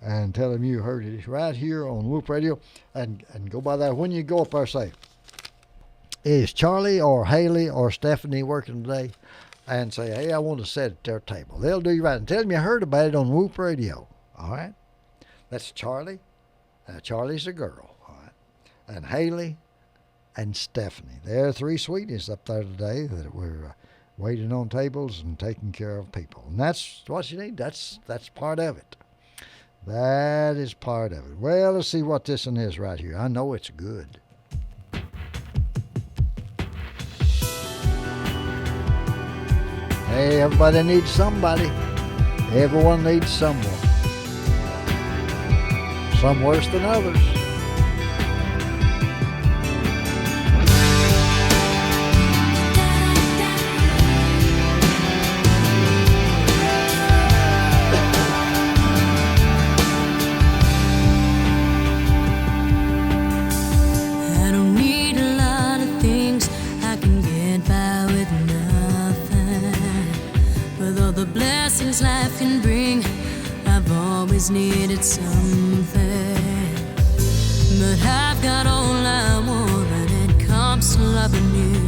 and tell them you heard it right here on Whoop Radio, and go by that. When you go up there, say, is Charlie or Haley or Stephanie working today? And say, hey, I want to sit at their table. They'll do you right. And tell them you heard about it on Whoop Radio. All right? That's Charlie. Charlie's a girl. All right? And Haley and Stephanie. They're three sweeties up there today that we're waiting on tables and taking care of people. And that's what you need. That's part of it. That is part of it. Well, let's see what this one is right here. I know it's good. Hey, everybody needs somebody. Everyone needs someone. Some worse than others. blessings life can bring. I've always needed something, but I've got all I want when it comes to loving you.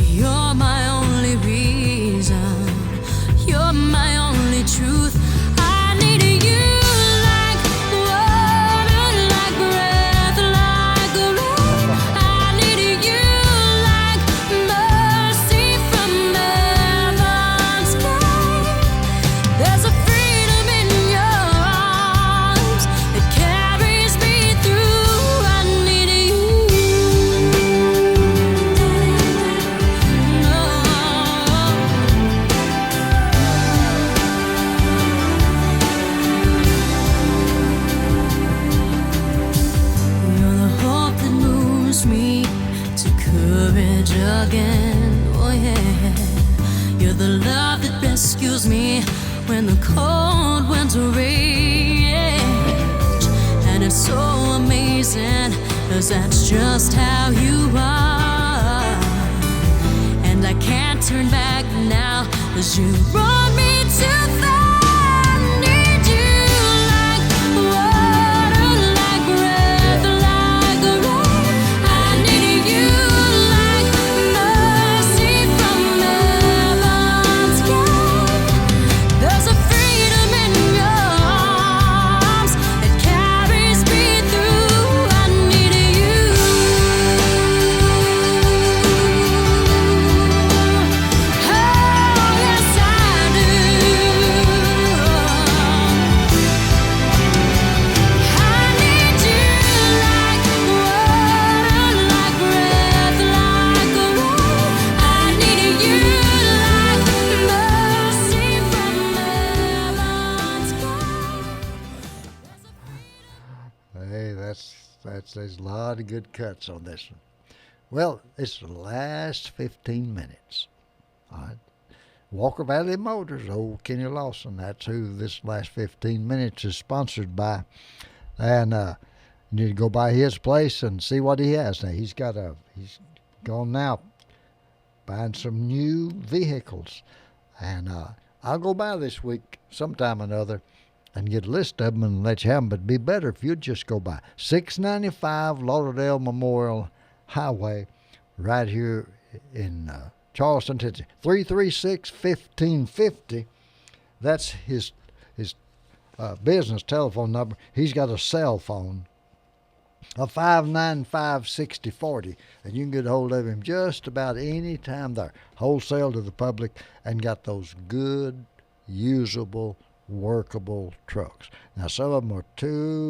You're my only reason, you're my only truth. I need you like water, like breath, like a rain. I need you like mercy from heaven's gate. There's a freedom in your arms that carries me through. I need you. You're the hope that moves me to courage again. Oh yeah. You're the love that rescues me when the cold winter rage. And it's so amazing, 'cause that's just how you are. And I can't turn back now, 'cause you brought me too far. I need you like water, like breath, like a rain. I need you like mercy from heaven's gate. There's a freedom in your arms that carries me through. I need you. Oh, yes, I do. I need you like water, like breath, like a rain. I need you like mercy from heaven's gate. Hey, there's a lot of good cuts on this one. Well, it's the last 15 minutes. All right. Walker Valley Motors, old Kenny Lawson. That's who this last 15 minutes is sponsored by. And you need to go by his place and see what he has. Now, he's gone now buying some new vehicles. And I'll go by this week sometime or another and get a list of them and let you have them. But it'd be better if you'd just go by 695 Lauderdale Memorial Highway right here in Charleston, Tennessee. 336-1550. That's his business telephone number. He's got a cell phone, a 595-6040, and you can get a hold of him just about any time there. Wholesale to the public, and got those good, usable, workable trucks. Now, some of them are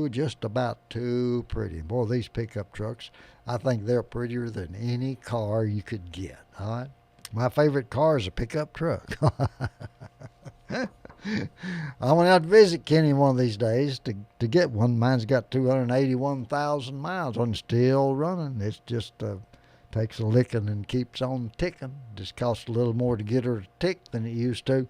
just about too pretty. Boy, these pickup trucks, I think they're prettier than any car you could get. All right. My favorite car is a pickup truck. I went out to visit Kenny one of these days to get one. Mine's got 281,000 miles on it, still running. It's just takes a licking and keeps on ticking. Just costs a little more to get her to tick than it used to.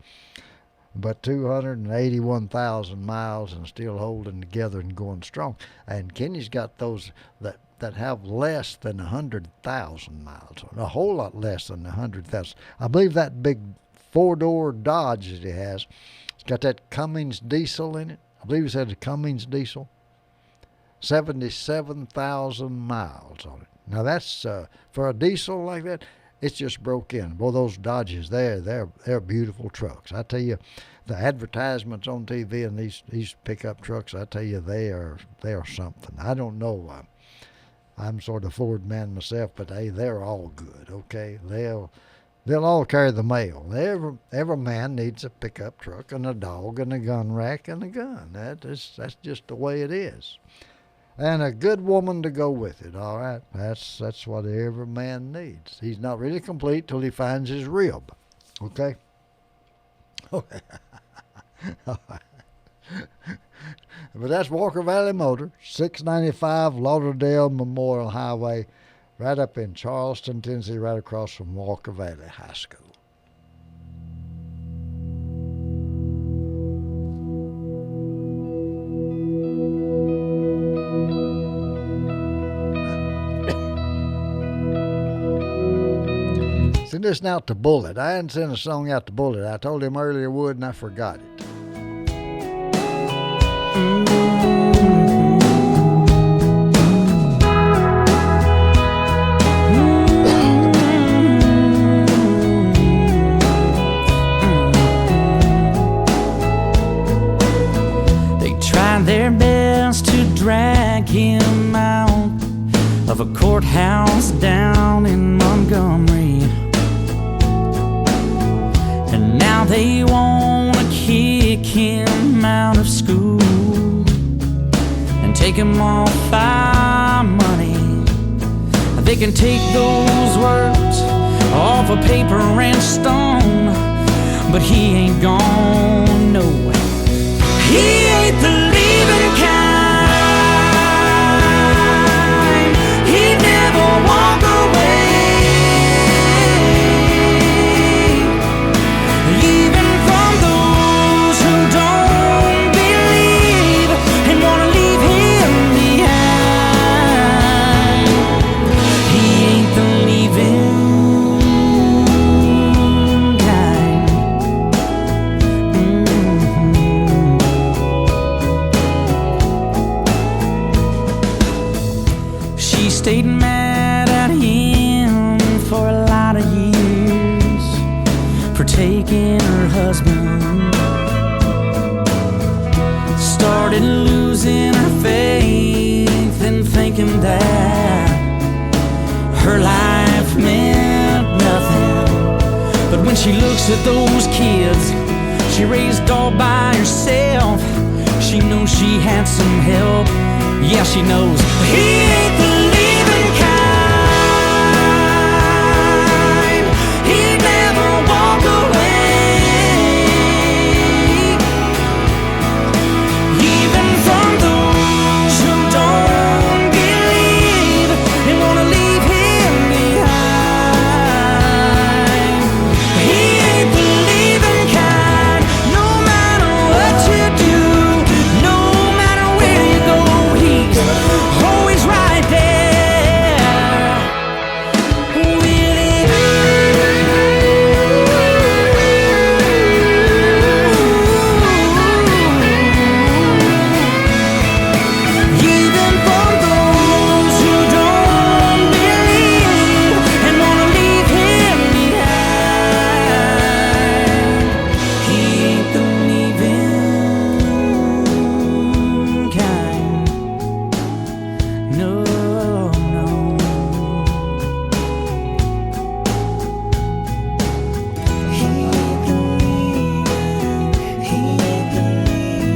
But 281,000 miles and still holding together and going strong. And Kenny's got those that have less than 100,000 miles, a whole lot less than 100,000. I believe that big four-door Dodge that he has, it's got that Cummins diesel in it. I believe it said a Cummins diesel. 77,000 miles on it. Now that's for a diesel like that. It's just broke in. Boy, those Dodges, they're beautiful trucks. I tell you, the advertisements on TV and these pickup trucks, I tell you, they are something. I don't know. I'm sort of Ford man myself, but hey, they're all good. Okay, they'll all carry the mail. Every man needs a pickup truck and a dog and a gun rack and a gun. That's just the way it is. And a good woman to go with it, all right? That's what every man needs. He's not really complete till he finds his rib, okay? Okay. But that's Walker Valley Motor, 695 Lauderdale Memorial Highway, right up in Charleston, Tennessee, right across from Walker Valley High School. See, this out to Bullet. I hadn't sent a song out to Bullet. I told him earlier I would, and I forgot it. Their best to drag him out of a courthouse down in Montgomery, and now they want to kick him out of school and take him off our money. They can take those words off of paper and stone, but he ain't gone nowhere. He ain't the leaving kind. He'd never walk away, even from those who don't believe and want to leave him behind. He ain't the leaving kind. She stayed mad at him for a lot of years for taking her husband. Started losing her faith and thinking that her life meant nothing. But when she looks at those kids she raised all by herself, she knows she had some help. Yeah, she knows he ain't the leaving kind. He'd never walk away, even from those who don't believe and want to leave him behind. He ain't the leaving kind. No matter what you do, no matter where you go, he's always right there with you. Even for those who don't believe and want to leave him behind. He ain't the leaving kind. No, no. He ain't the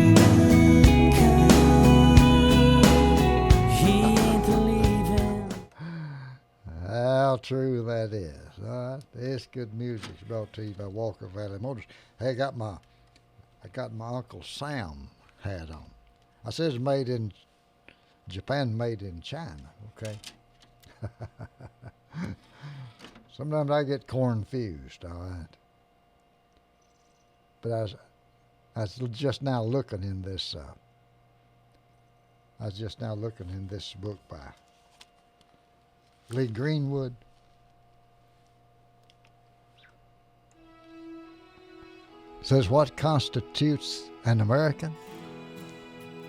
leaving kind. He ain't the leaving. How true that is. All right. This good music is brought to you by Walker Valley Motors. Hey, I got my Uncle Sam hat on. I says made in Japan, made in China. Okay. Sometimes I get confused. All right. But I was just now looking in this. I was just now looking in this book by Lee Greenwood. Says what constitutes an American?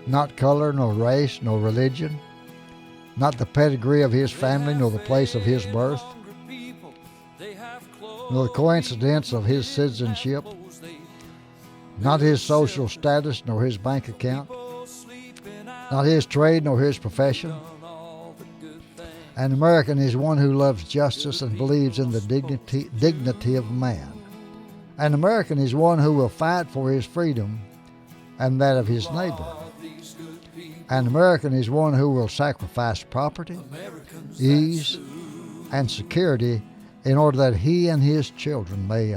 Not color, nor race, nor religion, not the pedigree of his family, nor the place of his birth, nor the coincidence of his citizenship, not his social status, nor his bank account, not his trade, nor his profession. An American is one who loves justice and believes in the dignity of man. An American is one who will fight for his freedom and that of his neighbor. An American is one who will sacrifice property, ease, and security in order that he and his children may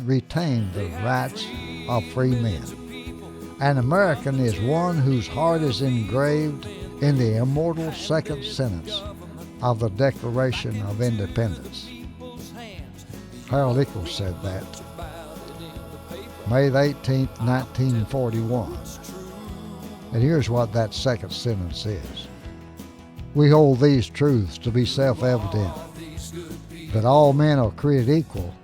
retain the rights of free men. An American is one whose heart is engraved in the immortal second sentence of the Declaration of Independence. Harold Nichols said that. May the 18th, 1941. And here's what that second sentence is. We hold these truths to be self-evident. that all men are created equal,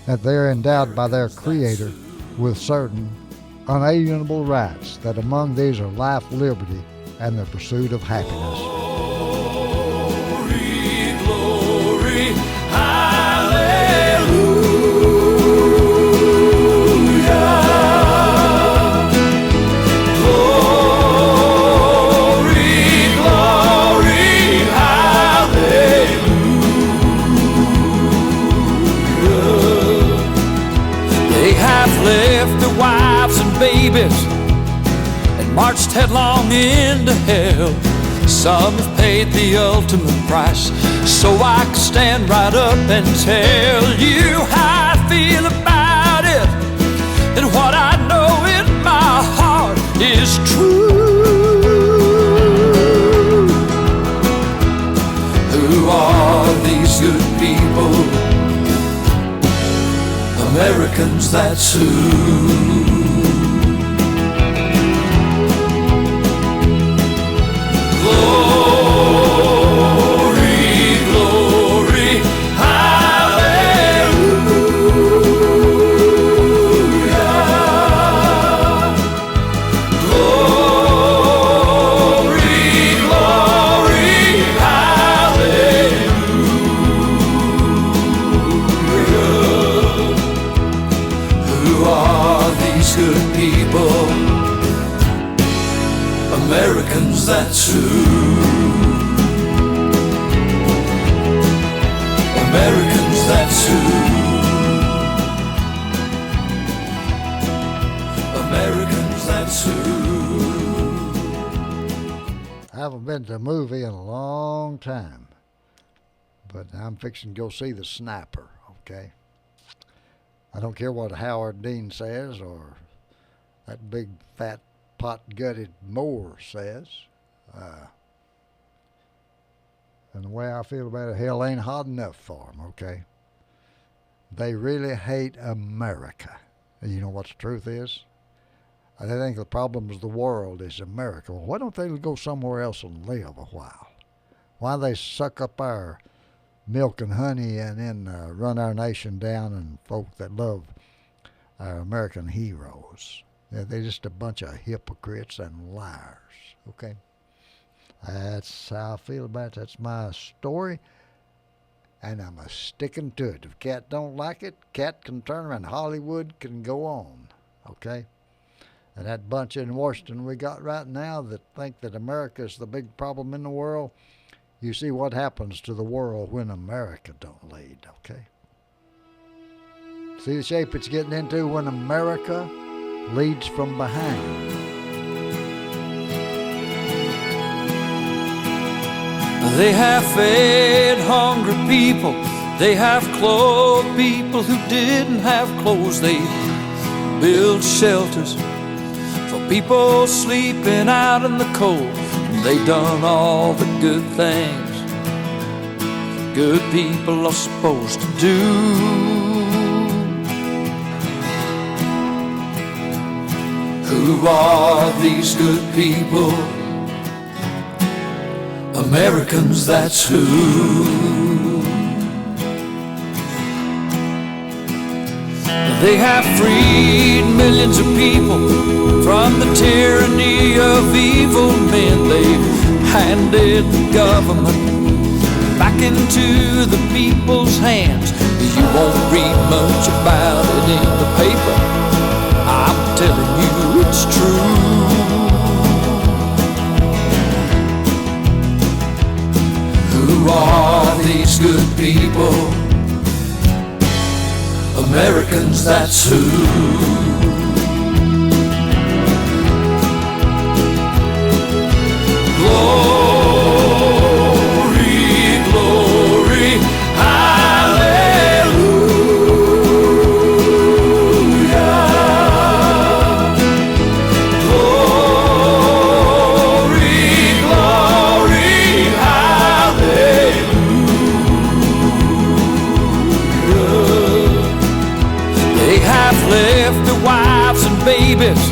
that they're endowed by their Creator with certain unalienable rights, that among these are life, liberty, and the pursuit of happiness. Glory, hallelujah. Glory, glory, hallelujah. They have left their wives and babies and marched headlong into hell. Some have paid the ultimate price, so I can stand right up and tell you how I feel about it, and what I know in my heart is true. Who are these good people? Americans, that's who. Glory, glory, hallelujah. Glory, glory, hallelujah. Who are these good people? Americans, that's who. Americans, that's who. Americans, that's who. I haven't been to a movie in a long time, but I'm fixing to go see The Sniper, okay? I don't care what Howard Dean says or that big fat pot-gutted Moore says. And the way I feel about it, hell ain't hot enough for them, okay? They really hate America. And you know what the truth is? They think the problem of the world is America. Well, why don't they go somewhere else and live a while? Why they suck up our milk and honey and then run our nation down and folk that love our American heroes? They're just a bunch of hypocrites and liars, okay? That's how I feel about it. That's my story, and I'm a sticking to it. If Cat don't like it, Cat can turn around. Hollywood can go on, okay? And that bunch in Washington we got right now that think that America is the big problem in the world, you see what happens to the world when America don't lead, okay? See the shape it's getting into when America leads from behind. They have fed hungry people. They have clothed people who didn't have clothes. They built shelters for people sleeping out in the cold. They done all the good things good people are supposed to do. Who are these good people? Americans, that's who. They have freed millions of people from the tyranny of evil men. They've handed the government back into the people's hands. You won't read much about it in the paper. I'm telling you it's true. Who are these good people? Americans, that's who. Glory, glory, hallelujah. Glory, glory, hallelujah. They have left their wives and babies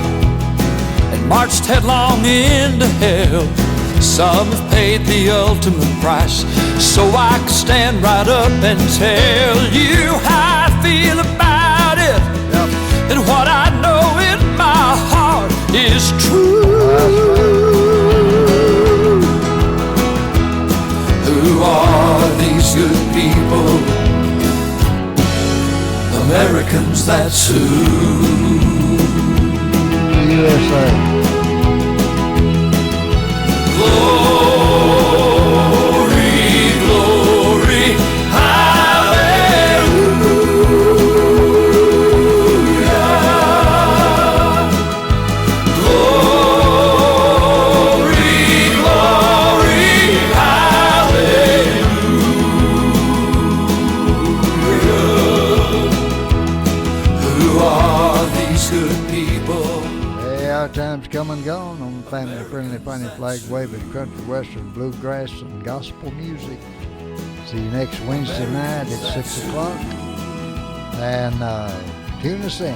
and marched headlong into hell. Some have paid the ultimate price, so I can stand right up and tell you how I feel about it. And what I know in my heart is true. Who are these good people? Americans, that's who. USA. Times come and gone on family-friendly funny flag-waving country, western, bluegrass, and gospel music. See you next Wednesday night at 6 o'clock. And tune us in.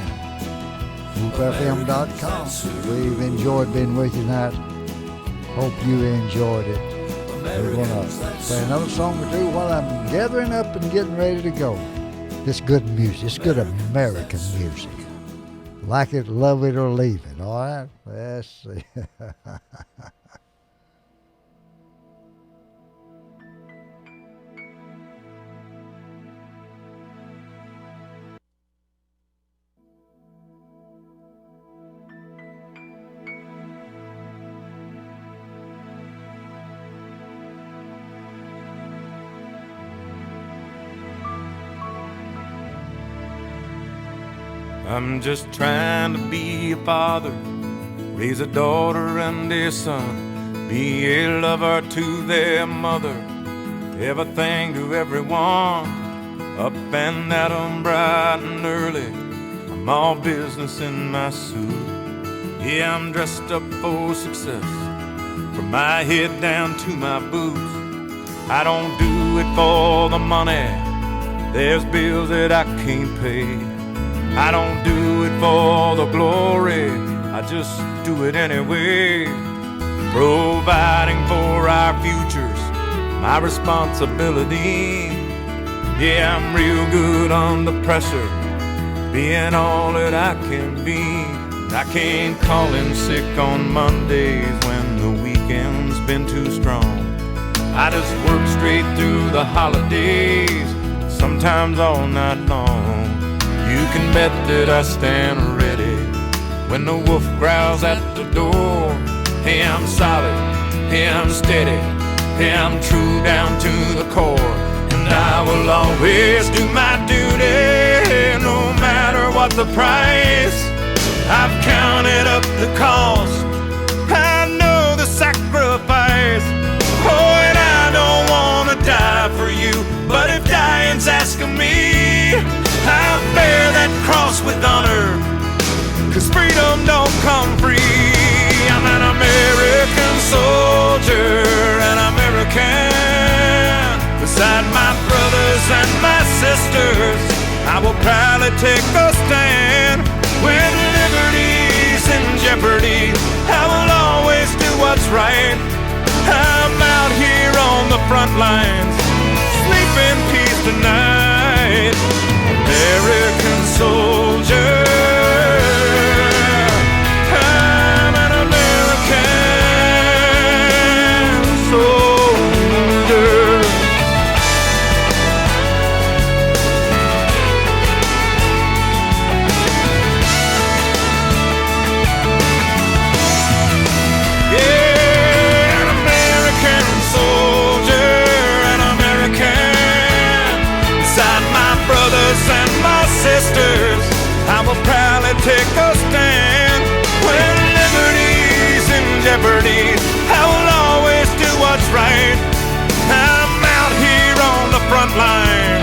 WhoopFM.com. We've enjoyed being with you tonight. Hope you enjoyed it. We're going to play another song or two while I'm gathering up and getting ready to go. This good music. It's good American music. Like it, love it, or leave it, all right? Let's see. I'm just trying to be a father, raise a daughter and a son, be a lover to their mother, everything to everyone, up and at 'em bright and early. I'm all business in my suit. Yeah, I'm dressed up for success, from my head down to my boots. I don't do it for the money, there's bills that I can't pay. I don't do it for the glory, I just do it anyway. Providing for our futures, my responsibility. Yeah, I'm real good under pressure, being all that I can be. I can't call in sick on Mondays when the weekend's been too strong. I just work straight through the holidays, sometimes all night long. You can bet that I stand ready when the wolf growls at the door. Hey, I'm solid, hey, I'm steady, hey, I'm true down to the core. And I will always do my duty, no matter what the price. I've counted up the cost, I know the sacrifice. Oh, and I don't wanna die for you, but if dying's asking me, I'll bear that cross with honor, 'cause freedom don't come free. I'm an American soldier, an American. Beside my brothers and my sisters, I will proudly take a stand. When liberty's in jeopardy, I will always do what's right. I'm out here on the front lines, sleep in peace tonight. American soldier, I'm an American soldier. Yeah, an American soldier, an American. Beside my brothers and my sisters, I will proudly take a stand. When liberty's in jeopardy, I will always do what's right. I'm out here on the front line,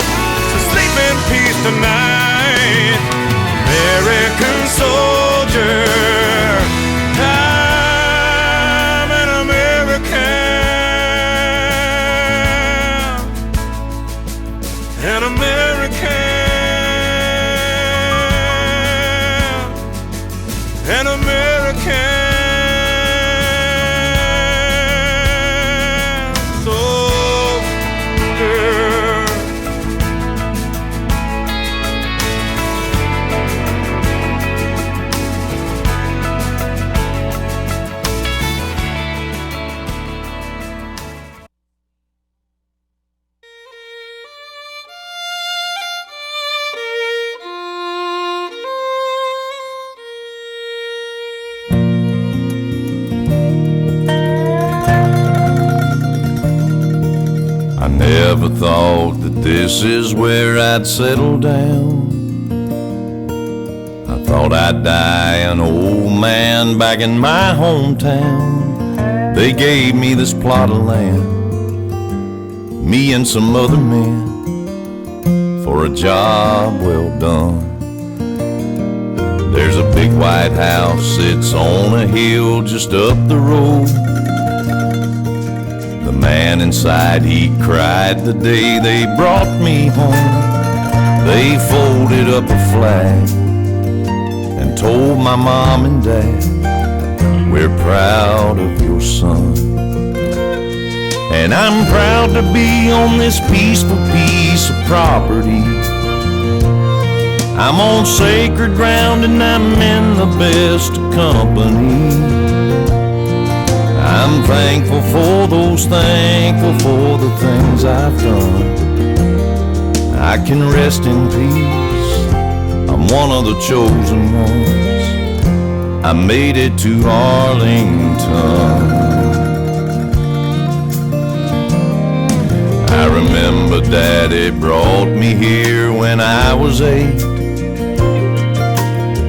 so sleep in peace tonight. American soldier, I'm an American, an American. An American. never thought that this is where I'd settle down. I thought I'd die an old man back in my hometown. They gave me this plot of land, me and some other men, for a job well done. There's a big white house, it's on a hill just up the road. The man inside, he cried the day they brought me home. They folded up a flag and told my mom and dad, we're proud of your son. And I'm proud to be on this peaceful piece of property. I'm on sacred ground and I'm in the best of company. I'm thankful for those, thankful for the things I've done. I can rest in peace, I'm one of the chosen ones. I made it to Arlington. I remember Daddy brought me here when I was 8.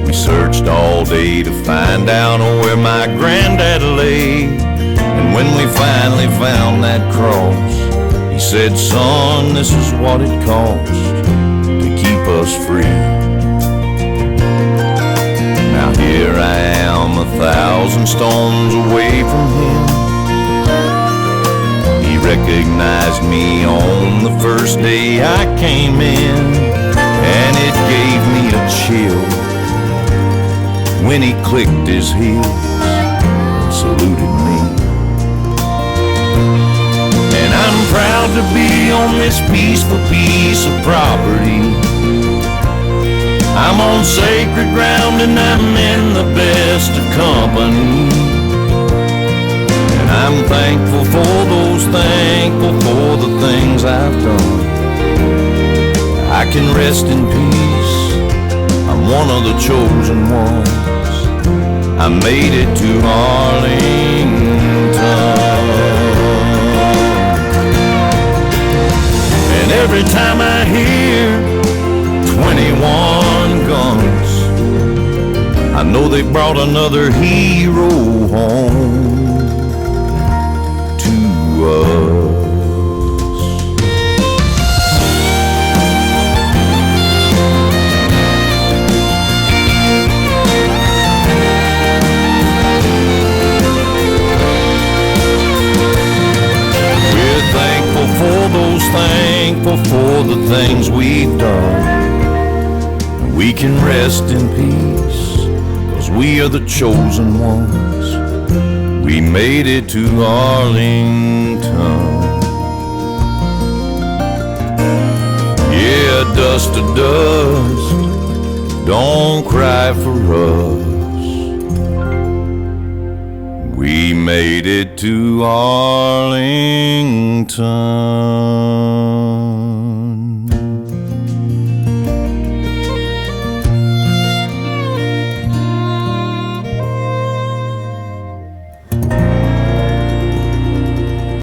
We searched all day to find out where my granddad lay. And when we finally found that cross, he said, son, this is what it costs to keep us free. Now here I am 1,000 stones away from him. He recognized me on the first day I came in, and it gave me a chill when he clicked his heels and saluted me. And I'm proud to be on this peaceful piece of property. I'm on sacred ground and I'm in the best of company. And I'm thankful for those, thankful for the things I've done. I can rest in peace, I'm one of the chosen ones. I made it to Arlington. And every time I hear 21 guns, I know they brought another hero home to us. We're thankful for those, thankful for the things we've done. We can rest in peace, 'cause we are the chosen ones. We made it to Arlington. Yeah, dust to dust, don't cry for us. We made it to Arlington.